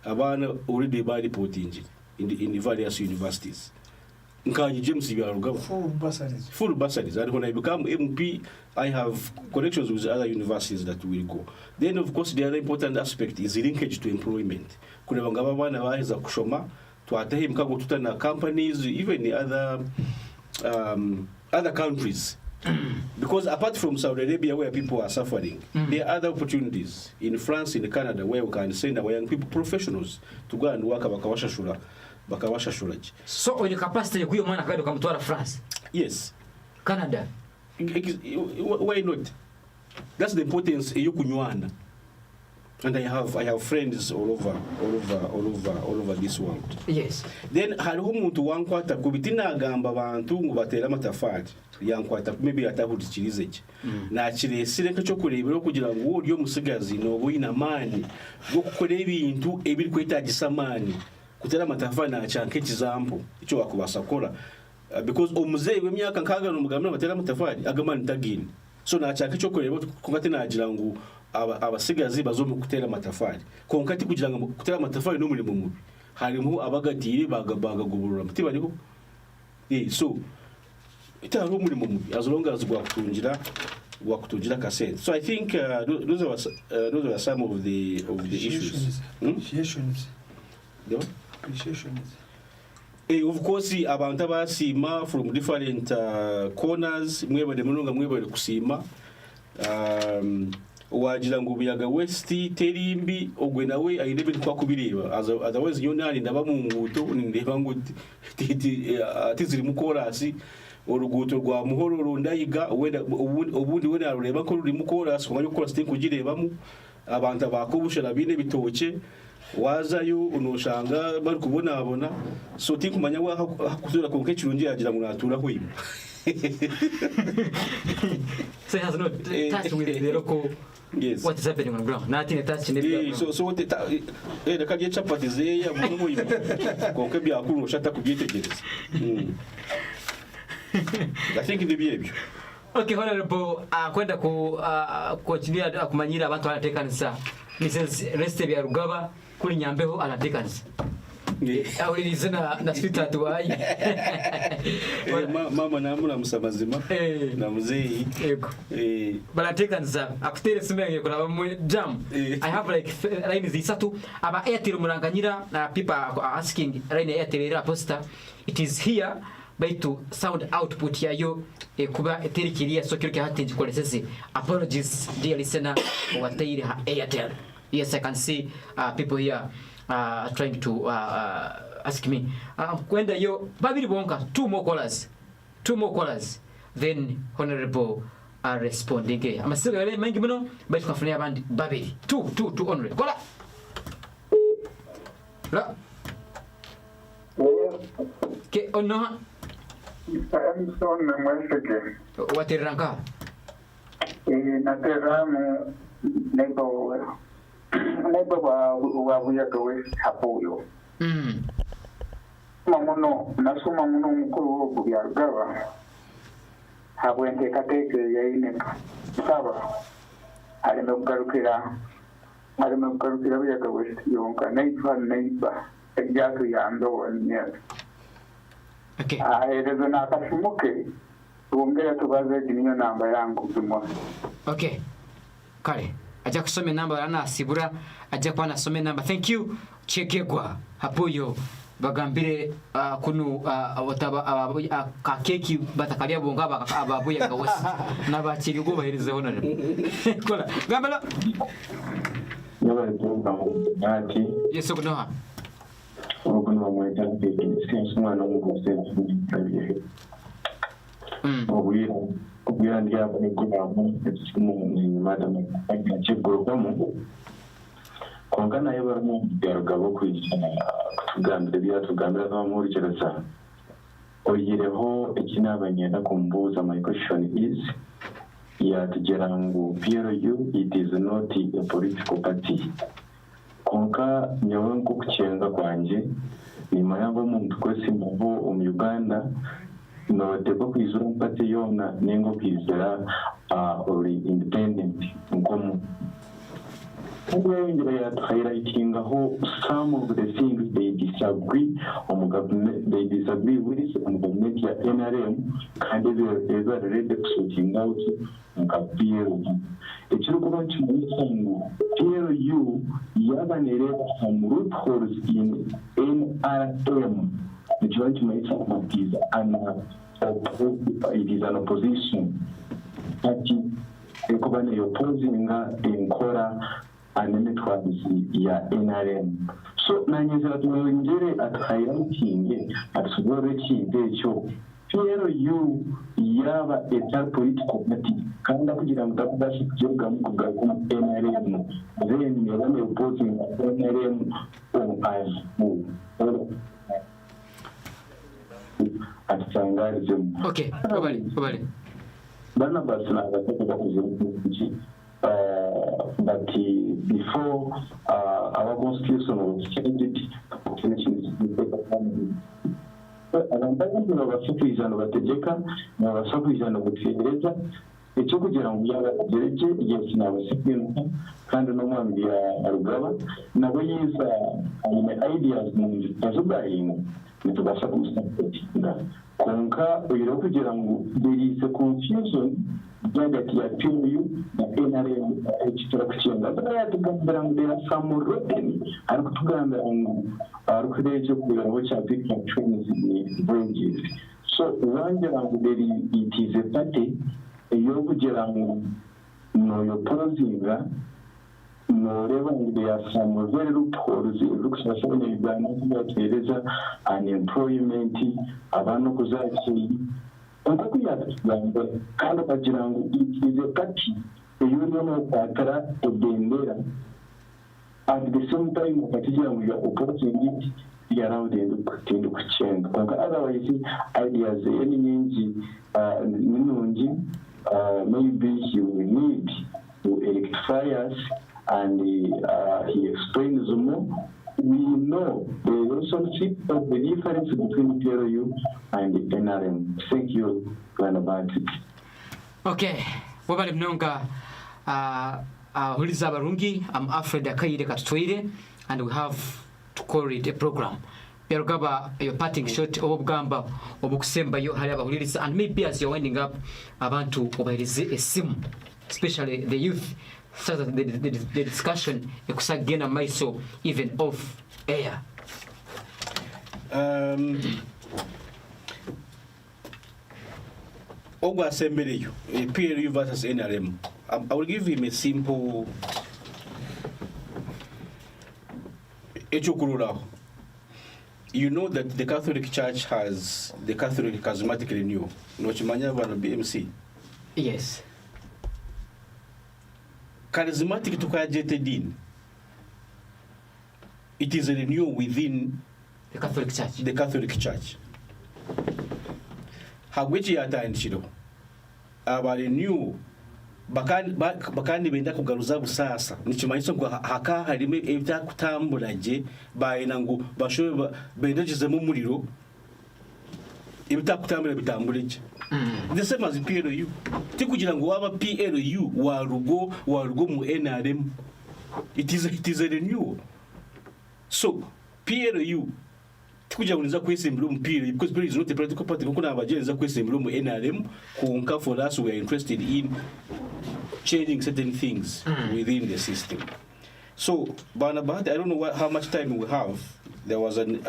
abana already bari reporting in the various universities. Nkaji James Byarugaba. Full bursaries. And when I become MP, I have connections with other universities that will go. Then, of course, the other important aspect is linkage to employment. Kuna bangaba bana baheza kushoma, tuatahe mkago tutana companies, even the other countries. Because apart from Saudi Arabia, where people are suffering, there are other opportunities in France, in Canada, where we can send our young people, professionals, to go and work bakawasha shura. So, on the capacity, you want to come to France? Yes. Canada. Why not? That's the importance you kunywana. And I have friends all over this world. Yes. Then hariho umuntu wankwata kubitina agamba abantu ngo batera amatafari yankwata maybe atahudikirize ki nakiresire nkacho kurebera kugira ngo uriyo musigazi no boyina mani go gukora ibintu ebiri kwetagisa mani kutera amatafari na chanke kizampo ico wakubasa kora because omuzeyi w'emyaka nkaga no mugamira batera amatafari agamani tagini so na chanke cyo kureba kungate nagira ngo abasigazi bazomu kutera amatafari konkati kugira ngo kutera amatafari no muri mubi harimo abagatire bagagubura muti bariho so itaro muri mubi as long as gwakutungira kasete. So I think those are some of the issues. Appreciations. Of course abantu basima from different corners mwebale mulunga mwebale kusima wagira ngo buyaga west terimbi ogwe nawe ayirebe kwa kubireba otherwise yonani ndaba mu nguto ndeba ngo tiziri mu korasi uruguto rwa muhororo ndayiga ubundi we narureba ko ruri mu korasi kumanya ko korasi kugirebamo abantu bakobushara bine bitoke wazayo unoshanga bari kubona so tikumanya wa hakuzura konke kirungi yagira ngo natura hwima. So it has no touch with the local. Yes. What is happening on the ground? Nothing attached in the so what the kagiye chapati zeya mu hwima konke byakuru shata kubyitegereza. I think the behavior. Okay, honorable kwenda kuachilia kumanyira abantu anatekanisa Mrs. Reste Byarugaba kuri Nyambeho anatekanisa. Awulirize na sweetheart wayi. Mama namuna musamazima na muzeyi. Yego. Baratekanisa akutere simenge kuna mu jam. I have like line zisatu aba Airtel muranganyira na people are asking line Airtel era posta. It is here by to sound output yayo kuba eterikiriya so kirike hatinji kolesese. Apologies dear listener wataire ha Airtel. Yes, I can see people here trying to ask me kwenda yo babiri bonka two more callers then honorable are responding amasiga yale mengi muno bali kufanya abandi babiri two honorable kola la ke ono Amson na mweseke watiranka na teramu nebo wa buyaga we hapoyo mamuno nasuma muno mukuru wo Byarugaba habwente kateke yayineka saba arimo kugarukira buyaga we yonka neighbor exactly ando near. Okay. Erezo na kasumuke tuongea tubaze niyo namba yangu tumo. Okay. Kale aja kusome namba rana sibura aja kwa nasome namba. Thank you chekegwa hapoyo bagambire kunu wataba kakeki batakalia bonga ababuya gawasi nabakiri go baherize hona kola gambala yaba ati yeso kunoha ukunwa mweta since mwana w'umugose ubwira ndiyapo nikubamu mu madame akigorwamo kongana yaba mu Byarugaba kwikana kutugambira n'amurikirasa oyireho ikinabanyenda kumbuza my question is yatugera ngo PRU it is not a political party konka nyawe nko kucyenga kwanje nyuma yabo muntu kwese mu Uganda no teko kwizura mpate yona nengo kwizera ori independent ngomu highlighting some of the things they disagree on government, they disagree with on government ya NRM, kandi they are ready to sorting out PLU. Ekiro kuba kimanyisangu PLU yabanerera some loopholes in NRM. Ekiro kimanyisangu it is an opposition. Ati kuba ne opposing enkora anemetwazi ya NRM. So nanyezera tumwongere highlighting atubore kindecho PLU yaba a political party kandi kugira ngo takubashi kujoga mu NRM then yabane opposing NRM atangarize. Okay, obali bana basina bataka kuzokuji but before our constitution was changed, abantu babasukizana bategeka n'abasukizana gutegereza icyo kugira ngo yabagereke yes n'abasukizana kandi no mwambi ya rugaba nabo yiza ideas mu tazubayinga nitubasha kumusapota konka uyiro kugira ngo there is a confusion hagati ya PLU na NRM ekitara kucyenga bayatugambira ngo there are some rotten ariko tugambira ngo ariko rero kugira ngo cya victim trains ni bridges. So wangira ngo it is a party yo kugira ngo no yo pozinga no reba ngo there are some very loopholes look in Uganda kubatereza unemployment abantu kuzakiri Unko kuyatugamba kandi bagira ngo ikize kati eyo no kwatara edendera at the same time bakigira ngo ya opportunity around the kuchenga konka otherwise ideas any nyingi ninungi maybe he will need to electrify us and he explains more. We know the relationship of the difference between PLU and the NRM. Thank you, Gwanabati. Okay, wabali mnonga huliza barungi. I'm Alfred Akayide Katutwire, and we have to call it a program. Perugaba, your parting shot obugamba obukusemba yo hari abahuliriza, and maybe as you're winding up abantu obahirize esimu, especially the youth, so that the discussion ekusagena maiso even off air. Ogwa assembly PLU versus NRM. I will give him a simple echukurura. You know that the Catholic Church has the Catholic Charismatic Renewal. Nochimanya bana BMC. Yes. Charismatic tukajeted in. It is a renewal within the Catholic Church. The Catholic Church. Hagwechi yata nchiro. Aba renew bakandi benda kugaruza busasa. Nichimanyisa ngo haka harime ebita kutamburaje bayina ngo bashobe bendejize mu muriro. Ebita kutambura bitambureje. The same as PLU. Tikugira ngo waba PLU warugo mu NRM. It is a renewal. So PLU tikugira ngo niza kwesembera mu PLU because PLU is not a political party kuko nabagenza kwesembera mu NRM kunka. For us, we are interested in changing certain things within the system. So Barnabas, I don't know how much time we have. There was an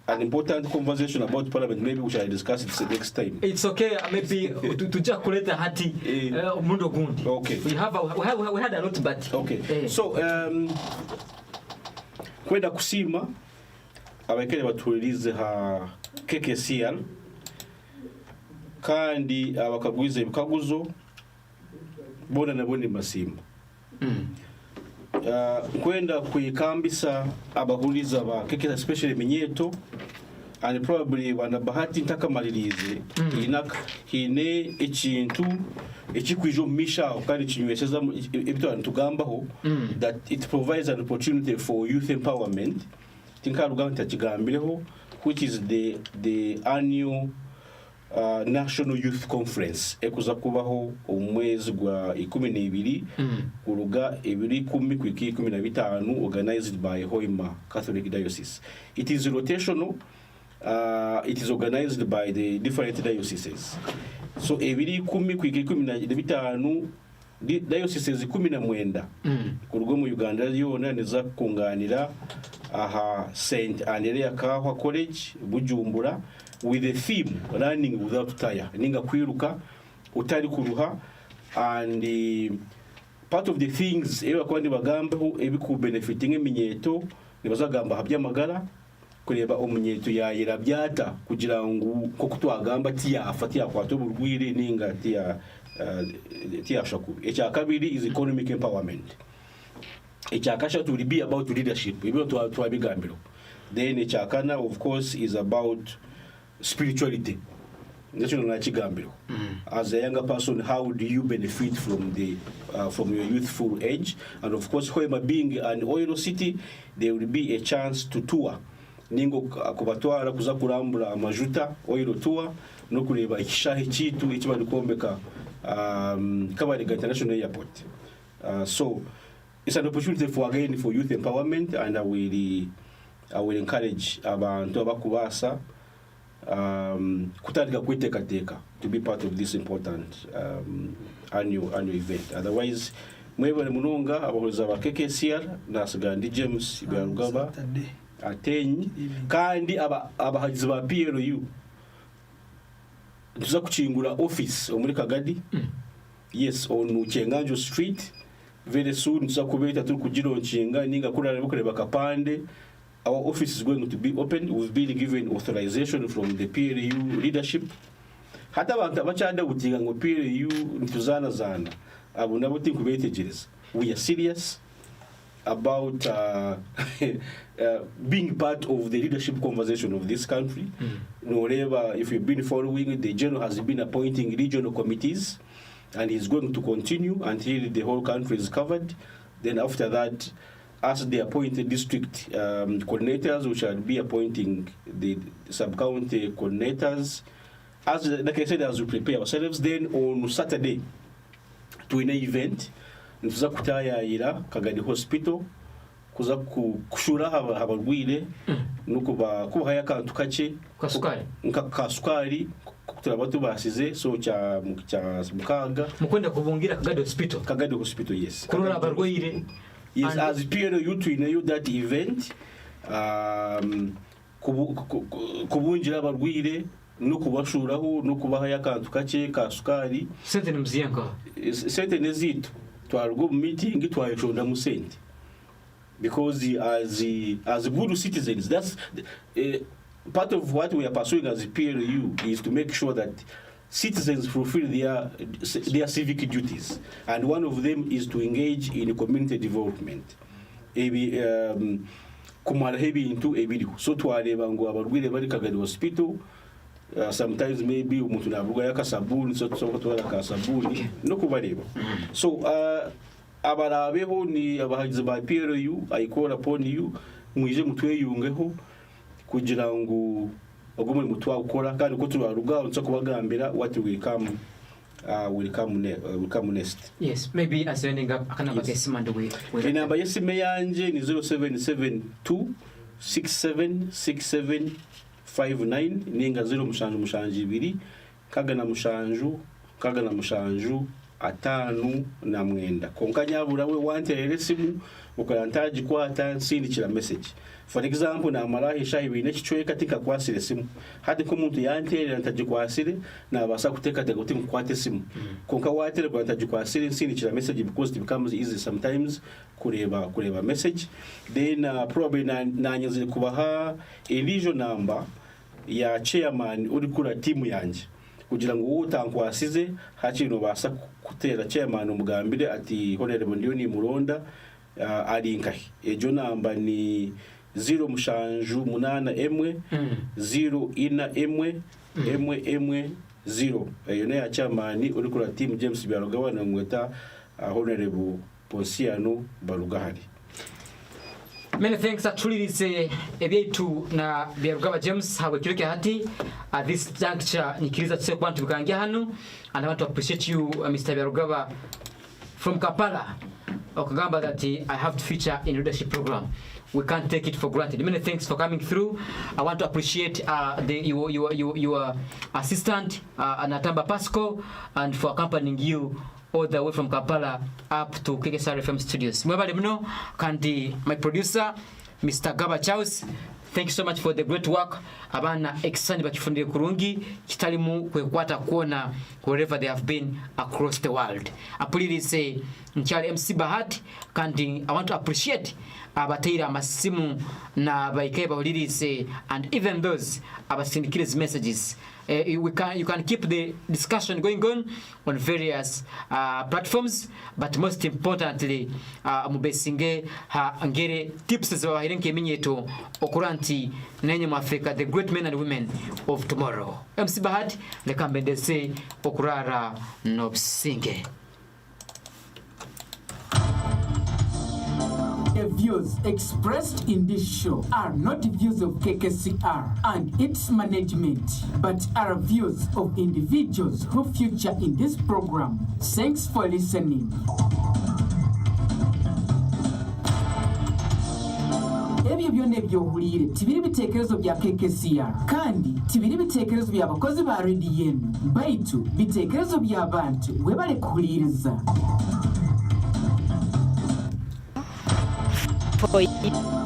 important conversation about Parliament. Maybe we shall discuss it next time. It's okay. Maybe to just collect the hati mundo gundi. Okay. We had a lot, but okay. So kwenda kusima abakere batulirize ha KKCR kandi abakagwiza ibikaguzo bona nabone masimba. Kwenda kuyikambisa abahuliza ba KKCR especially minyeto and probably banabahati ntakamalirize hine ekintu ekikwijo misha kandi kinyweseza ebito antugambaho that it provides an opportunity for youth empowerment. Tinka Uganda kigambireho, which is the annual National Youth Conference ekuza kubaho omwezi gwa 12 kuruga 210 ku 15 organized by Hoima Catholic Diocese. It is rotational. It is organized by the different dioceses. So 210 ku 15 dioceses 19 kuruga mu Uganda yona neza kunganira aha St. Andrea Kahwa College Bujumbura with the theme running without tire, ninga kwiruka utari kuruha. And part of the things ewa kwandi bagambaho ebiku benefiting eminyeto nibazagamba habyamagara kureba omunyeto yayira byata kugira ngo ko kutwagamba tiya afati yakwato burwire ninga tiya shaku. Echa kabiri is economic empowerment. Echa kasha to be about leadership ebyo twabigambiro. Then echa kana of course is about spirituality. As a younger person, how do you benefit from your youthful age? And of course, Hoima being an oil city, there will be a chance to tour. Ningo kubatwara kuza kurambura amajuta oil tour no kureba ikishahe kitu ekibali kombeka Kabale International Airport. So it's an opportunity for youth empowerment, and I will encourage abantu abakubasa kutandika kwitekateka to be part of this important annual event. Otherwise, mwebale munonga abahoza ba KKCR na Sagandi James Byarugaba atenyi kandi abahagizi ba PLU tuza kuchingura office omuri Kagadi. Yes, on Uchenganjo Street. Very soon tuza kubeta turi kugironkinga ninga kurara bukoreba kapande. Our office is going to be open. We've been given authorization from the PLU leadership. Hata abantu abachanda gutinga ngo PLU ntuzana zana abo nabo tinkubetegereza. We are serious about being part of the leadership conversation of this country. Wherever, if you've been following, the general has been appointing regional committees, and he's going to continue until the whole country is covered. Then after that, as the appointed district coordinators, we shall be appointing the sub-county coordinators. As like I said, as we prepare ourselves, then on Saturday, to an event, ntuza kutayayira Kagadi Hospital, kuza kushura abarwire nuko kubaha akantu kake kasukari kuturabatu basize so cha mukaga mukwenda kubungira Kagadi Hospital yes kurura abarwire. Yes, as PLU to know that event, kubunjira abarwire no kubashuraho no kubaha yakantu kake kasukari sente nimziyanka sente nezito twargo meeting twayishonda mu sente, because as good citizens, that's part of what we are pursuing as PLU is to make sure that citizens fulfill their civic duties, and one of them is to engage in community development. Kumara hebi into ebiriho so twareba ngo abarwire bari Kagadi Hospital. Sometimes maybe umuntu navuga yakasabuni so twara kasabuni no kubareba. So abarabeho ni abahagize ba PLU, I call upon you mwije mutweyungeho kugira ngo agomwe mutwa ukora kandi ko turaruga unsa kubagambira what will come next. Yes, maybe as ending up akanaba kesimande we inamba yesime yanje ni 0772 676759 ninga 0 kaga na mushanju atanu na mwenda konkanyabura we wanterere simu ukayantaji kwata nsindikira message. For example, na marahisha ibintu kichwe katika kwasire simu hadi ko muntu yanterera ntaji kwasire na basa kuteka tegoti kwate simu konka watere kwa ntaji kwasire nsindikira message, because it becomes easy sometimes kureba message. Then probably nanyaze kubaha eligible number ya chairman uri kura timu yanje kugira ngo utankwasize hakintu basa kutera chairman umugambire ati honorable Ndioni Muronda ari inkahi ejo namba ni 0 mushanju 8 0 ina 1 0 eyo ne ya chairman uri kura team James Byarugaba na mweta honorable Ponsiano Barugahari. Many thanks actually is ebyaitu na Byarugaba James hawe kiroke hati at this juncture nikiriza tuse kwantu bikangia hano, and I want to appreciate you Mr. Byarugaba from Kampala okugamba that I have to feature in leadership program. We can't take it for granted. Many thanks for coming through. I want to appreciate your assistant Anatamba Pasco, and for accompanying you all the way from Kampala up to KKCR FM studios. Mwebale mno kandi my producer Mr. Gaba Charles. Thank you so much for the great work. Abana excited bakifundire kurungi kitalimu kwekwata kuona wherever they have been across the world. Apulirize nkyali MC Bahati kandi I want to appreciate abateira amasimu na baikaye bawulirize, and even those abasindikirize messages. You can keep the discussion going on various platforms, but most importantly mubesinge ngere tips za hirenke minyeto okuranti nenye mu Africa, the great men and women of tomorrow. MC Bahati the kambende say okurara nobsinge. The views expressed in this show are not views of KKCR and its management, but are views of individuals who feature in this program. Thanks for listening. Ebyo byonna ebyohulire tibiri bitekerezo bya KKCR kandi tibiri bitekerezo bya bakozi ba radio baitu bitekerezo bya abantu webale kuhuliriza. For you,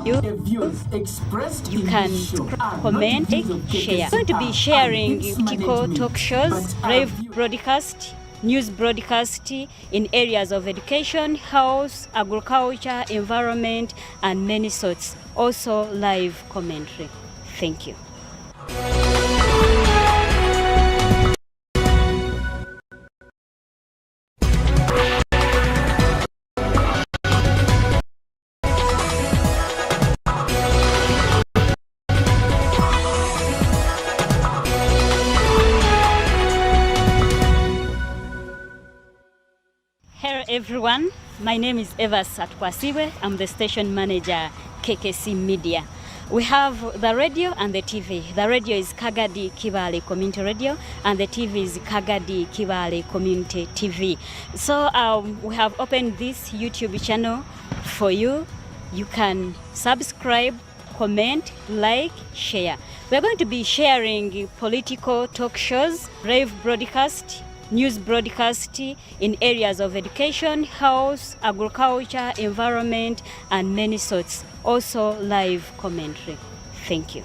The views expressed you in can this show are comment, not views of share. KKCR I'm going to be sharing and its Tico management, talk shows, but are live views broadcast, news broadcast in areas of education, health, agriculture, environment, and many sorts. Also live commentary. Thank you. Hello everyone, my name is Eva Satkwasiwe. I'm the station manager KKC Media. We have the radio and the TV. The radio is Kagadi Kibaale Community Radio and the TV is Kagadi Kibaale Community TV. So we have opened this YouTube channel for you. You can subscribe, comment, like, share. We're going to be sharing political talk shows, live broadcast, news broadcast in areas of education, health, agriculture, environment, and many sorts. Also live commentary. Thank you.